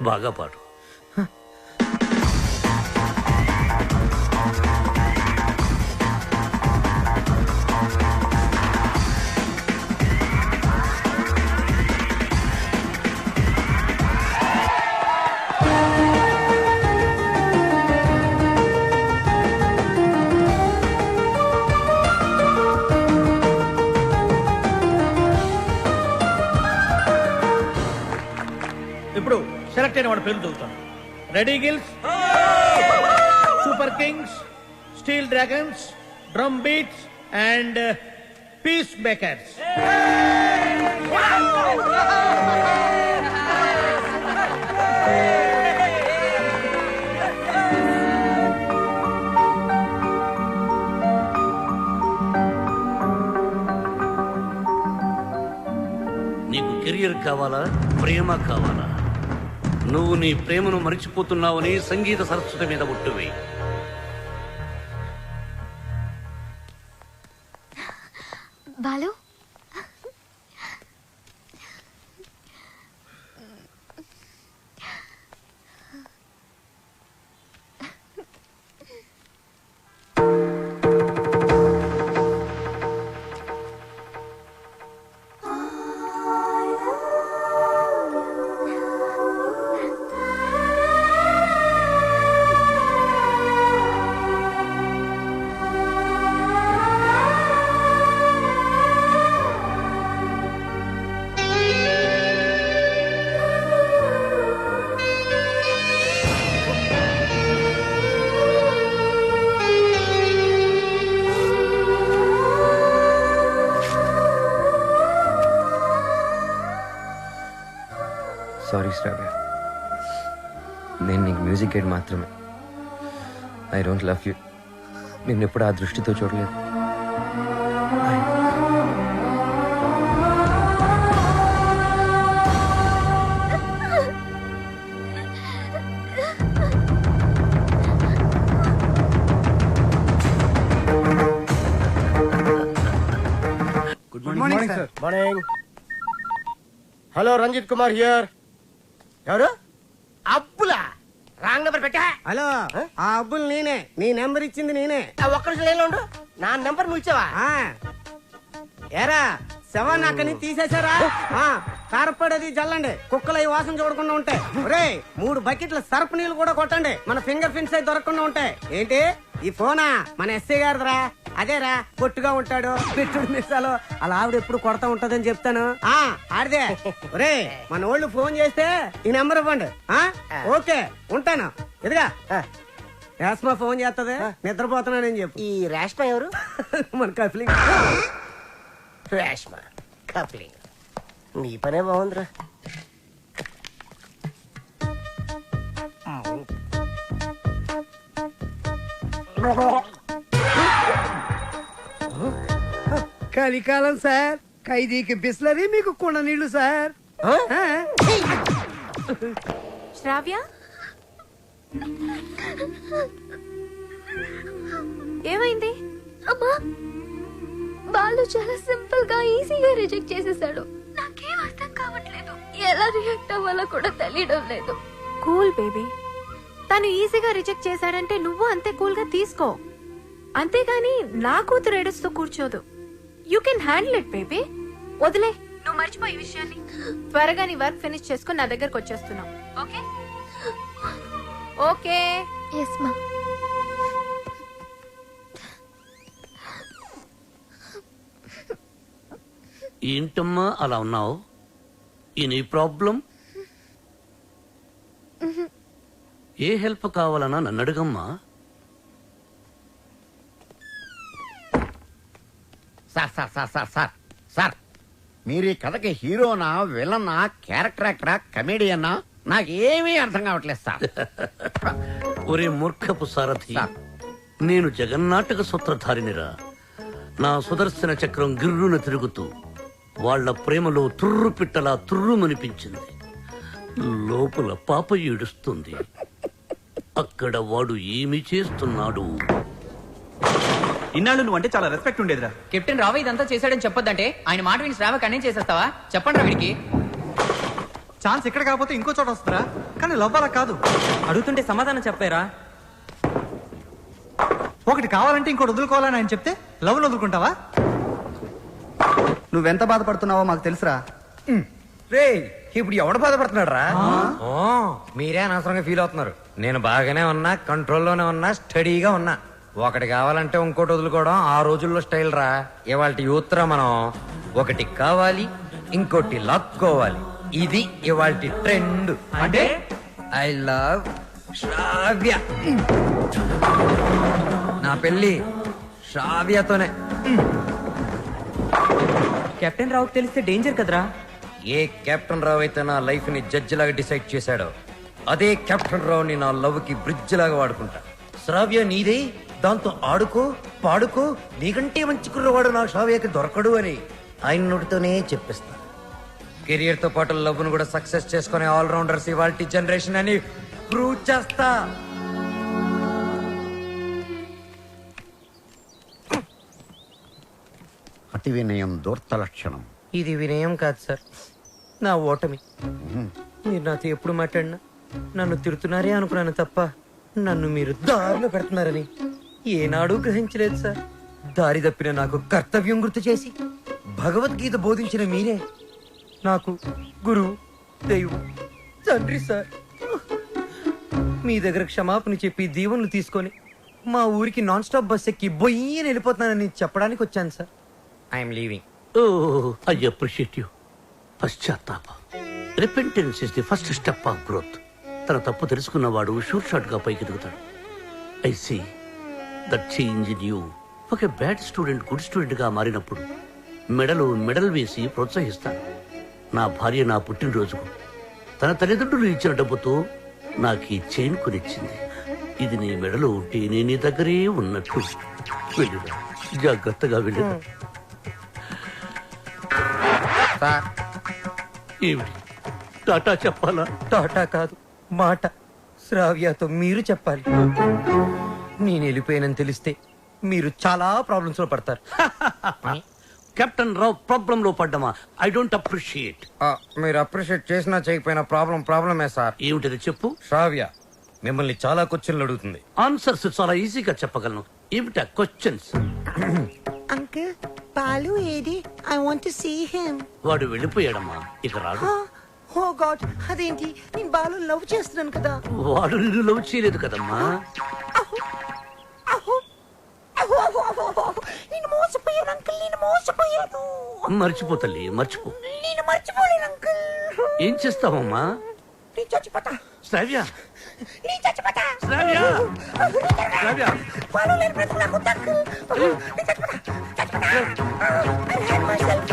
Speaker 5: బాగా పాడు.
Speaker 8: ఇప్పుడు సెలెక్ట్ అయిన వాడి పేరు చదువుతాను. Red Eagles, Super Kings, Steel Dragons, Drum Beats and Peace Makers.
Speaker 5: నీకు కెరియర్ కావాలా, ప్రేమ కావాలా? నువ్వు నీ ప్రేమను మరిచిపోతున్నావని సంగీత సరస్వతి మీద ఒట్టువి.
Speaker 9: బాలు,
Speaker 2: సారీ శ్రావ్య, నేను నీకు మ్యూజిక్ గైడ్ మాత్రమే. I don't love you. నిన్ను ఎప్పుడు ఆ దృష్టితో చూడలేదు.
Speaker 15: Morning. Hello, Ranjith Kumar here. ఎవరు? అబ్బులా? రాంగ్ నెంబర్ పెట్టా.
Speaker 18: హలో, ఆ అబ్బులు నేనే. నీ నెంబర్ ఇచ్చింది నేనే.
Speaker 15: ఒక్క నిమిషం లైన్లో ఉండు. నా నెంబర్ నువ్వు ఇచ్చావా?
Speaker 18: ఏరా, శవాన్ని అక్కడి నుంచి తీసేశారా? కారపడేది జల్లండి, కుక్కలు అవి వాసన చూడకుండా ఉంటాయి. ఒరే, 3 బకెట్ల సర్ఫ్ నీళ్ళు కూడా కొట్టండి, మన ఫింగర్ ప్రింట్స్ అయి దొరకకుండా ఉంటాయి. ఏంటి ఈ ఫోనా? మన ఎస్ఐ గారిదిరా. అదేరా, పొట్టుగా ఉంటాడు, పెట్టుడు మిస్సాలు. అలా ఆవిడ ఎప్పుడు కొడతా ఉంటదని చెప్తాను. ఆడిదే. ఒరే, మన వాళ్ళు ఫోన్ చేస్తే ఈ నెంబర్ ఇవ్వండి. ఓకే, ఉంటాను. ఎదుగా రేష్మా ఫోన్ చేస్తుంది, నిద్రపోతున్నానని చెప్పు.
Speaker 15: ఈ రేష్మా ఎవరు?
Speaker 18: మన కఫ్లింగ్.
Speaker 15: రేష్మా కప్లింగ్. నీ పనే బాగుందిరా.
Speaker 18: కలికాలం సార్, ఖైదీకి బిస్లరీ, మీకు కుండ నీళ్లు సార్.
Speaker 14: శ్రావ్య, ఏమైంది?
Speaker 9: అమ్మా, బాలు చాలా సింపుల్ గా ఈజీగా రిజెక్ట్ చేసేసాడు. నాకేం అర్థం కావట్లేదు, ఎలా రియాక్ట్ అవ్వాలో కూడా తెలియడం లేదు.
Speaker 14: కూల్ బేబీ, తను ఈజీగా రిజెక్ట్ చేశాడంటే నువ్వు అంతే కూల్ గా తీసుకో. అంతేగాని నా కూతురు ఏడుస్తూ కూర్చోదు. You can handle it baby. వదిలే, నువ్వు మర్చిపోయి విషయాన్ని. త్వరగా నీ వర్క్ ఫినిష్ చేసుకుని నా దగ్గరకు వచ్చేస్తున్నావు. Okay okay.
Speaker 9: ఎస్ మా.
Speaker 5: ఏంటమ్మా అలా ఉన్నావు? Any problem? ఏ హెల్ప్ కావాలన్నా నన్ను అడుగమ్మా.
Speaker 6: Sir sir sir sir sir sir, మీరు ఈ కథకి హీరోనా, విలనా, క్యారెక్టర్ యాక్టరా, కమేడియన్నా, నాకేమీ అర్థం కావట్లేదు సార్.
Speaker 5: ఒరే మూర్ఖపు సారథి, నేను జగన్నాటక సూత్రధారినిరా. నా సుదర్శన చక్రం గిర్రున తిరుగుతూ వాళ్ల ప్రేమలో తుర్రు పిట్టలా తుర్రుమనిపించింది. లోపల పాప ఏడుస్తుంది. అక్కడ వాడు ఏమి చేస్తున్నాడు?
Speaker 4: ఇన్నాళ్ళు నువ్వు అంటే చాలా రెస్పెక్ట్ ఉండేదిరా.
Speaker 11: కెప్టెన్ రావు ఇదంతా చేశాడని చెప్పొద్దంటే ఆయన మాట విని శ్రావ కన్నేం చేసేస్తావా? చెప్పండి రా వీడికి.
Speaker 7: ఛాన్స్ ఇక్కడ కాకపోతే ఇంకో చోట వస్తారా? కానీ లవ్ అలా కాదు. అడుగుతుంటే సమాధానం చెప్పారా? ఒకటి కావాలంటే ఇంకోటి వదులుకోవాలని ఆయన చెప్తే లవ్ వదులుకుంటావా?
Speaker 2: నువ్వెంత బాధపడుతున్నావో మాకు తెలుసురా. రే, ఇప్పుడు ఎవడు బాధపడుతున్నాడు రా? మీరే అనవసరంగా ఫీల్ అవుతున్నారు. నేను బాగానే ఉన్నా, కంట్రోల్లోనే ఉన్నా, స్టడీగా ఉన్నా. ఒకటి కావాలంటే ఇంకోటి వదులుకోవడం ఆ రోజుల్లో స్టైల్ రా. ఇవాళ యూత్ రా మనం. ఒకటి కావాలి, ఇంకోటి లాక్కోవాలి. ఇది ఇవాళ ట్రెండ్. అంటే ఐ లవ్ శ్రావ్య. నా పెళ్లి శ్రావ్యతోనే.
Speaker 11: కెప్టెన్ రావుకి తెలిస్తే డేంజర్ కదరా.
Speaker 2: ఏ కెప్టెన్ రావు అయితే నా లైఫ్ ని జడ్జి లాగా డిసైడ్ చేశాడో, అదే కెప్టెన్ రావు ని నా లవ్ కి బ్రిడ్జ్ లాగా వాడుకుంటా. శ్రావ్య నీదే, దాంతో ఆడుకో, పాడుకో. నీకంటే మంచి కుర్రవాడు నా శ్రావ్యకి దొరకడు అని ఆయన నోటితోనే చెప్పిస్తా. కెరియర్ తో పాటు లవ్ ను కూడా సక్సెస్ చేసుకునే ఆల్రౌండర్స్ ఇవాల్టి జనరేషన్ అని ప్రూవ్ చేస్తా.
Speaker 6: అతి వినయం దూర్త లక్షణం.
Speaker 2: ఇది వినయం కాదు సార్, నా ఓటమి. మీరు నాతో ఎప్పుడు మాట్లాడినా నన్ను తిడుతున్నారే అనుకున్నాను తప్ప నన్ను మీరు దారిలో పెడుతున్నారని ఏనాడూ గ్రహించలేదు సార్. దారి తప్పిన నాకు కర్తవ్యం గుర్తు చేసి భగవద్గీత బోధించిన మీరే నాకు గురువు, దైవం, తండ్రి సార్. మీ దగ్గర క్షమాపణ చెప్పి దీవెనలు తీసుకొని మా ఊరికి నాన్ స్టాప్ బస్ ఎక్కి బొయ్యని వెళ్ళిపోతున్నానని చెప్పడానికి వచ్చాను sir. I'm leaving.
Speaker 5: I appreciate you. పశ్చాత్తాపం, repentance is the first step of growth. తన తప్పు తెలుసుకున్నవాడు షూర్ షాట్ గా పైకి ఎదుగుతాడు. I see that change in you. ఒక బ్యాడ్ స్టూడెంట్ గుడ్ స్టూడెంట్ గా మారినప్పుడు మెడల్ వేసి ప్రోత్సహిస్తాను. నా భార్య నా పుట్టినరోజుకు తన తల్లిదండ్రులు ఇచ్చిన డబ్బుతో నాకు ఈ చైన్ కొనిచ్చింది. ఇది నీ మెడలో ఉంటే నేను నీ దగ్గరే ఉన్నట్టు. వెళ్ళిరా, జాగ్రత్తగా వెళ్ళిరా. ఏమిటి, టాటా చెప్పాలా?
Speaker 2: టాటా కాదు, మాట. శ్రావ్యతో మీరు చెప్పాలి. నేను వెళ్ళిపోయానని తెలిస్తే మీరు చాలా ప్రాబ్లమ్స్ లో పడతారు.
Speaker 5: కెప్టెన్ రావు ప్రాబ్లం లో పడ్డమా? I don't appreciate.
Speaker 2: మీరు అప్రిషియేట్ చేసినా చేయకపోయినా ప్రాబ్లమే సార్.
Speaker 5: ఏమిటది చెప్పు.
Speaker 2: శ్రావ్య మిమ్మల్ని చాలా క్వశ్చన్లు అడుగుతుంది.
Speaker 5: ఆన్సర్స్ చాలా ఈజీగా చెప్పగలను. ఏమిటా క్వశ్చన్స్?
Speaker 19: అంకుల్ బాలు ఏది? I want to see him.
Speaker 5: వాడు వెళ్ళిపోయాడమ్మా, ఇక రాడు.
Speaker 19: ఓ గాడ్, అదేంటి? నేను బాలు లవ్ చేస్తున్నాను కదా.
Speaker 5: వాడు నిన్ను లవ్ చేయలేదు కదమ్మా.
Speaker 19: నేను మోసపోయాను అంకుల్, నేను మోసపోయాను.
Speaker 5: మర్చిపో తల్లి, మర్చిపో.
Speaker 19: నేను మర్చిపోలేను అంకుల్.
Speaker 5: ఏం చేస్తావమ్మా?
Speaker 19: నేను చచ్చిపోతా.
Speaker 5: శ్రావ్య,
Speaker 19: నేను చచ్చిపోతా.
Speaker 5: శ్రావ్య, శ్రావ్య.
Speaker 19: బాలు లేని బ్రతుకు నాకు వద్దు అంకుల్. నేను చచ్చిపోతా, చచ్చిపోతా. I hate myself.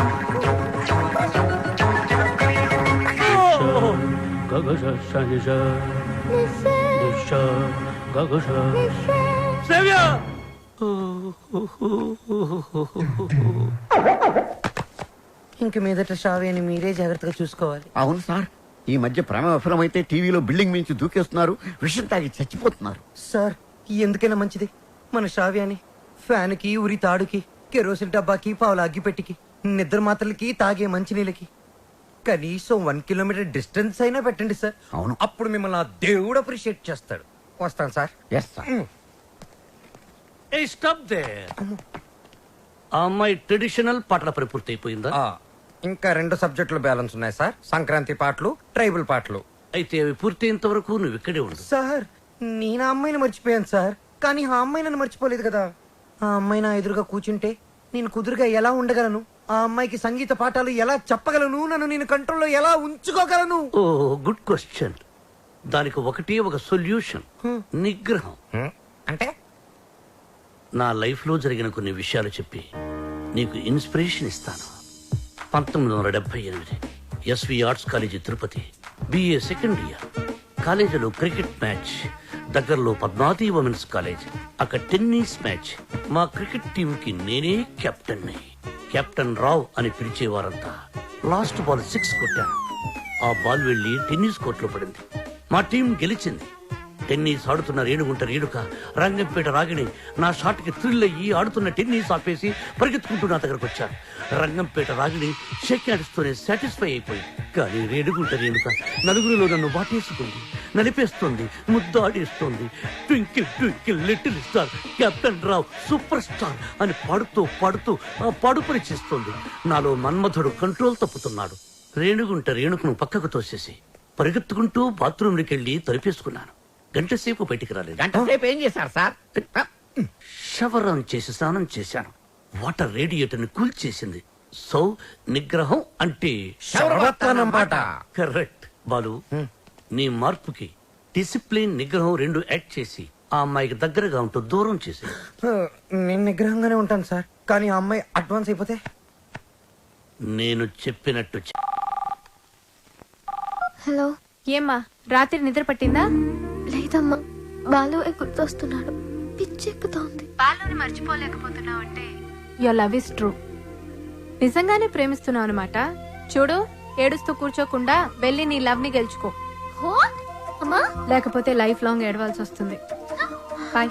Speaker 5: శ్రావ్య.
Speaker 2: ఇంక మీదట శ్రావ్యని మీరే జాగ్రత్తగా చూసుకోవాలి.
Speaker 6: అవును సార్, ఈ మధ్య ప్రేమ విఫలమైతే టీవీలో బిల్డింగ్ మించి దూకేస్తున్నారు, విషయం తాగి చచ్చిపోతున్నారు.
Speaker 2: సార్ ఎందుకైనా మంచిది మన శ్రావ్యాని ఫ్యాన్ కి, ఉరి తాడుకి, కెరోసిన్ డబ్బాకి, పావుల అగ్గిపెట్టికి, నిద్ర మాత్రలకి, తాగే మంచినీళ్ళకి కనీసం 1 కిలోమీటర్ డిస్టెన్స్ అయినా పెట్టండి సార్.
Speaker 6: అవును,
Speaker 2: అప్పుడు మిమ్మల్ని ఆ దేవుడు అప్రిషియేట్ చేస్తాడు. వస్తాను sir.
Speaker 6: Yes sir.
Speaker 5: Hey stop there. ఆ అమ్మాయి ట్రెడిషనల్ పాటల పని పూర్తి అయిపోయిందా?
Speaker 2: ఇంకా 2 సబ్జెక్టులు బ్యాలెన్స్ ఉన్నాయి సార్. సంక్రాంతి పాటలు, ట్రైబల్ పాటలు.
Speaker 5: అయితే అవి పూర్తయ్యేంత వరకు నువ్వు ఇక్కడే ఉండు.
Speaker 2: సార్ నేను ఆ అమ్మాయిని మర్చిపోయాను సార్, కానీ ఆ అమ్మాయి నన్ను మర్చిపోలేదు కదా. ఆ అమ్మాయి నా ఎదురుగా కూర్చుంటే నేను కుదురుగా ఎలా ఉండగలను? ఆ అమ్మాయికి సంగీత పాఠాలు ఎలా చెప్పగలను? నన్ను నేను కంట్రోల్లో ఎలా ఉంచుకోగలను?
Speaker 5: ఓ గుడ్ క్వశ్చన్. దానికి ఒకటే ఒక సొల్యూషన్, నిగ్రహం.
Speaker 2: అంటే
Speaker 5: నా లైఫ్ లో జరిగిన కొన్ని విషయాలు చెప్పి నీకు ఇన్స్పిరేషన్ ఇస్తాను. 1978 SV arts college Tirupati, BA second year. కాలేజీలో క్రికెట్ మ్యాచ్, దగ్గరలో పద్మావతి ఉమెన్స్ కాలేజ్. అక్కడ టెన్నిస్ మ్యాచ్. మా క్రికెట్ టీం కి నేనే కెప్టెన్ ని. కెప్టెన్ రావ్ అని పిలిచేవారంతా. లాస్ట్ బాల్ 6 కొట్టాను. ఆ బాల్ వెళ్లి టెన్నిస్ కోర్టులో పడింది. మా టీం గెలిచింది. టెన్నిస్ ఆడుతున్న రేణుగుంట రేణుక, రంగంపేట రాగిణి నా షాట్ కి థ్రిల్ అయ్యి ఆడుతున్న టెన్నిస్ ఆపేసి పరిగెత్తుకుంటూ నా దగ్గరకు వచ్చారు. రంగంపేట రాగిణి షేక్ ఆడిస్తూనే సాటిస్ఫై అయిపోయింది. కానీ రేణుగుంట రేణుక నలుగురిలో నన్ను వాటేసుకుంది, నలిపేస్తుంది, ముద్దాడేస్తుంది. Twinkle twinkle little star, captain Rao super star అని పాడుతూ పాడుతూ ఆ పాడుపని చేస్తుంది. నాలో మన్మధుడు కంట్రోల్ తప్పుతున్నాడు. రేణుగుంట రేణుకను పక్కకు తోసేసి పరిగెత్తుకుంటూ బాత్రూంలోకి వెళ్లి తలిపేసుకున్నాను. గంట సేపు బయటికి రాలేదు.
Speaker 6: గంట సేపు ఏం చేశారు సార్?
Speaker 5: షవర్ ఆన్ చేసి స్నానం చేశాను. వాటర్ రేడియేటర్ ని కూల్ చేసింది. సో నిగ్రహం అంటే కరెక్ట్. బాలు, నీ మార్పుకి డిసిప్లిన్, నిగ్రహం 2 యాడ్ చేసి ఆ అమ్మాయికి దగ్గరగా ఉంటూ దూరం చేసి.
Speaker 2: నేను నిగ్రహంగానే ఉంటాను సార్, కానీ ఆ అమ్మాయి అడ్వాన్స్ అయిపోతే
Speaker 5: నేను చెప్పినట్టు
Speaker 9: హలో.
Speaker 14: ఏమ్మా రాత్రి నిద్ర పట్టిందా?
Speaker 9: లేదమ్మా, బాలు గుర్తొస్తున్నాడు. పిచ్చెక్కుతోంది.
Speaker 14: బాలుని మర్చిపోలేకపోతున్నావు అంటే యువర్ లవ్ ఇస్ ట్రూ. నిజంగానే ప్రేమిస్తున్నావు అనమాట. చూడు, ఏడుస్తూ కూర్చోకుండా వెళ్ళి నీ లవ్ ని గెలుచుకో. లేకపోతే లైఫ్ లాంగ్ ఏడవాల్సి వస్తుంది. బాయ్.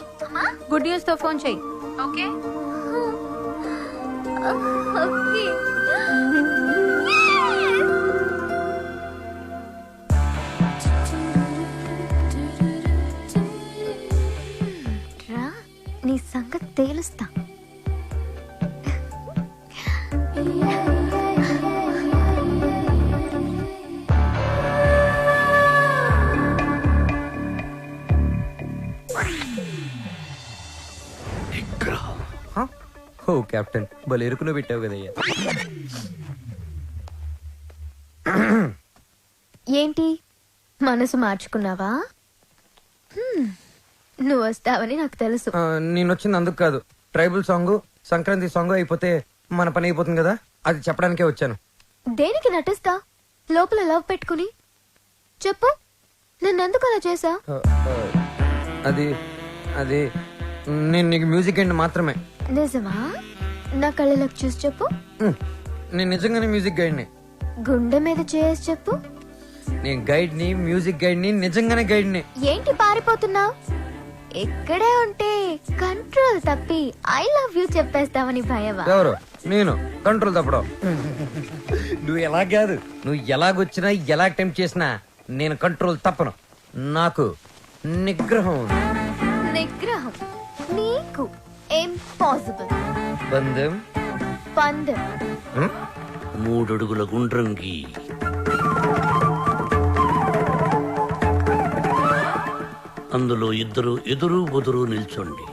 Speaker 14: గుడ్ న్యూస్ తో ఫోన్ చెయ్యి. ఓకే.
Speaker 9: నీ సంగతి తేలుస్తా.
Speaker 2: ఓ కెప్టెన్, భలే ఎరుకులో పెట్టావు కదయ్యా.
Speaker 9: ఏంటి మనసు మార్చుకున్నావా? నువ్వు వస్తావని నాకు తెలుసు.
Speaker 2: నేను వచ్చింది అందుకు కాదు. ట్రైబల్ సాంగ్, సంక్రాంతి సాంగ్ అయిపోతే మన పని అయిపోతుంది కదా, అది చెప్పడానికే వచ్చాను.
Speaker 9: దేనికి నటిస్తా? లోపల లవ్ పెట్టుకుని చెప్పు, నన్నెందుకు అలా చేసా?
Speaker 2: అది అది నేను నీకు మ్యూజిక్ అండ్ మాత్రమే.
Speaker 9: నిజమా? నా కళ్ళలోకి చూసి చెప్పు.
Speaker 2: నేను నిజంగానే మ్యూజిక్ గైడ్ని.
Speaker 9: గుండె మీద చేసి చెప్పు.
Speaker 2: నేను గైడ్ని, మ్యూజిక్ గైడ్ని, నిజంగానే గైడ్ని.
Speaker 9: ఏంటి పారిపోతున్నావు? ఇక్కడే ఉంటే కంట్రోల్ తప్పి ఐ లవ్ యూ చెప్పేస్తావని భయమా?
Speaker 2: ఎవరు? నేను కంట్రోల్ తప్పడం. నువ్వు ఎలా కాదు, నువ్వు ఎలాగొచ్చినా ఎలా అటెంప్ట్ చేసినా నేను కంట్రోల్ తప్పను. నాకు నిగ్రహం ఉంది.
Speaker 9: నిగ్రహం నీకు ఇంపాసిబుల్.
Speaker 2: బంధం
Speaker 9: పందెం
Speaker 5: 3 అడుగుల గుండ్రంగి, అందులో 2 ఎదురు బొదురు నిల్చోండి.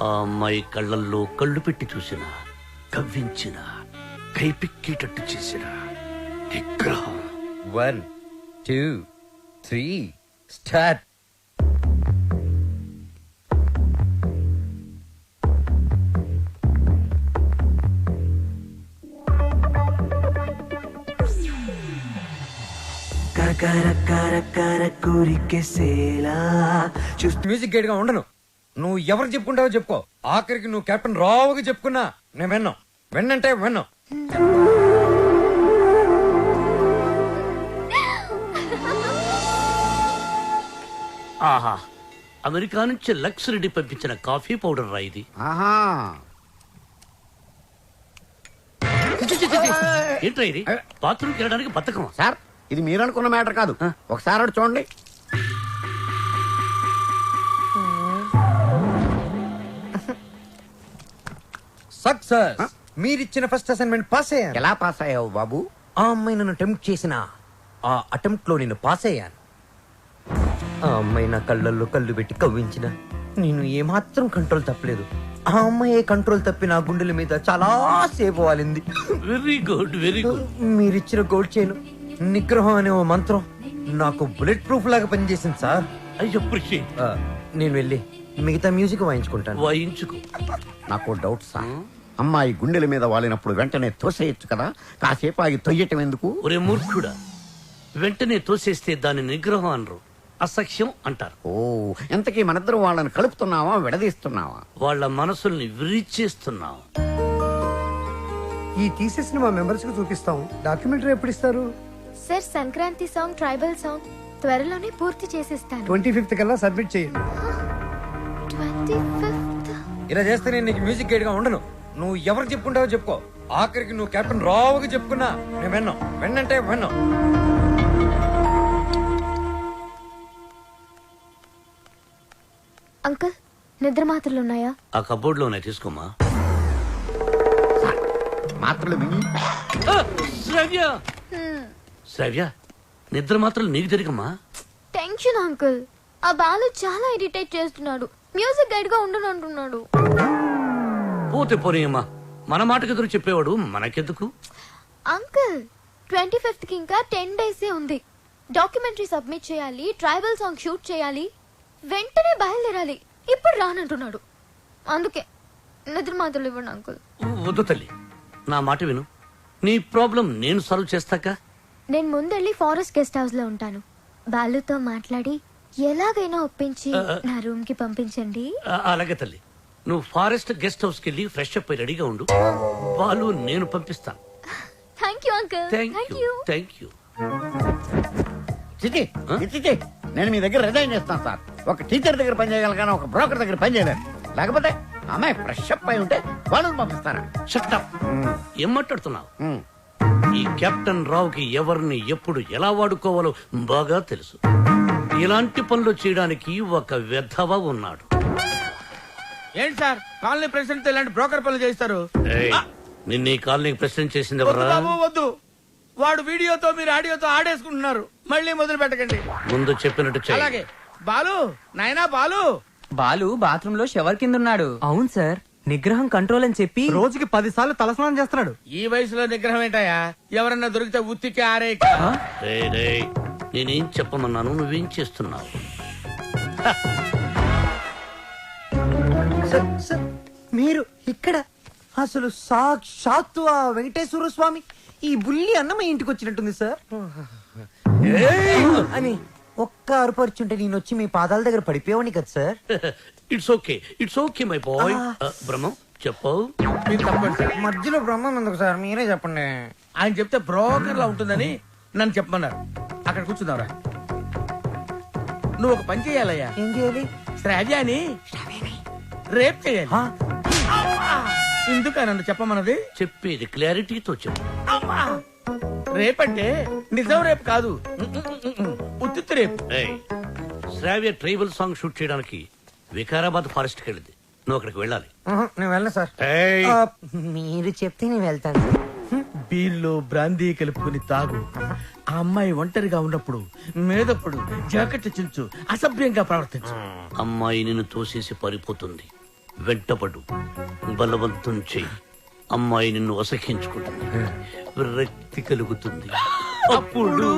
Speaker 5: ఆ అమ్మాయి కళ్ళల్లో కళ్ళు పెట్టి చూసిన, కవ్వించిన, కైపిక్కేటట్టు చేసిన నిగ్రహం.
Speaker 2: 1 2 3 స్టార్ట్. మ్యూజిక్ గైడ్ గా ఉండను. నువ్వు ఎవరు చెప్పుకుంటావో చెప్పుకో. ఆఖరికి నువ్వు కెప్టెన్ రావుగా చెప్పుకున్నా నేను విన్నాం. విన్నంటే విన్నాం.
Speaker 5: ఆహా, అమెరికా నుంచి లక్స్ రెడ్డి పంపించిన కాఫీ పౌడర్ రా ఇది.
Speaker 6: ఆహా,
Speaker 5: ఏంట్రా ఇది? బాత్రూమ్కి వెళ్ళడానికి బతకం
Speaker 6: సార్. ఇది మీరు అనుకున్న మ్యాటర్ కాదు. ఒకసారి అటు చూడండి.
Speaker 2: సక్సెస్. మీరిచ్చిన ఫస్ట్ అసైన్మెంట్ పాస్ అయ్యాను.
Speaker 6: ఎలా పాస్ అయ్యావు బాబు?
Speaker 2: ఆ అమ్మాయి నన్ను అటెంప్ట్ చేసిన ఆ అటెంప్ట్ లో నేను పాస్ అయ్యాను. ఆ అమ్మాయి నా కళ్ళల్లో కళ్ళు పెట్టి కవ్వించిన నేను ఏమాత్రం కంట్రోల్ తప్పలేదు. ఆ అమ్మాయి కంట్రోల్ తప్పి నా గుండెల మీద చాలా సేపు వాలింది.
Speaker 5: Very good, very good.
Speaker 2: మీరిచ్చిన గోల్డ్ చైన్ నిగ్రహం అనే ఓ మంత్రం నాకు బుల్లెట్ ప్రూఫ్ లాగా పనిచేసింది సార్.
Speaker 5: I appreciate.
Speaker 2: నేను వెళ్ళి మిగతా మ్యూజిక్ వాయించుకుంటాను.
Speaker 5: వాయించుకో.
Speaker 6: నాకు డౌట్ సార్. అమ్మాయి గుండెల మీద వాలినప్పుడు వెంటనే తోసేయచ్చు కదా, కాసేపు ఆగి తొయ్యటం ఎందుకు?
Speaker 5: ఒరే మూర్ఖుడా, వెంటనే తోసేస్తే దాని నిగ్రహం అనరు, అసఖ్యం అంటారు.
Speaker 6: ఓ, ఎంతకీ మనిద్దరం వాళ్ళని కలుపుతున్నావా విడదీస్తున్నావా?
Speaker 5: వాళ్ళ మనసుల్ని విరిచేస్తున్నాం.
Speaker 20: ఈ థీసిస్ ని మా మెంబర్స్ కి చూపిస్తాం. డాక్యుమెంటరీ ఎప్పుడు ఇస్తారు
Speaker 9: sir? Sankranti song, tribal song త్వరలోనే పూర్తి చేసేస్తాను.
Speaker 20: 25th కల్లా సబ్మిట్ చేయండి.
Speaker 9: 25th?
Speaker 2: ఇలా చేస్తే నేను నీకు మ్యూజిక్ గైడ్ గా ఉండను. నువ్వు ఎవరు చెప్పుకుంటావో చెప్పుకో. ఆఖరికి నువ్వు కెప్టెన్ రావుగా చెప్పుకున్నా నేను విన్నాం. విన్నంటే విన్నాం.
Speaker 9: అంకుల్, నిద్ర మాత్రలు ఉన్నాయా?
Speaker 5: ఆ కబోర్డ్ లో ఉన్నాయి, తీసుకోమా.
Speaker 6: మాత్రలు
Speaker 5: శ్రవ్య, శ్రవ్య, నిద్ర మాత్రం నీకు జరిగమ్మా.
Speaker 9: Tension uncle. ఆ బాలు చాలా ఇరిటేట్ చేస్తున్నాడు. మ్యూజిక్ గైడ్ గా ఉండను అంటున్నాడు.
Speaker 5: పోతే పోనీయమ్మా, మన మాటకు ఎదురు చెప్పేవాడు మనకెందుకు?
Speaker 9: అంకుల్, 25th కి ఇంకా 10 days ఉంది. డాక్యుమెంటరీ సబ్మిట్ చేయాలి, ట్రైబల్ సాంగ్ షూట్ చేయాలి, వెంటనే బయలుదేరాలి. ఇప్పుడు రానంటున్నాడు. అందుకే నిద్ర మాత్రలు ఇవ్వండి అంకుల్.
Speaker 5: వద్దు తల్లి, నా మాట విను. నీ ప్రాబ్లం నేను సాల్వ్ చేస్తాక.
Speaker 9: నేను ముందెళ్ళి ఫారెస్ట్ గెస్ట్ హౌస్ లో ఉంటాను. బాలుతో మాట్లాడి ఎలాగైనా ఒప్పించి నా రూమ్ కి పంపించండి.
Speaker 5: అలాగే తల్లి, నువ్వు ఫారెస్ట్ గెస్ట్ హౌస్ కి వెళ్ళి ఫ్రెష్ అప్ అయి రెడీగా ఉండు. వాళ్ళు నేను పంపిస్తాను.
Speaker 9: Thank you uncle.
Speaker 5: Thank you, thank you.
Speaker 6: చిచి, చిచి, నేను మీ దగ్గర రిజైన్ చేస్తాను సార్. ఒక టీచర్ దగ్గర పని చేయగలను కానీ ఒక బ్రోకర్ దగ్గర పని చేయలేను. లేకపోతే అమ్మాయి ఫ్రెష్ అప్ అయి ఉంటే వాళ్ళని పంపిస్తారా?
Speaker 5: షట్టప్. ఏం మాట్లాడుతున్నావు? ఈ కెప్టెన్ రావుకి ఎవరిని ఎప్పుడు ఎలా వాడుకోవాలో బాగా తెలుసు. ఇలాంటి పనులు చేయడానికి ఒక వెధవ ఉన్నాడు.
Speaker 8: ఏంటి సార్, కాలనీ ప్రెసిడెంట్ ఇలాంటి బ్రోకర్ పనులు చేస్తారు?
Speaker 5: నిన్న ఈ కాలనీకి ప్రెసిడెంట్ చేసింది
Speaker 8: వద్దు
Speaker 5: ఎవరా?
Speaker 8: బాబు, వద్దు. వాడు వీడియోతో మీరు ఆడియోతో ఆడేసుకుంటున్నారు. మళ్ళీ మొదలు పెట్టకండి.
Speaker 5: ముందు చెప్పినట్టు చెయ్యి.
Speaker 8: అలాగే. బాలు, నాయనా బాలు.
Speaker 11: బాలు బాత్రూమ్ లో షవర్ కింద ఉన్నాడు.
Speaker 21: అవును సార్, నిగ్రహం కంట్రోల్ అని చెప్పి
Speaker 20: రోజుకి 10 సార్లు తలస్నానం చేస్తున్నాడు.
Speaker 8: ఈ వయసులో నిగ్రహం ఏంటయ్యా? ఎవరన్నా దొరికితే ఉత్తికి ఆరే.
Speaker 5: రేయ్, రేయ్, నేనేం చెప్పమన్నాను, నువ్వేం చేస్తున్నావు?
Speaker 2: మీరు ఇక్కడ అసలు సాక్షాత్తు ఆ వెంకటేశ్వర స్వామి ఈ బుల్లి అన్నమ ఇంటికి వచ్చినట్టుంది సార్ అని ఒక్క అరుపరుచుంటే నేను వచ్చి మీ పాదాల దగ్గర పడిపోయావని కదా sir.
Speaker 5: It's okay, it's okay my boy. Brahmam చెప్పు.
Speaker 2: మధ్యలో బ్రహ్మం ఎందుకు సార్, మీరే చెప్పండి.
Speaker 8: ఆయన చెప్తే బ్రోకర్ లా ఉంటుందని నన్ను చెప్పమన్నారు. అక్కడ కూర్చున్నావురా. నువ్వు ఒక పని చేయాలయ్యా.
Speaker 2: ఏం చేయాలి?
Speaker 8: శ్రావ్యాని రేప్ చేయాలి. ఎందుకు నన్ను చెప్పమన్నది?
Speaker 5: చెప్పేది క్లారిటీతో చెప్పు.
Speaker 8: రేప్ అంటే నిజం రేపు కాదు, ఉత్తిత్తు రేపు.
Speaker 5: శ్రావ్య ట్రైబల్ సాంగ్ షూట్ చేయడానికి వికారాబాద్ ఫారెస్ట్ కి వెళ్ళింది. నువ్వు అక్కడికి వెళ్ళాలి.
Speaker 2: నేను వెళ్ళను సార్.
Speaker 21: మీరు చెప్తే నేను వెళ్తాను.
Speaker 8: బీర్లో బ్రాందీ కలుపుకుని తాగు. ఆ అమ్మాయి ఒంటరిగా ఉన్నప్పుడు మేదప్పుడు జాకెట్ చించు, అసభ్యంగా ప్రవర్తించు.
Speaker 5: అమ్మాయి నిన్ను తోసేసి పారిపోతుంది. వెంటపడు, బలవంతం చెయ్యి. అమ్మాయి నిన్ను అసహించుకుంటుంది, విరక్తి కలుగుతుంది. అప్పుడు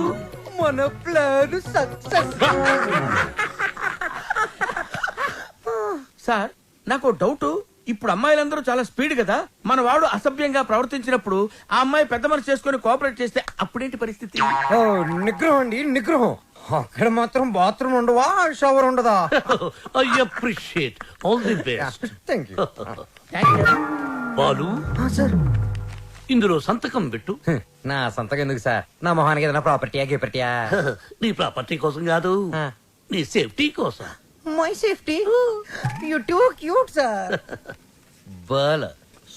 Speaker 2: మన ప్లాన్ సక్సెస్.
Speaker 8: సార్ నాకు డౌట్. ఇప్పుడు అమ్మాయిలందరూ చాలా స్పీడ్ కదా, మన వాడు అసభ్యంగా ప్రవర్తించినప్పుడు ఆ అమ్మాయి పెద్ద మనసు చేసుకుని కోఆపరేట్ చేస్తే అప్పుడేంటి పరిస్థితి?
Speaker 2: నిగ్రహం అండి, నిగ్రహం. అక్కడ మాత్రం బాత్రూమ్ ఉండవా, షవర్ ఉండదా?
Speaker 5: I appreciate. All the best.
Speaker 2: Thank you.
Speaker 5: Balu
Speaker 2: sir,
Speaker 5: ఇందులో సంతకం పెట్టు.
Speaker 2: నా సంతకం ఎందుకు సార్? నా మొహానికి ఏదైనా ప్రాపర్టీయా గిపర్టీయా?
Speaker 5: నీ ప్రాపర్టీ కోసం కాదు, నీ సేఫ్టీ కోసం.
Speaker 2: My safety. You too cute sir. Bala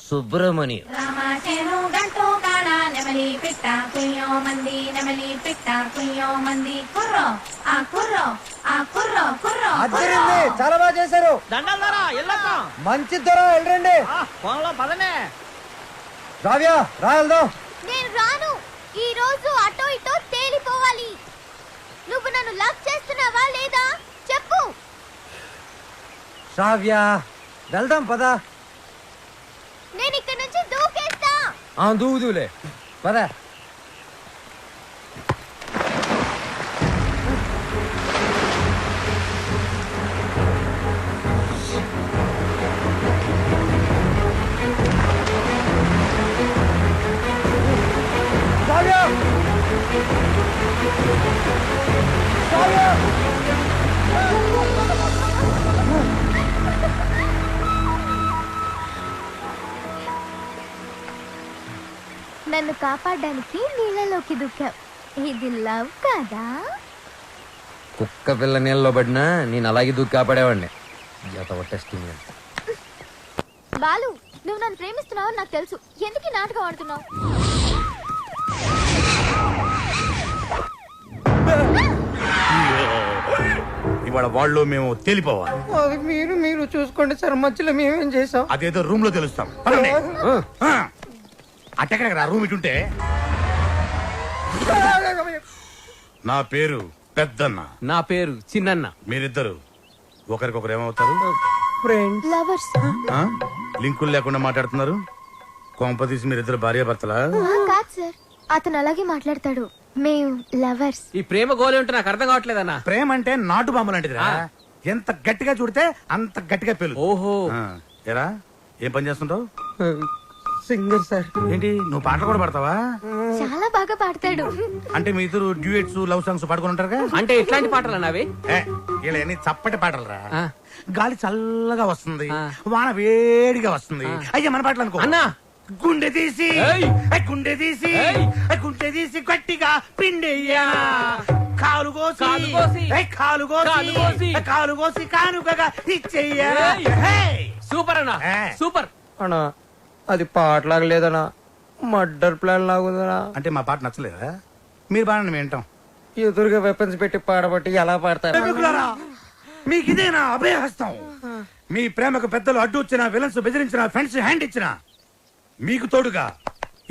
Speaker 2: Subramanyam.
Speaker 12: రామాచేను గంటూ కాడ నెమలి పిట్ట కుయ్యో మంది, నెమలి పిట్ట కుయ్యో మంది. కుర్రో ఆ కుర్రో ఆ కుర్రో కుర్రో.
Speaker 2: అద్దరింది, చాలా బాగా చేశారు.
Speaker 8: దండాలారా ఎల్లక
Speaker 2: మంచి త్వర వెళ్ళండి.
Speaker 8: పొలంలో పదనే.
Speaker 2: రావ్యా రాయల్దో.
Speaker 9: నేను రాను. ఈ రోజు అటో ఇటో తేలిపోవాలి. నువ్వు నన్ను లవ్ చేస్తున్నావా లేదా చెప్పు.
Speaker 2: శ్రావ్య వెళ్దాం పదా.
Speaker 9: నేను ఇక్కడ నుంచి దూకేస్తా.
Speaker 2: దూదులే పదా.
Speaker 9: నన్ను కాపాడడానికి నీళ్ళలోకి దూకావు. ఇది లవ్ కదా?
Speaker 2: కుక్క పిల్ల నీళ్ళలో పడినా నేను అలాగే దూకి కాపాడేవాడిని. టెస్టింగ్.
Speaker 9: బాలు, నువ్వు నన్ను ప్రేమిస్తున్నావు నాకు తెలుసు. ఎందుకు ఈ నాటకం ఆడుతున్నావు?
Speaker 1: ఇవాళ వాళ్ళు మేము తేలిపోవాలి.
Speaker 2: అది మీరు చూసుకోండి సార్, మధ్యలో మేమేం చేసాం?
Speaker 1: అదేదో రూమ్ లో తెలుస్తాం. అట్టెక్కడ రూమ్ ఇటుంటే. నా పేరు పెద్దన్న.
Speaker 3: నా పేరు చిన్నన్న.
Speaker 1: మీరిద్దరు ఒకరికొకరు ఏమవుతారు?
Speaker 9: Friends, lovers.
Speaker 1: లింకులు లేకుండా మాట్లాడుతున్నారు. కొంపదీసి మీరిద్దరు భార్యాభర్తలా?
Speaker 9: కాదు సార్, అతను అలాగే మాట్లాడతాడు. మేము లవర్స్.
Speaker 3: ఈ ప్రేమ గోలే ఉంటే నాకు అర్థం కావట్లేదన్నా.
Speaker 1: ప్రేమ అంటే నాటు బాంబు లాంటిదిరా. ఎంత గట్టిగా చూడితే అంత గట్టిగా పేలు.
Speaker 3: ఓహో.
Speaker 1: ఎరా ఏం పని చేస్తుంటావు?
Speaker 2: Singer sir.
Speaker 1: ఏంటి నువ్వు పాటలు కూడా పాడతావా?
Speaker 9: చాలా బాగా పాడతాడు.
Speaker 1: అంటే మీ ఇద్దరు డ్యూయట్స్ లవ్ సాంగ్స్ పాడుకుని ఉంటారుగా?
Speaker 3: అంటే ఎట్లాంటి పాటలు అవి?
Speaker 1: ఇలా చప్పటి పాటలు రా. గాలి చల్లగా వస్తుంది, వాన వేడిగా వస్తుంది. అయ్యా మన పాటలు అనుకో.
Speaker 3: అన్నా
Speaker 1: గుండె తీసి గుండె తీసి గుండె తీసి గట్టిగా పిండెయ్యా, కాలు కోసి కాలు కోసి కాలు కోసి కానుకగా ఇచ్చెయ్యా.
Speaker 3: సూపర్ అన్నా, సూపర్
Speaker 2: అన్నా. అది పాటలాగా లేదనా, మర్డర్ ప్లాన్ లాగుందనా.
Speaker 1: అంటే మా పాట నచ్చలేదా? మీరు బాగా వింటాం.
Speaker 2: ఎదురుగా వెపన్స్ పెట్టి పాడబట్టి ఎలా పాడతారు?
Speaker 1: మీకు ఇదేనా అభయహస్తం? మీ ప్రేమకు పెద్దలు అడ్డు వచ్చిన, విలన్స్ బెదిరించిన, ఫ్రెండ్స్ హ్యాండ్ ఇచ్చిన, మీకు తోడుగా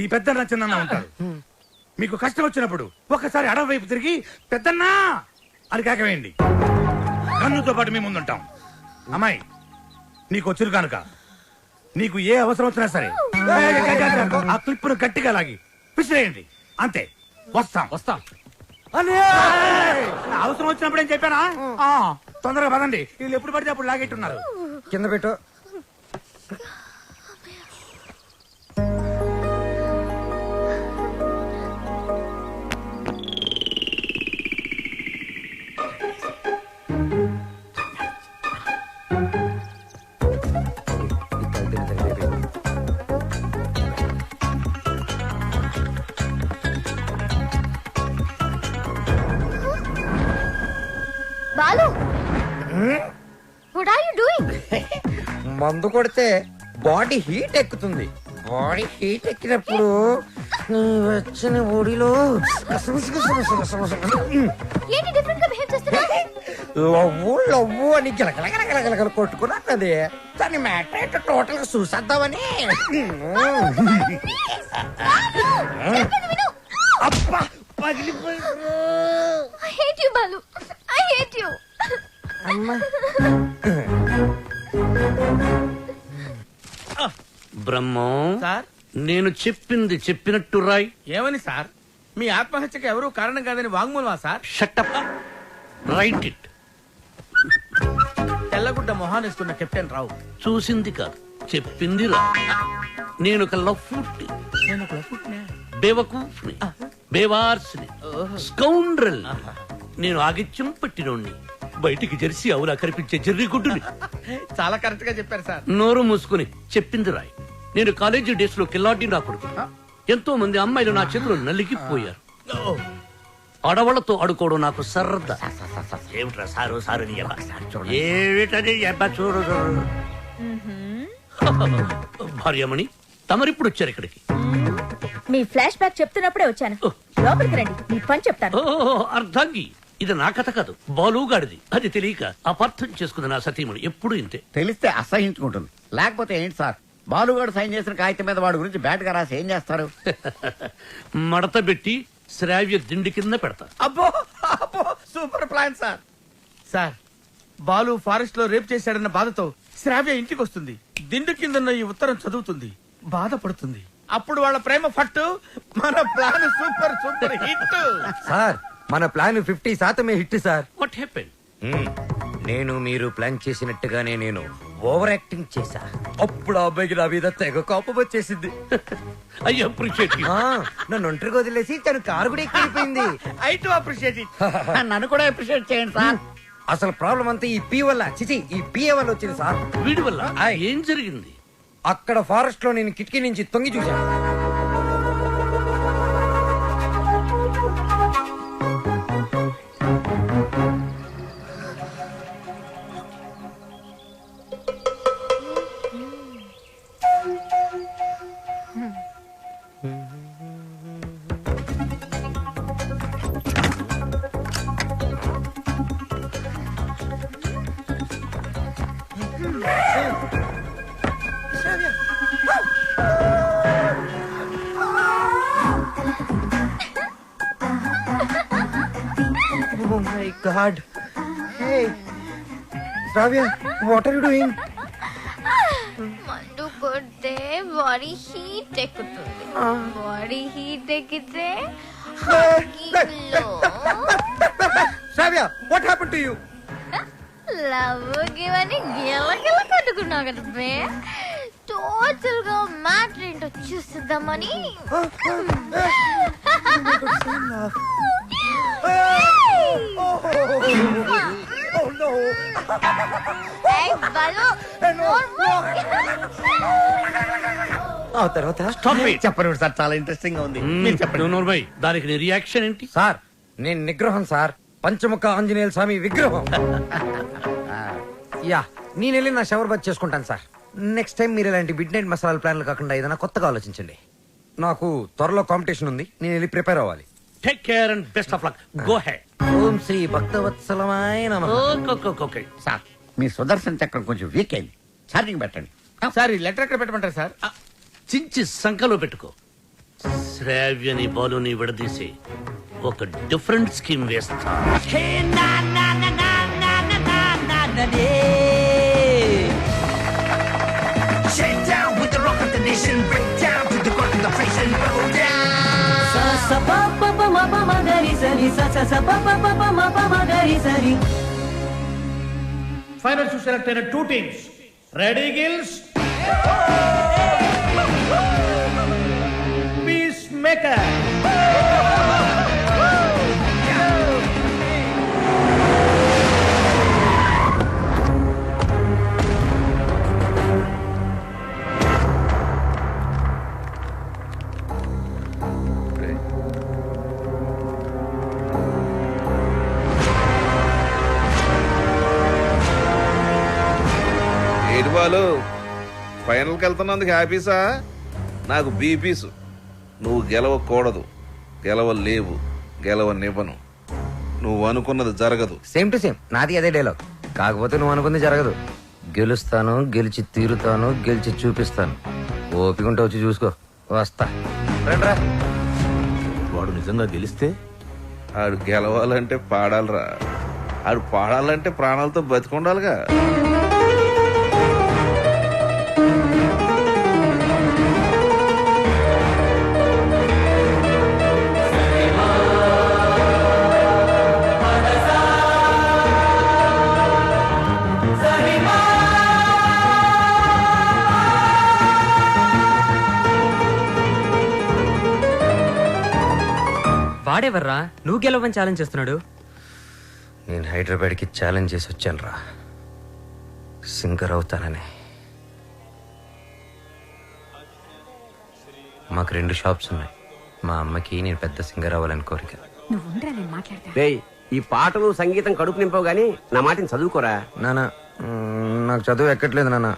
Speaker 1: ఈ పెద్దన్న చిన్న ఉంటారు. మీకు కష్టం వచ్చినప్పుడు ఒక్కసారి అడవి వైపు తిరిగి పెద్దన్నా అని కేకవేయండి. కన్నుతో పాటు మీ ముందుంటాం. అమ్మాయి నీకు వచ్చిరు కనుక నీకు ఏ అవసరం వచ్చినా సరే ఆ క్లిప్పును గట్టిగా లాగి పిసిరేయండి. అంతే. వస్తాం. అవసరం వచ్చినప్పుడు ఏం చెప్పానా? తొందరగా పదండి. వీళ్ళు ఎప్పుడు పడితే అప్పుడు లాగేట్టున్నారు.
Speaker 2: కింద పెట్టు.
Speaker 9: Balu, what are you doing?
Speaker 2: మందు కొడితే బాడీ హీట్ ఎక్కుతుంది. బాడీ హీట్ ఎక్కినప్పుడు నీ వచ్చిన ఒడిలో
Speaker 9: ఏంటి డిఫరెంట్ గా బిహేవ్ చేస్తున్నా?
Speaker 2: లవ్వు లవ్వు అని గిలగలగలగలగల కొట్టుకున్నది. దాని మ్యాటర్ ఏంటో టోటల్ గా చూసేద్దామని. అబ్బా పగిలిపోయింది.
Speaker 9: I hate you, Balu. I hate you.
Speaker 5: Brahmam
Speaker 8: sir,
Speaker 5: నేను చెప్పింది చెప్పినట్టు రాయ్.
Speaker 8: ఏమని సార్? మీ ఆత్మహత్యకు ఎవరు కారణం కాదని వాంగ్మూలమా సార్?
Speaker 5: Shut up, write it.
Speaker 8: తెల్లగుడ్డ మొహానేసుకున్న కెప్టెన్ రావు
Speaker 5: చూసింది కాదు, చెప్పింది రా. నేను ఒక లఫ్ట్,
Speaker 8: నేను ఒక లఫ్ట్నే,
Speaker 5: బేవకూఫ్ని, బేవార్స్ని, స్కౌండ్రల్. నేను ఆగిత్యం పట్టినోణ్ణి, బయటికి జెర్సీ అవులా కనిపించే జెర్రీ గుడ్డుని.
Speaker 8: చాలా కరెక్ట్ గా చెప్పారు సార్.
Speaker 5: నోరు మూసుకుని చెప్పింది రాయ్. నేను కాలేజీ డేస్ లో కిల్లాడి నా కొడుకు. ఎంతో మంది అమ్మాయిలు నా చేతిలో నలిగిపోయారు. ఆడవాళ్లతో ఆడుకోవడం నాకు సరదా. ఏమిట్రా సారు సారు ఏమిటది చూడు. భార్యమణి, తమరిప్పుడు వచ్చారు ఇక్కడికి.
Speaker 14: మీ ఫ్లాష్ బ్యాక్ చెప్తున్నప్పుడే వచ్చాను. లోపలికి రండి, మీ పని చెప్తాను.
Speaker 5: అర్ధాంగి, ఇది నా కథ కాదు, బాలుగాడిది. అది తెలియక అపార్థం చేసుకుంది నా సతీమణి. ఎప్పుడు ఇంతే.
Speaker 6: తెలిస్తే అసహించుకుంటుంది. లేకపోతే ఏంటి సార్, బాలుగాడు సైన్ చేసిన కాగితం మీద వాడి గురించి బ్యాట్ గా రాసి ఏం చేస్తారు?
Speaker 5: మడత పెట్టి శ్రావ్య దిండి కింద పెడతా.
Speaker 8: అబ్బో అబ్బో, super plan sir. Sir, Balu forest లో రేప్ చేశాడన్న బాధతో శ్రావ్య ఇంటికి వస్తుంది. దిండు కిందన్న ఈ ఉత్తరం చదువుతుంది, బాధపడుతుంది. అప్పుడు వాళ్ళ ప్రేమ ఫట్టు. మన plan super super hit.
Speaker 2: Sir, మన plan 50% hit sir.
Speaker 5: What happen?
Speaker 2: నేను మీరు ప్లాన్ చేసినట్టుగానే నేను ఓవర్ యాక్టింగ్ చేశా. అప్పుడు ఆ అబ్బాయికి నా మీద తెగ కోపం వచ్చేసింది.
Speaker 5: I appreciate you.
Speaker 2: నన్ను ఒంటరిగా వదిలేసి తను కారు కూడా ఎక్కిపోయింది.
Speaker 8: I too appreciate it.
Speaker 6: నన్ను కూడా అప్రిషియేట్ చేయండి సార్.
Speaker 2: అసలు ప్రాబ్లం అంతా ఈ పీ వల్ల, చిచి ఈ పిఏ వల్ల వచ్చింది సార్.
Speaker 5: వీడి వల్ల ఏం జరిగింది?
Speaker 2: అక్కడ ఫారెస్ట్ లో నేను కిటికీ నుంచి తొంగి చూశాను. Oh my God! Hey, Ravya, what are you doing?
Speaker 9: మందు కొడితే బాడీ హీట్ ఎక్కుతుంది. బాడీ హీట్ ఎక్కితే
Speaker 2: Ravya, what happened to you?
Speaker 9: Love గివని గిలగిల కట్టుకున్నావు కదా బే. టోటల్ గా మ్యాటర్ ఏంటో చూస్తుందామని.
Speaker 2: ఆ తర్వాత
Speaker 6: చెప్పండి సార్, చాలా ఇంట్రెస్టింగ్ గా ఉంది. మీరు చెప్పండి.
Speaker 5: దానికి నీ రియాక్షన్ ఏంటి?
Speaker 2: సార్, నేను నిగ్రహం సార్, పంచముఖ ఆంజనేయ స్వామి విగ్రహం. యా, నేను వెళ్ళి నా షవర్ బాత్ చేసుకుంటాను సార్. నెక్స్ట్ టైం మీరు ఇలాంటి మిడ్ నైట్ మసాలా ప్లాన్లు కాకుండా ఏదైనా కొత్తగా ఆలోచించండి. నాకు త్వరలో కాంపిటీషన్ ఉంది, నేను వెళ్ళి ప్రిపేర్ అవ్వాలి.
Speaker 5: Take care and best of luck. Go head.
Speaker 2: ఓం శ్రీ భక్తవత్సలమాయ నమః.
Speaker 5: ఓకే
Speaker 6: సార్, మీ సుదర్శన్ చక్రం కొంచెం వీక్ అయింది, ఛార్జింగ్ పెట్టండి.
Speaker 8: సార్, ఈ లెటర్ ఎక్కడ పెట్టమంటారు సార్?
Speaker 5: చించి సంఖలో పెట్టుకో. శ్రావ్యని బాలుని విడదీసి ఒక డిఫరెంట్ స్కీమ్ వేస్తా.
Speaker 8: ఫైనల్ టు సెలెక్ట్ అయిన 2 teams. Ready gills, peace maker.
Speaker 17: Balu ఫైనల్కి వెళ్తున్నందుకు హ్యాపీసా? నాకు బీపీసు. నువ్వు గెలవకూడదు, గెలవలేవు, గెలవనివ్వను. నువ్వు అనుకున్నది జరగదు.
Speaker 2: సేమ్ టు సేమ్ నాది అదే డైలాగ్. కాకపోతే నువ్వు అనుకుంది జరగదు. గెలుస్తాను, గెలిచి తీరుతాను, గెలిచి చూపిస్తాను. ఓపికంటే వచ్చి చూసుకో. వస్తా. రండ్రా.
Speaker 10: వాడు నిజంగా గెలిస్తే?
Speaker 17: ఆడు గెలవాలంటే పాడాలరా. ఆడు పాడాలంటే ప్రాణాలతో బతికుండాలిగా.
Speaker 21: వాడెవర్రా నువ్వు గెలవని ఛాలెంజ్ చేస్తున్నాడు?
Speaker 2: నేను హైదరాబాద్కి ఛాలెంజ్ చేసి వచ్చాను రా, సింగర్ అవుతానని. మాకు 2 షాప్స్ ఉన్నాయి. మా అమ్మకి నేను పెద్ద సింగర్ అవ్వాలని కోరిక.
Speaker 13: రేయ్, ఈ పాటలు సంగీతం కడుపు నింపవు గానీ నా మాటని చదువుకోరా.
Speaker 2: నాన్న నాకు చదువు ఎక్కట్లేదు నాన్న.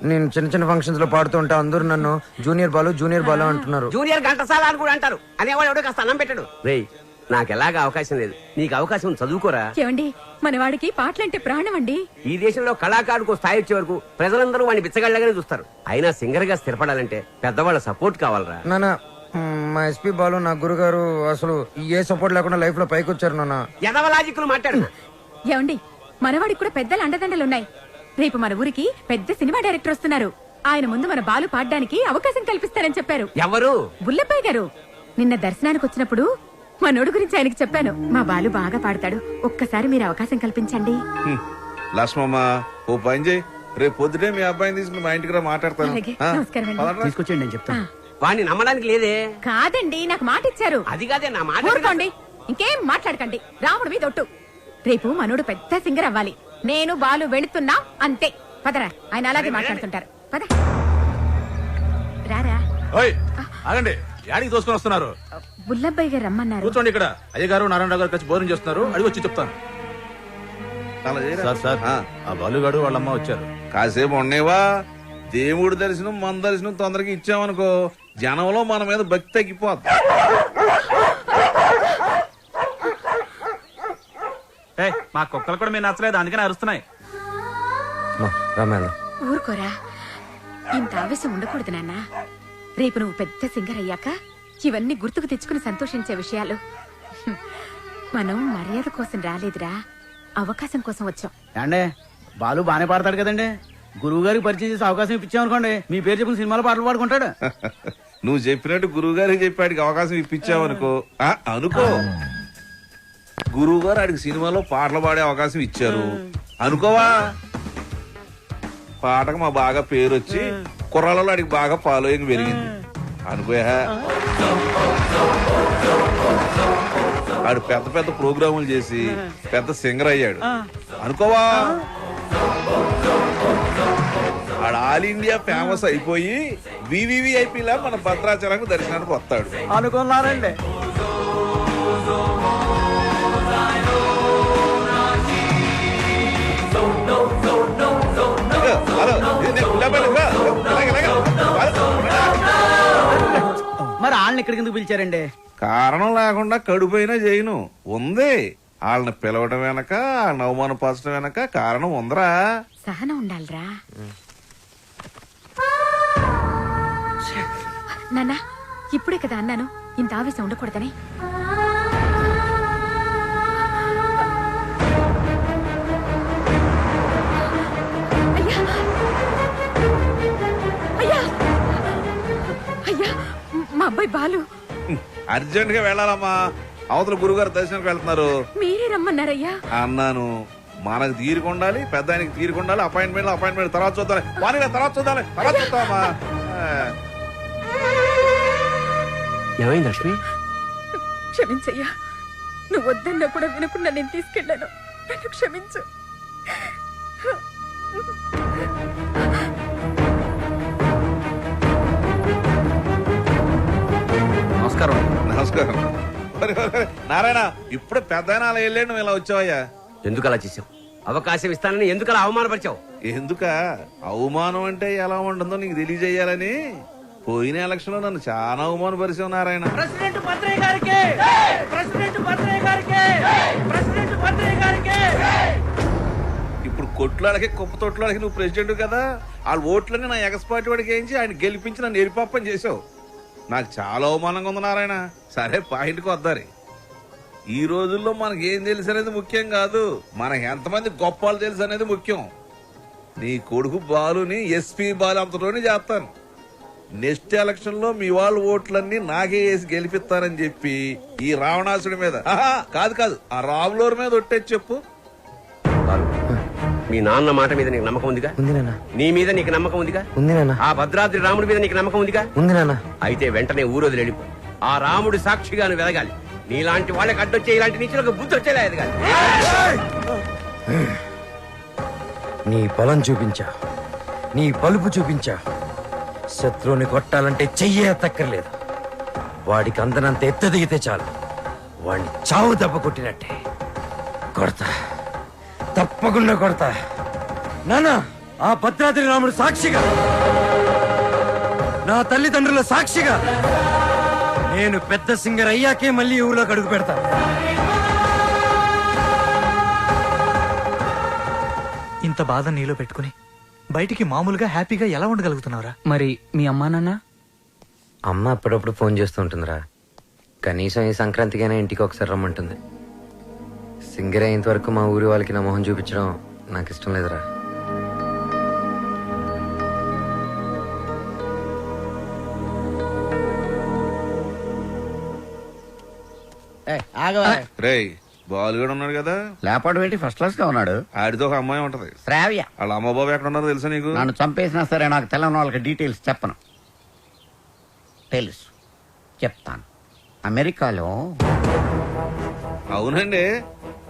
Speaker 2: నేను చిన్న చిన్న ఫంక్షన్స్ లో పాడుతూ ఉంటా, అందరూ నన్ను జూనియర్ బాలు అంటున్నారు.
Speaker 13: జూనియర్ ఘంటసాల అని కూడా అంటారు. అనేవాడు ఎవడో కాస్త అన్నం పెట్టాడు. రేయ్, నాకు ఎలాగా అవకాశం లేదు, నీకు అవకాశం చదువుకోరా.
Speaker 14: ఏమండి, మన వాడికి పాటలంటే ప్రాణం అండి.
Speaker 13: ఈ దేశంలో కళాకారుకు స్థాయి వచ్చే వరకు ప్రజలందరూ వాడిని బిచ్చగాళ్ళగానే చూస్తారు. అయినా సింగర్ గా స్థిరపడాలంటే పెద్దవాళ్ళ సపోర్ట్ కావాలరా.
Speaker 2: నాన్న మా ఎస్పీ బాలు నా గురుగారు అసలు ఏ సపోర్ట్ లేకుండా లైఫ్ లో పైకి వచ్చారు నాన్న.
Speaker 13: ఎదవ లాజిక్లు మాట్లాడు.
Speaker 14: ఏమండి, మనవాడికి కూడా పెద్దల అండదండలున్నాయి. రేపు మన ఊరికి పెద్ద సినిమా డైరెక్టర్ వస్తున్నారు. ఆయన ముందు మన బాలు పాడడానికి అవకాశం కల్పిస్తారని చెప్పారు.
Speaker 13: ఎవరు?
Speaker 14: బుల్లబ్బాయి గారు. నిన్న దర్శనానికి వచ్చినప్పుడు మనోడు గురించి ఆయనకి చెప్పాను. మా బాలు బాగా పాడతాడు, ఒక్కసారి మీరు అవకాశం కల్పించండి.
Speaker 17: లక్ష్మమ్మ ఓ పని చేయి, రేపు పొద్దుటే మీ అబ్బాయిని తీసుకుని మా ఇంటికి రా, మాట్లాడతాను.
Speaker 14: అలాగే, నమస్కారం అండి.
Speaker 16: తీసుకొచ్చేయండి నేను చెప్తాను.
Speaker 13: వాడిని నమ్మడానికి లేదే.
Speaker 14: కాదండి, నాకు మాట ఇచ్చారు.
Speaker 13: అది కాదే నా మాట.
Speaker 14: ఊరుకోండి, ఇంకేం మాట్లాడకండి. రాముడు మీద ఒట్టు. రేపు మనోడు పెద్ద సింగర్ అవ్వాలి. నేను బాలు వెళుతున్నా అంతే. పదరా, ఆయన అలాగే మాట్లాడుతుంటారు. పద రారా.
Speaker 10: ఆగండి, యాడికి తోసుకొని వస్తున్నారు?
Speaker 14: బుల్లబ్బాయి గారు రమ్మన్నారు.
Speaker 10: కూర్చోండి ఇక్కడ. అయ్యగారు నారాయణరావు గారు కలిసి భోజనం చేస్తున్నారు, అడిగి వచ్చి చెప్తాను. సార్ ఆ బాలుగాడు వాళ్ళమ్మ వచ్చారు.
Speaker 17: కాసేపు ఉండేవా? దేవుడి దర్శనం మన దర్శనం తొందరగా ఇచ్చామనుకో, జనంలో మన మీద భక్తి తగ్గిపోద్ది.
Speaker 4: మా కుక్కలు కూడా మీరు నచ్చలేదు, అందుకని అరుస్తున్నాయి.
Speaker 14: ఊరుకోరా, ఇంత ఆవేశం ఉండకూడదు నాన్న. రేపు నువ్వు పెద్ద సింగర్ అయ్యాక ఇవన్నీ గుర్తుకు తెచ్చుకుని సంతోషించే విషయాలు. మనం మర్యాద కోసం రాలేదురా, అవకాశం కోసం వచ్చాం.
Speaker 16: అండే బాలు బానే పాడతాడు కదండి. గురువు గారికి పరిచయం చేసి అవకాశం ఇప్పించామనుకోండి, మీ పేరు చెప్పిన సినిమాలో పాటలు పాడుకుంటాడు.
Speaker 17: నువ్వు చెప్పినట్టు గురువు గారికి చెప్పాడికి అవకాశం ఇప్పించావనుకో, అనుకో గురువు గారు ఆడికి సినిమాలో పాటలు పాడే అవకాశం ఇచ్చారు అనుకోవా, పాటకు మా బాగా పేరు వచ్చి కుర్రాళ్ళలో ఆడికి బాగా ఫాలోయింగ్ పెరిగింది అనుకోయా. ఆడు పెద్ద పెద్ద ప్రోగ్రాములు చేసి పెద్ద సింగర్ అయ్యాడు అనుకోవా. ఆడు ఆల్ ఇండియా ఫేమస్ అయిపోయి వివివిఐపీ లా మన భద్రాచలంకు దర్శనానికి వస్తాడు
Speaker 16: అనుకున్నారండి. మరి వాళ్ళని ఇక్కడికి ఎందుకు పిలిచారండి?
Speaker 17: కారణం లేకుండా కడుపైనా చేయను ఉంది. వాళ్ళని పిలవడం వెనక, వాళ్ళని అవమానపరచడం వెనక కారణం ఉందరా.
Speaker 14: సహనం ఉండాలిరా నాన్న. ఇప్పుడే కదా అన్నాను ఇంత ఆవేశం ఉండకూడదని. అయ్యా, మా అబ్బాయి బాలు
Speaker 17: అర్జెంట్ గా వెళ్ళాలమ్మా, అవతల గురుగారు దర్శనానికి వెళ్తున్నారు.
Speaker 14: మీరే రమ్మన్నారయ్యా.
Speaker 17: అన్నాను, మనకు తీరుకుండాలి, పెద్ద ఆయనకి తీరుకుండాలి. అపాయింట్మెంట్ తర్వాత చూద్దాం, తర్వాత చూద్దామా.
Speaker 13: ఏమైంది లక్ష్మి?
Speaker 14: క్షమించయ్యా, నువ్వు వద్దన్నా కూడా వినకుండా నేను తీసుకెళ్ళాను. నన్ను క్షమించు.
Speaker 17: నమస్కారం. నారాయణ, ఇప్పుడు పెద్ద అలా వెళ్ళాడు, నువ్వు ఇలా వచ్చావయ్యా?
Speaker 13: ఎందుకు అలా చేసావు? అవకాశం ఇస్తానని ఎందుకలా అవమానపరిచావు?
Speaker 17: ఎందుక అవమానం అంటే ఎలా ఉంటుందో నీకు తెలియజేయాలని పోయిన ఎలక్షన్ లో నన్ను చాలా అవమానపరిచావు నారాయణ.
Speaker 8: ప్రెసిడెంట్ భద్రయ్య గారికి, ప్రెసిడెంట్ భద్రయ్య గారికి, ప్రెసిడెంట్ భద్రయ్య గారికి.
Speaker 17: ఇప్పుడు కొట్లాడకి కుప్ప తొట్లాడకి నువ్వు ప్రెసిడెంట్ కదా, వాళ్ళ ఓట్లని నా ఎగస్పాటి వాడికి వేయించి ఆయన గెలిపించి నన్ను ఎరిపాపని చేసావు. నాకు చాలా అవమానంగా ఉంది నారాయణ. సరే పాయింట్కి వద్దారి. ఈ రోజుల్లో మనకి ఏం తెలుసు అనేది ముఖ్యం కాదు, మనకి ఎంతమంది గొప్పలు తెలుసు అనేది ముఖ్యం. నీ కొడుకు బాలుని ఎస్పీ బాలు అంతలోనే చేస్తాను. నెక్స్ట్ ఎలక్షన్ లో మీ వాళ్ళ ఓట్లన్నీ నాకే వేసి గెలిపిస్తానని చెప్పి ఈ రావణాసుడి మీద కాదు ఆ రాములోరి మీద ఒట్టేసి చెప్పు.
Speaker 13: మీ నాన్న మాట మీద నీకు నమ్మకం ఉందిగా?
Speaker 2: ఉంది నాన్న.
Speaker 13: నీ మీద నీకు నమ్మకం ఉందిగా?
Speaker 2: ఉంది నాన్న.
Speaker 13: ఆ భద్రాద్రి రాముడి మీద నీకు నమ్మకం ఉందిగా?
Speaker 2: ఉంది నాన్న.
Speaker 13: అయితే వెంటనే ఊరోజు వెళ్ళిపో. ఆ రాముడి సాక్షిగా నువ్వు ఎదగాలి. నీలాంటి వాళ్ళకి అడ్డొచ్చే ఇలాంటి నీచులకు బుద్ధి వచ్చేలా ఎదగాలి.
Speaker 2: నీ బలం చూపించా, నీ బలుపు చూపించా. శత్రువుని కొట్టాలంటే చెయ్యే తక్కర్లేదు. వాడికి అందనంత ఎత్తు దిగితే చాలు, వాడిని చావు దెబ్బ కొట్టినట్టే కొడతా, తప్పకుండా కొడతా. నానా, ఆ భద్రాద్రి రాముడు సాక్షిగా, నా తల్లిదండ్రుల సాక్షిగా నేను పెద్ద సింగర్ అయ్యాకే మళ్ళీ ఊళ్ళోకి అడుగు పెడతా.
Speaker 7: ఇంత బాధ నీలో పెట్టుకుని బయటికి మామూలుగా హ్యాపీగా ఎలా ఉండగలుగుతున్నావురా?
Speaker 11: మరి మీ అమ్మా నాన్న?
Speaker 2: అమ్మ అప్పుడప్పుడు ఫోన్ చేస్తూ ఉంటుందిరా. కనీసం ఈ సంక్రాంతికైనా ఇంటికి ఒకసారి రమ్మంటుంది. సింగర్ అయ్యేంత వరకు మా ఊరి వాళ్ళకి నా మొహం చూపించడం నాకు ఇష్టం లేదురా.
Speaker 17: రేయ్, బాలు కూడా ఉన్నాడు కదా,
Speaker 6: లేపాడు ఏంటి ఫస్ట్ క్లాస్ గా ఉన్నాడు.
Speaker 17: ఆడితో ఒక అమ్మాయి ఉంటది
Speaker 6: శ్రావ్య.
Speaker 17: వాళ్ళ అమ్మ బాబు ఎక్కడ ఉన్నారో తెలుసా నీకు?
Speaker 6: నన్ను చంపేసినా సరే నాకు తెలంగాణ వాళ్ళకి డీటెయిల్స్ చెప్పను. తెలుసు, చెప్తాను. అమెరికాలో.
Speaker 17: అవునండి,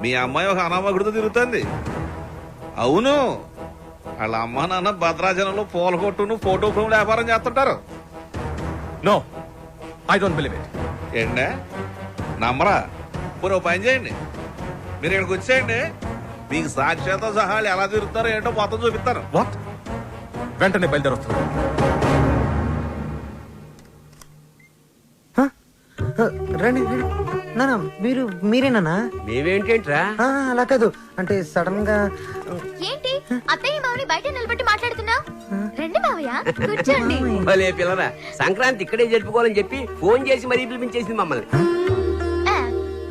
Speaker 17: మీ అమ్మాయి ఒక అనామకుడితో తిరుగుతుంది. అవును, వాళ్ళ అమ్మ నాన్న భద్రాచలంలో పూల కొట్టును ఫోటో ఫ్రేమ్ వ్యాపారం చేస్తుంటారు.
Speaker 10: No, I don't believe it.
Speaker 17: ఏంటే నమ్మరా? పోనీ ఓ పని చేయండి, మీరు ఇక్కడికి వచ్చేయండి, మీకు సాక్ష్యాలతో సహా ఎలా తిరుగుతారో ఏంటో మొత్తం చూపిస్తాను.
Speaker 10: వాట్? వెంటనే బయలుదేరొస్తాను.
Speaker 2: రండి. నానా, మీరేనా?
Speaker 13: మేమేంటేంట్రా?
Speaker 2: అలా కాదు, అంటే సడన్ గా.
Speaker 9: ఏంటి అత్తయ్య మామని బయట నిలబెట్టి మాట్లాడుతున్నా? రండి మావయ్య, కూర్చోండి.
Speaker 13: భలే పిల్లరా, సంక్రాంతి ఇక్కడే జరుపుకోవాలని చెప్పి ఫోన్ చేసి మరీ పిలిపించేసింది మమ్మల్ని.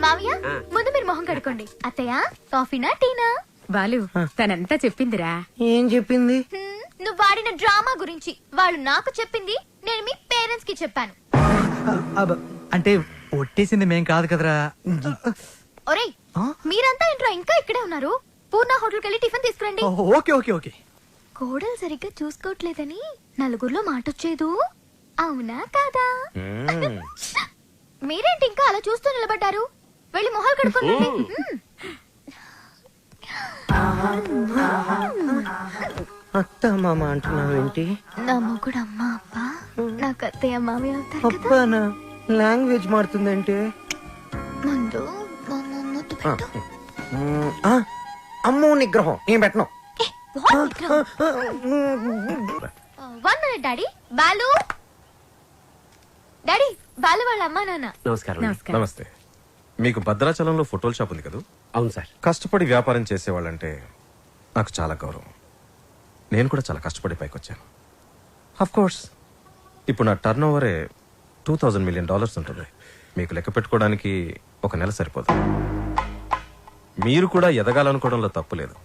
Speaker 9: మావయ్య, ముందు మీరు మొహం కడుకోండి. అత్తయ్య, కాఫీనా టీనా?
Speaker 14: బాలు, తనంతా చెప్పిందిరా.
Speaker 2: ఏం చెప్పింది?
Speaker 9: నువ్వు వాడిన డ్రామా గురించి. వాళ్ళు నాకు చెప్పింది, నేను మీ పేరెంట్స్ కి చెప్పాను.
Speaker 7: అంటే ఒట్టేసింది మేం కాదు కదరా.
Speaker 9: ఒరేయ్, మీరంతా ఏంట్రా ఇంకా ఇక్కడే ఉన్నారు? పూర్ణ హోటల్కి వెళ్ళి టిఫిన్ తీసుకురండి.
Speaker 7: Okay okay okay.
Speaker 9: కోడలు సరిగ్గా చూసుకోవట్లేదని నలుగురిలో మాటొచ్చేదు, అవునా కాదా? మీరేంటి ఇంకా అలా చూస్తూ నిలబడ్డారు? వెళ్ళి మొహాలు కడుక్కోండి.
Speaker 2: అత్త మామ అంటున్నావు ఏంటి?
Speaker 9: నా మొగుడు అమ్మ అప్ప, నాకు అత్తయ్య మామయ్య అవుతారు కదా.
Speaker 2: అబ్బానా, లాంగ్వేజ్ మారుతుందంటే.
Speaker 9: ముందు ముద్దు పెట్టు.
Speaker 2: అమ్మో నిగ్రహం నేను పెట్టను.
Speaker 9: 1 minute daddy. Balu daddy, Balu వాళ్ళ అమ్మా నాన్న.
Speaker 13: నమస్కారం.
Speaker 10: నమస్తే. మీకు భద్రాచలంలో ఫోటోల షాప్ ఉంది కదా?
Speaker 13: అవును సార్.
Speaker 10: కష్టపడి వ్యాపారం చేసేవాళ్ళంటే నాకు చాలా గౌరవం. నేను కూడా చాలా కష్టపడి పైకి వచ్చాను. అఫ్ కోర్స్ ఇప్పుడు నా టర్న్ ఓవరే $2,000 million ఉంటుంది. మీకు లెక్క పెట్టుకోవడానికి ఒక నెల సరిపోదు. మీరు కూడా ఎదగాలనుకోవడంలో తప్పు లేదు,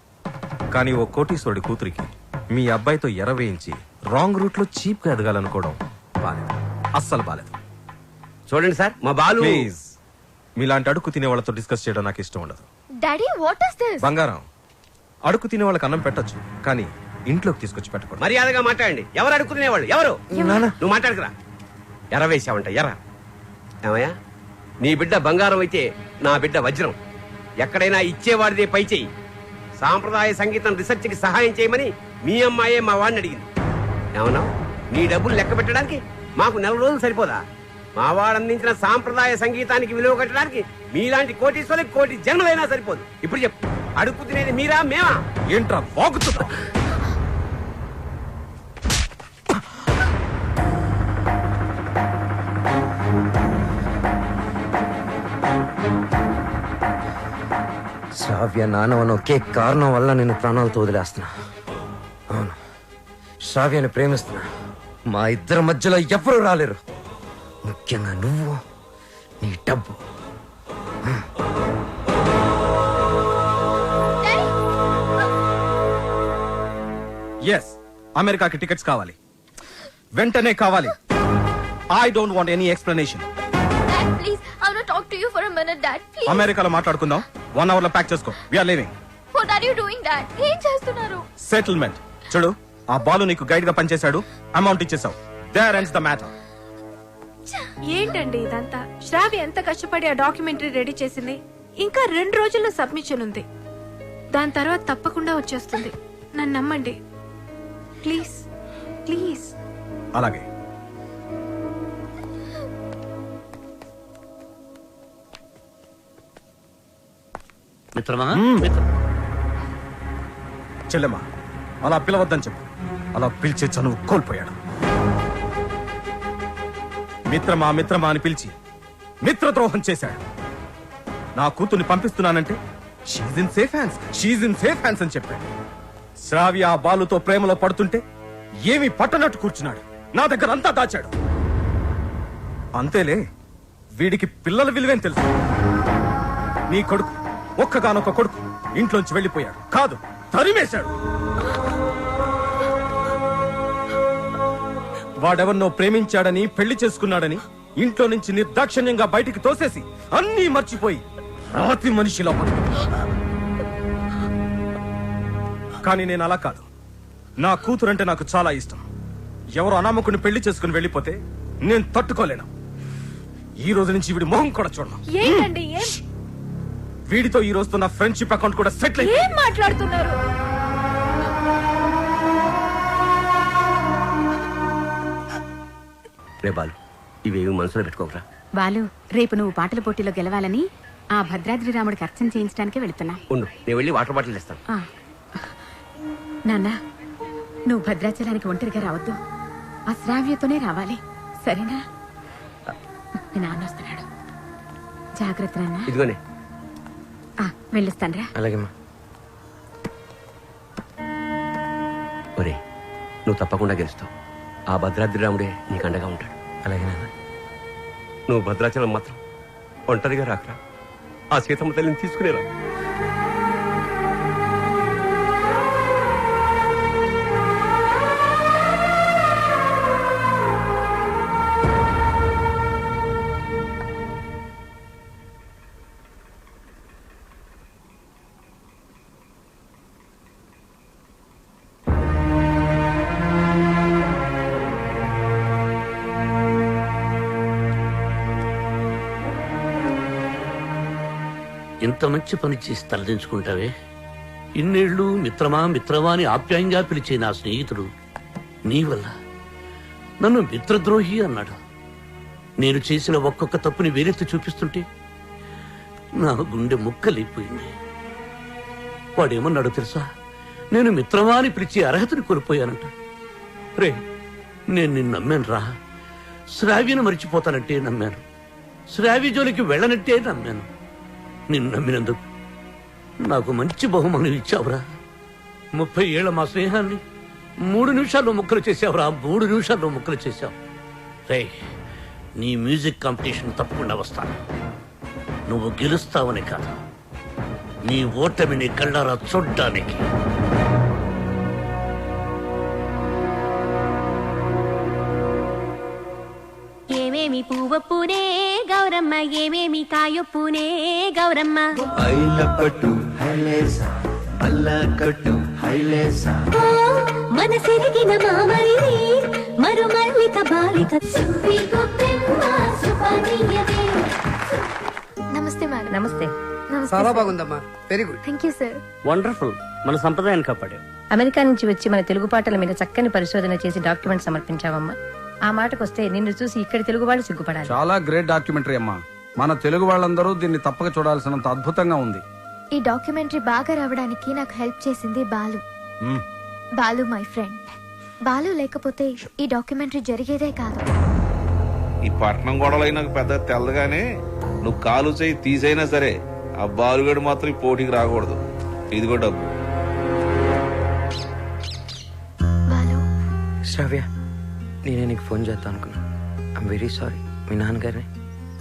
Speaker 10: కానీ ఓ కోటీశ్వరుడి కూతురికి మీ అబ్బాయితో ఎర వేయించి రాంగ్ రూట్ లో చీప్ గా ఎదగాలనుకోవడం బాలేదు, అస్సలు బాలేదు.
Speaker 13: చూడండి సార్, మా బాలు.
Speaker 10: ప్లీజ్, మీలాంటి అడుగు తినే వాళ్ళతో డిస్కస్ చేయడం నాకు ఇష్టం ఉండదు.
Speaker 9: Daddy, what is this?
Speaker 10: బంగారం, అడుగు తినే వాళ్ళకి అన్నం పెట్టొచ్చు, కానీ ఇంట్లోకి తీసుకొచ్చి పెట్టకూడదు.
Speaker 13: మర్యాదగా మాట్లాడండి. ఎవరు అడుక్కునేవాళ్ళు? ఎవరు? నువ్వు మాట్లాడకురా. ఎర వేసావంట, ఎర. ఏమయ్యా, నీ బిడ్డ బంగారం అయితే నా బిడ్డ వజ్రం. ఎక్కడైనా ఇచ్చేవాడిదే పై చెయ్యి. సాంప్రదాయ సంగీతం రీసెర్చ్ కి సహాయం చేయమని మీ అమ్మాయే మా వాడిని అడిగింది. ఏమన్నా, నీ డబ్బులు లెక్క పెట్టడానికి మాకు 4 రోజులు సరిపోదా? మా వాడు అందించిన సాంప్రదాయ సంగీతానికి విలువ కట్టడానికి మీలాంటి కోటీశ్వరులకు కోటి జన్మలైనా సరిపోదు. ఇప్పుడు చెప్పు, అడుగు తినేది మీరా మేమా?
Speaker 10: ఏంట్రా వాగుతున్నా?
Speaker 2: శ్రావ్య నానవన ఒకే కారణం వల్ల నేను ప్రాణాలతో వదిలేస్తున్నా. అవును, శ్రావ్యాన్ని ప్రేమిస్తున్నా. మా ఇద్దరి మధ్యలో ఎవరూ రాలేరు, ముఖ్యంగా నువ్వు, నీ డబ్బు.
Speaker 10: ఎస్, అమెరికాకి టికెట్స్ కావాలి, వెంటనే కావాలి. I don't want any explanation.
Speaker 9: Dad, please, I want to talk to you for a minute, Dad. Please.
Speaker 10: అమెరికాలో మాట్లాడుకుందాం. 1 hour లో ప్యాక్ చేసుకో. We are living.
Speaker 9: What are you doing, Dad? ఏం చేస్తున్నారు?
Speaker 10: సెటిల్మెంట్. చూడు, ఆ బాలు నీకు గైడ్ గా పనిచేశాడు, అమౌంట్ ఇచ్చేసావు. There ends the matter.
Speaker 15: ఏంటండి ఇదంతా? శ్రావ్య ఎంత కష్టపడి ఆ డాక్యుమెంటరీ రెడీ చేసింది. ఇంకా 2 రోజుల్లో సబ్మిషన్ ఉంది. దాని తర్వాత తప్పకుండా వచ్చేస్తుంది. నన్ను నమ్మండి ప్లీజ్, ప్లీజ్.
Speaker 10: అలాగే.
Speaker 5: మిత్రమా,
Speaker 10: చెల్లెమ్మా, అలా పిలవద్దని చెప్పు. అలా పిలిచే చనువు కోల్పోయాడు. మిత్రమా మిత్రమా అని పిలిచి మిత్రద్రోహం చేశాడు. నా కూతుర్ని పంపిస్తున్నానంటే she's in safe hands, she's in safe hands అని చెప్పాడు. శ్రావ్య ఆ బాలుతో ప్రేమలో పడుతుంటే ఏమీ పట్టనట్టు కూర్చున్నాడు. నా దగ్గర అంతా దాచాడు. అంతేలే, వీడికి పిల్లల విలువేం తెలుసు. నీ కొడుకు, ఒక్కగానొక్క కొడుకు ఇంట్లోంచి వెళ్ళిపోయాడు. కాదు, తరిమేశాడు. వాడెవరినో ప్రేమించాడని, పెళ్లి చేసుకున్నాడని ఇంట్లో నుంచి నిర్దాక్షిణ్యంగా బయటికి తోసేసి అన్నీ మర్చిపోయి రాతి మనిషిలో కానీ నేను అలా కాదు. నా కూతురంటే నాకు చాలా ఇష్టం. ఎవరు అనామకుని పెళ్లి చేసుకుని వెళ్ళిపోతే నేను తట్టుకోలేను. ఈ రోజు నుంచి వీడి మొహం కూడా చూడను.
Speaker 15: ఏంటండి ఏం
Speaker 10: వీడితో ఈ రోజుతో నా ఫ్రెండ్షిప్ అకౌంట్ కూడా సెటిల్
Speaker 15: ఏం
Speaker 10: అయింది.
Speaker 15: మాట్లాడుతున్నారు?
Speaker 13: రే బాలు, ఇవేమి మనసులో పెట్టుకోకరా.
Speaker 14: బాలు, రేపు నువ్వు పాటల పోటీలో గెలవాలని ఆ భద్రాద్రి రాముడికి అర్చన చేయించడానికి వెళుతున్నా.
Speaker 13: ఉండు, నేను వెళ్ళి వాటర్ బాటిల్ ఇస్తాను.
Speaker 14: నాన్న, నువ్వు భద్రాచలానికి ఒంటరిగా రావద్దు. ఆ శ్రావ్యతోనే రావాలి, సరేనా? మీ నాన్న వస్తున్నాడు, జాగ్రత్త నాన్న.
Speaker 13: ఇదిగోనే.
Speaker 14: వెళ్ళొస్తానరా.
Speaker 2: అలాగేమ్మా.
Speaker 13: ఒరే, నువ్వు తప్పకుండా గెలుస్తావు. ఆ భద్రాద్రి రాముడే నీకు అండగా ఉంటాడు.
Speaker 2: అలాగే నాన్న.
Speaker 13: నువ్వు భద్రాచలం మాత్రం ఒంటరిగా రాకరా. ఆ సీతమ్మ తల్లిని తీసుకునేరా.
Speaker 5: ఇంత మంచి పని చేసి తలదించుకుంటావే. ఇన్నేళ్లు మిత్రమా మిత్రమా అని ఆప్యాయంగా పిలిచే నా స్నేహితుడు నీ వల్ల నన్ను మిత్రద్రోహి అన్నాడు. నేను చేసిన ఒక్కొక్క తప్పుని వేరెత్తి చూపిస్తుంటే నా గుండె ముక్కలైపోయింది. వాడేమన్నాడో తెలుసా? నేను మిత్రమా అని పిలిచే అర్హతని కోల్పోయానంట. రే, నేను నిన్ను నమ్మాను రా. శ్రావ్యను మరిచిపోతానంటే నమ్మాను. శ్రావ్య జోలికి వెళ్ళనంటే నమ్మాను. నిన్ను నమ్మినందుకు నాకు మంచి బహుమానం ఇచ్చావురా. 30 ఏళ్ల మా స్నేహాన్ని 3 నిమిషాల్లో ముక్కలు చేసావురా. 3 నిమిషాల్లో ముక్కలు చేశావు. రే, నీ మ్యూజిక్ కాంపిటీషన్ తప్పకుండా వస్తాను. నువ్వు గెలుస్తావని కాదు, నీ ఓటమిని కళ్ళారా చూడ్డానికి.
Speaker 12: ఏమేమి పువ్వొప్పునే గౌరమ్మ, ఏమేమి కాయొప్పునే గౌరమ్మ.
Speaker 22: ఐలపట్టు హైలేసా, అల్లకట్టు హైలేసా.
Speaker 12: మనసిరిగిన మామరిది మరుమల్లిక బాలిక. నమస్తే మేడం.
Speaker 23: నమస్తే.
Speaker 20: చాలా బాగుందమ్మా, very good.
Speaker 9: Thank you sir.
Speaker 23: Wonderful. మన సంప్రదాయాన్ని కాపాడావు. అమెరికా నుంచి వచ్చి మన తెలుగు పాటల మీద చక్కని పరిశోధన చేసి డాక్యుమెంట్ సమర్పించావమ్మా.
Speaker 18: ఆ మాటకొస్తే నిన్ను చూసి ఇక్కడ తెలుగు వాళ్ళు సిగ్గుపడాలి.
Speaker 7: చాలా గ్రేట్ డాక్యుమెంటరీ అమ్మా. మన తెలుగు వాళ్ళందరూ దీన్ని తప్పక చూడాల్సినంత అద్భుతంగా ఉంది.
Speaker 9: ఈ డాక్యుమెంటరీ బాగా రావడానికి నాకు హెల్ప్ చేసింది బాలు. Balu my friend. బాలు లేకపోతే ఈ డాక్యుమెంటరీ జరిగేదే కాదు.
Speaker 17: ఈ పట్నం గొడవలు నాకు పెద్ద తెల్లగానే నువ్వు కాలు చేయి తీసైనా సరే ఆ బాలుగడు మాత్రం ఈ పోటీకి రాకూడదు. ఇదిగో డబ్బు.
Speaker 2: శ్రావ్య, నేనే నీకు ఫోన్ చేద్దాం అనుకున్నా. I'm very sorry. మీ నాన్నగారిని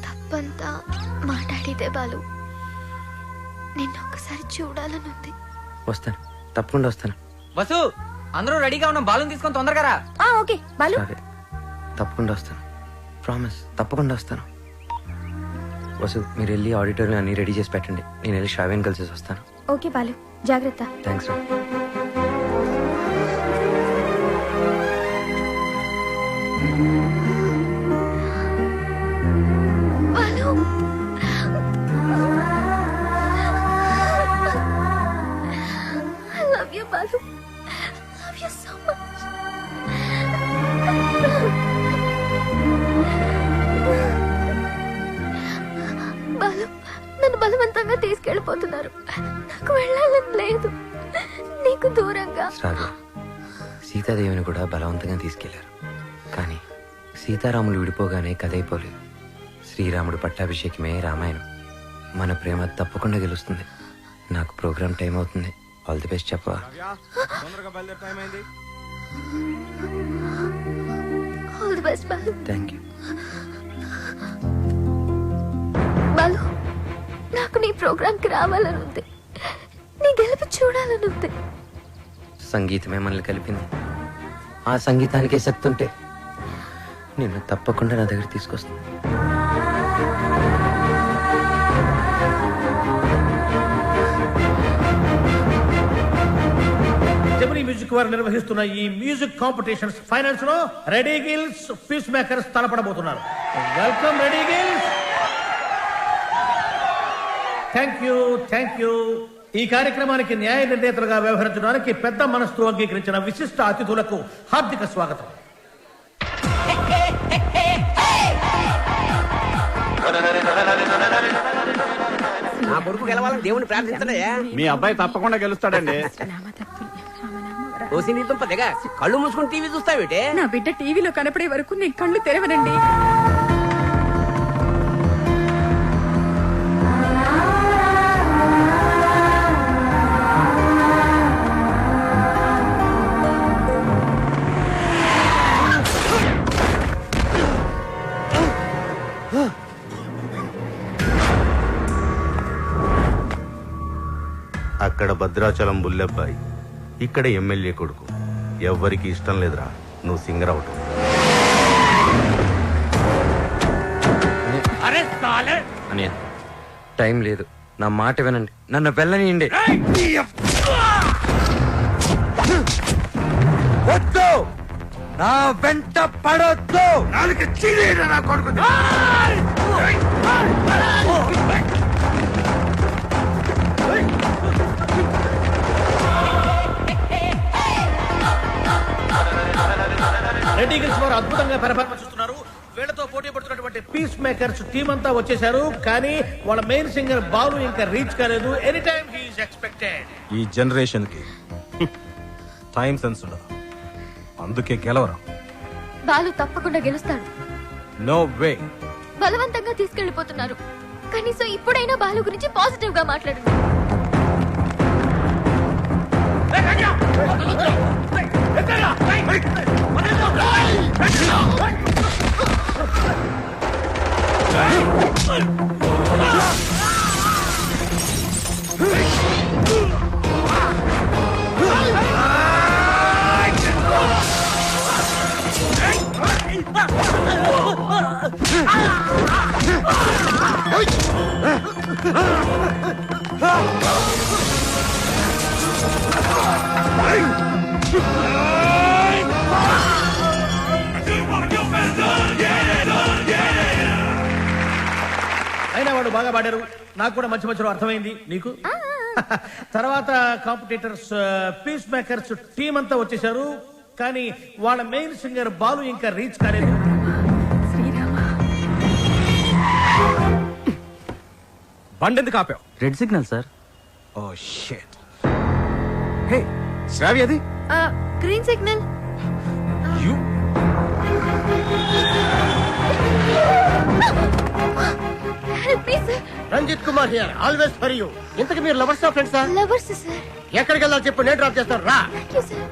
Speaker 9: తప్పంతా మాట్లాడితే బాలు. నిన్ను ఒకసారి చూడాలనుంది.
Speaker 2: వస్తాను, తప్పకుండా వస్తాను.
Speaker 11: వసు, అందరూ రెడీగా ఉన్నాం. బాలుని తీసుకొని తొందరగా రా.
Speaker 18: ఓకే బాలు.
Speaker 2: తప్పకుండా వస్తాను. ప్రామిస్, తప్పకుండా వస్తాను. వసు, మీరు వెళ్ళి ఆడిటోరియం అన్ని రెడీ చేసి పెట్టండి. నేను వెళ్ళి శ్రావ్యని కలిసి వస్తాను.
Speaker 9: ఓకే బాలు, జాగ్రత్త.
Speaker 2: థ్యాంక్స్ రా.
Speaker 9: Balu, I love you, Balu. Love you so much. Balu, నన్ను బలవంతంగా తీసుకెళ్ళిపోతున్నారు. నాకు వెళ్ళాలని లేదు. నీకు దూరంగా.
Speaker 2: శ్రావ్య, సీతాదేవిని కూడా బలవంతంగా తీసుకెళ్లారు. కానీ సీతారాములు విడిపోగానే కథైపోలేదు. శ్రీరాముడు పట్టాభిషేకమే రామాయణం. మన ప్రేమ తప్పకుండా గెలుస్తుంది. నాకు ప్రోగ్రామ్ టైం అవుతుంది. ఆల్ ది బెస్ట్ చెప్పవా?
Speaker 9: All the best Balu.
Speaker 2: Thank you
Speaker 9: Balu. నాకు నీ ప్రోగ్రామ్ కి రావాలని ఉంది. నీ గెలుపు చూడాలని ఉంది.
Speaker 2: సంగీతమే మనల్ని కలిపింది. ఆ సంగీతానికే శక్తి ఉంటే నిన్ను తప్పకుండా నా దగ్గర తీసుకొస్తాను.
Speaker 8: జెమినీ మ్యూజిక్ వారు నిర్వహిస్తున్న ఈ మ్యూజిక్ కాంపిటీషన్స్ ఫైనల్స్ లో రెడీ గిల్స్, పీస్ మేకర్స్ తలపడబోతున్నారు. Welcome ready gills. Thank you. ఈ కార్యక్రమానికి న్యాయ నిర్ణేతలుగా వ్యవహరించడానికి పెద్ద మనస్సుతో అంగీకరించిన విశిష్ట అతిథులకు హార్దిక స్వాగతం.
Speaker 13: నా కొడుకు గెలవాలని దేవుని ప్రార్థించడయా.
Speaker 4: మీ అబ్బాయి తప్పకుండా గెలుస్తాడండి.
Speaker 13: ఓసి నీ దుంప దిగ, కళ్ళు మూసుకుని టీవీ చూస్తావేటే?
Speaker 14: నా బిడ్డ టీవీలో కనపడే వరకు నేను కళ్ళు తెరవనండి.
Speaker 19: అక్కడ భద్రాచలం బుల్లెబ్బాయి, ఇక్కడ ఎమ్మెల్యే కొడుకు. ఎవ్వరికి ఇష్టం లేదురా నువ్వు సింగర్ అవటం.
Speaker 2: అన్నయ్య, టైం లేదు. నా మాట వినండి. నన్ను వెళ్ళనియండి.
Speaker 1: వద్దు, నా వెంట పడొద్దు. నాలుగు చీరేనా నా కొడుకు.
Speaker 8: రెడీ గిల్స్ వారు అద్భుతంగా పెర్ఫార్మెన్స్ ఇస్తున్నారు. వీళ్ళతో పోటీ పడుతున్నటువంటి పీస్ మేకర్స్ టీం అంతా వచ్చేసారు. కానీ వాళ్ళ మెయిన్ సింగర్ బాలు ఇంకా రీచ్ కాలేదు. Any time he is expected.
Speaker 10: ఈ జనరేషన్ కి టైం సెన్స్ ఉండదు, అందుకే గెలవరా.
Speaker 9: బాలు తప్పకుండా గెలుస్తాడు.
Speaker 10: No way.
Speaker 9: బలవంతంగా తీసుకెళ్లిపోతున్నారు. కనీసం ఇప్పుడైనా బాలు గురించి పాజిటివ్ గా మాట్లాడండి.
Speaker 8: అయినా వాడు బాగా పాడారు. నాకు కూడా మంచి మంచిలో అర్థమైంది. నీకు తర్వాత కాంపిటీటర్స్ పీస్ మేకర్స్ టీం అంతా వచ్చేసారు. కానీ వాళ్ళ మెయిన్ సింగర్ బాలు ఇంకా రీచ్ కాలేదు.
Speaker 4: బండెందుకు ఆపావు?
Speaker 7: Red signal sir.
Speaker 4: Oh shit. Hey Shravya, అది
Speaker 15: green signal.
Speaker 4: You
Speaker 6: Ranjith Kumar here, always for you. ఇంతకు మీరు లవర్స్ ఫ్రెండ్సా?
Speaker 9: Lovers sir.
Speaker 6: ఎక్కడికి వెళ్ళాలి చెప్పు, నేను డ్రాప్ చేస్తాను రా.
Speaker 9: Thank you sir.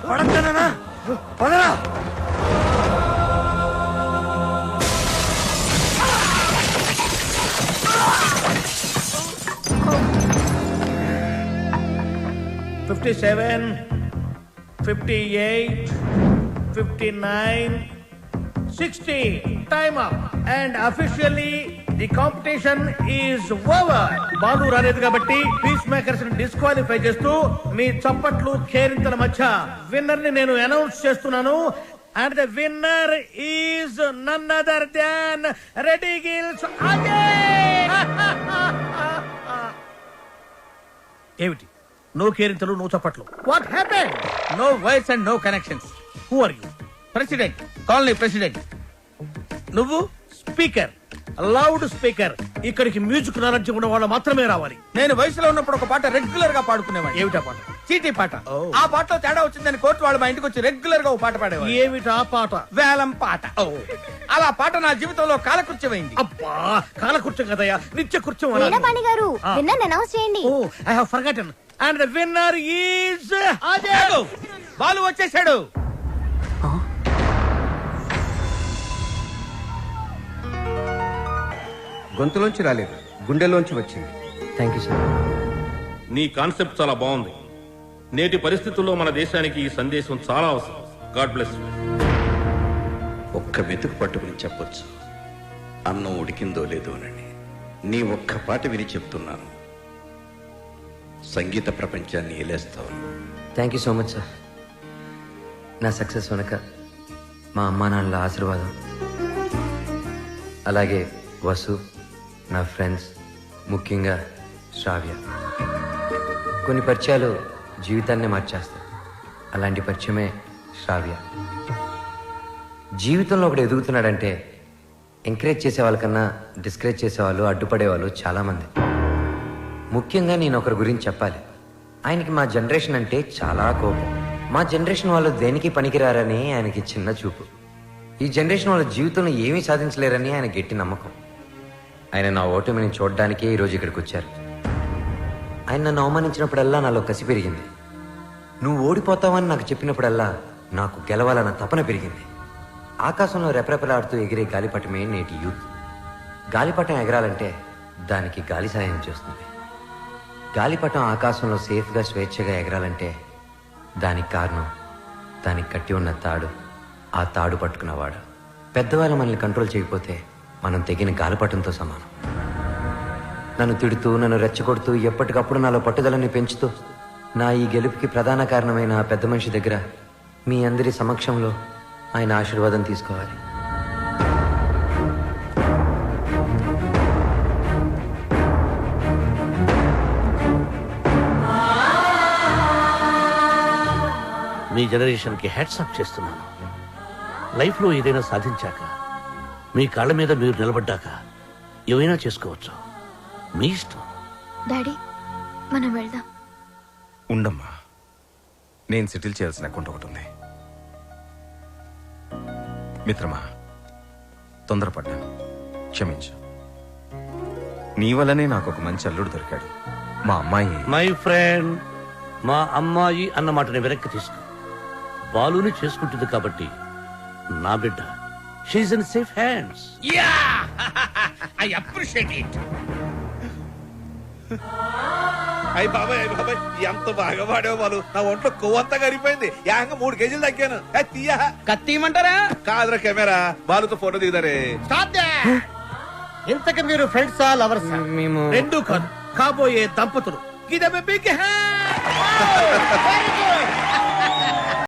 Speaker 2: పడతానా? పదరా.
Speaker 8: $57, $58, $59, $60. Time up. And officially the competition is over. Balu రాలేదు కాబట్టి పీస్ మేకర్స్ ని డిస్క్వాలిఫై చేస్తూ మీ చప్పట్లు కేరింతల మధ్య విన్నర్ ని నేను అనౌన్స్ చేస్తున్నాను. And the winner is none other than Red Eagles Ajay. ఏమిటి నో కేరింతలు, నో చప్పట్లు? What happen? No voice and no connections. Who are you? President, colony president. నువ్వు స్పీకర్, లౌడ్ స్పీకర్. ఇక్కడికి మ్యూజిక్ నాలెడ్జ్ ఉన్న వాళ్ళు మాత్రమే రావాలి. నేను వయసులో ఉన్నప్పుడు ఒక పాట రెగ్యులర్ గా పాడుకునేవాడు. ఏమిటా పాట? చీటీ పాట. ఆ పాటలో తేడా వచ్చిందని కోర్టు వాళ్ళు మా ఇంటికి వచ్చి రెగ్యులర్ గా ఒక పాట పాడేవాడు. ఏమిటా పాట? వేలం పాట. అలా పాట నా జీవితంలో కాలకృత్యమైంది. అబ్బా, కాలకృత్యం కదయ్యా, నిత్య కృత్యం.
Speaker 9: గారు విన్నర్ అనౌన్స్ చేయండి.
Speaker 8: Oh, I have forgotten. And the winner is Ajay. Balu వచ్చేసాడు.
Speaker 13: గొంతులోంచి రాలేదు, గుండెలోంచి వచ్చింది.
Speaker 2: Thank you sir.
Speaker 3: నీ కాన్సెప్ట్ చాలా బాగుంది. నేటి పరిస్థితుల్లో మన దేశానికి ఈ సందేశం చాలా అవసరం. God bless you.
Speaker 21: ఒక్క మెతుకు పట్టుకుని చెప్పొచ్చు, అన్నం ఉడికిందో లేదోనని. నీ ఒక్క పాట విని చెప్తున్నాను, సంగీత ప్రపంచాన్ని ఏలేస్తావు.
Speaker 2: Thank you so much sir. నా సక్సెస్ వెనక మా అమ్మా నాన్నల ఆశీర్వాదం, అలాగే వసు, నా ఫ్రెండ్స్, ముఖ్యంగా శ్రావ్య. కొన్ని పరిచయాలు జీవితాన్నే మార్చేస్తాయి. అలాంటి పరిచయమే శ్రావ్య. జీవితంలో ఒకడు ఎదుగుతున్నాడంటే ఎంకరేజ్ చేసే వాళ్ళకన్నా డిస్కరేజ్ చేసేవాళ్ళు, అడ్డుపడేవాళ్ళు చాలామంది. ముఖ్యంగా నేను ఒకరి గురించి చెప్పాలి. ఆయనకి మా జనరేషన్ అంటే చాలా కోపం. మా జనరేషన్ వాళ్ళు దేనికి పనికిరారని ఆయనకి చిన్న చూపు. ఈ జనరేషన్ వాళ్ళ జీవితంలో ఏమీ సాధించలేరని ఆయన గట్టి నమ్మకం. ఆయన నా ఓటమిని చూడడానికే ఈరోజు ఇక్కడికి వచ్చారు. ఆయన నన్ను అవమానించినప్పుడల్లా నాలో కసి పెరిగింది. నువ్వు ఓడిపోతావని నాకు చెప్పినప్పుడల్లా నాకు గెలవాలన్న తపన పెరిగింది. ఆకాశంలో రెపరెపలాడుతూ ఎగిరే గాలిపటమే నేటి యూత్. గాలిపటం ఎగరాలంటే దానికి గాలి సాయం చేస్తుంది. గాలిపటం ఆకాశంలో సేఫ్గా స్వేచ్ఛగా ఎగరాలంటే దానికి కారణం దానికి కట్టి ఉన్న తాడు, ఆ తాడు పట్టుకున్నవాడు. పెద్దవాళ్ళు మనల్ని కంట్రోల్ చేయకపోతే మనం తెగిన గాలిపటంతో సమానం. నన్ను తిడుతూ, నన్ను రెచ్చగొడుతూ, ఎప్పటికప్పుడు నాలో పట్టుదలని పెంచుతూ నా ఈ గెలుపుకి ప్రధాన కారణమైన ఆ పెద్ద మనిషి దగ్గర మీ అందరి సమక్షంలో ఆయన ఆశీర్వాదం తీసుకోవాలి.
Speaker 5: మీ జనరేషన్కి హ్యాట్స్ ఆఫ్ చేస్తున్నాను. లైఫ్లో ఏదైనా సాధించాక, మీ కాళ్ళ మీద మీరు నిలబడ్డాక ఏమైనా చేసుకోవచ్చు. మీ ఇష్టం.
Speaker 9: డాడీ, మనం వెళ్దాం.
Speaker 10: ఉండమ్మా, నేను సెటిల్ చేయాల్సిన అకౌంట్ ఒకటి ఉంది. మిత్రమా, తొందరపడ్డాను, క్షమించు. నీ వల్లనే నాకు ఒక మంచి అల్లుడు దొరికాడు. మా అమ్మాయి.
Speaker 5: మై ఫ్రెండ్, మా అమ్మాయి అన్న మాటని వెనక్కి తీసుకో. బాలుని చేసుకుంటుంది కాబట్టి నా బిడ్డ. She's in safe hands.
Speaker 8: Yeah, I appreciate it.
Speaker 17: అయ్యి బాబాయ్, అయ్యి బాబాయ్, ఎంత బాగా పాడావు బాలు. నా ఒంట్లో కొవ్వంతా కరిగిపోయింది. ఏకంగా 3 కేజీలు తగ్గాను. తీయా,
Speaker 8: కత్తిమంటారా?
Speaker 17: కాదురా కెమెరా. బాలుతో ఫోటో దిగుతారే.
Speaker 6: ఇంతకు మీరు ఫ్రెండ్సా, లవర్సా?
Speaker 2: మేము
Speaker 8: రెండు కాదు, కాబోయే దంపతులు. Give them a big hand. Very good.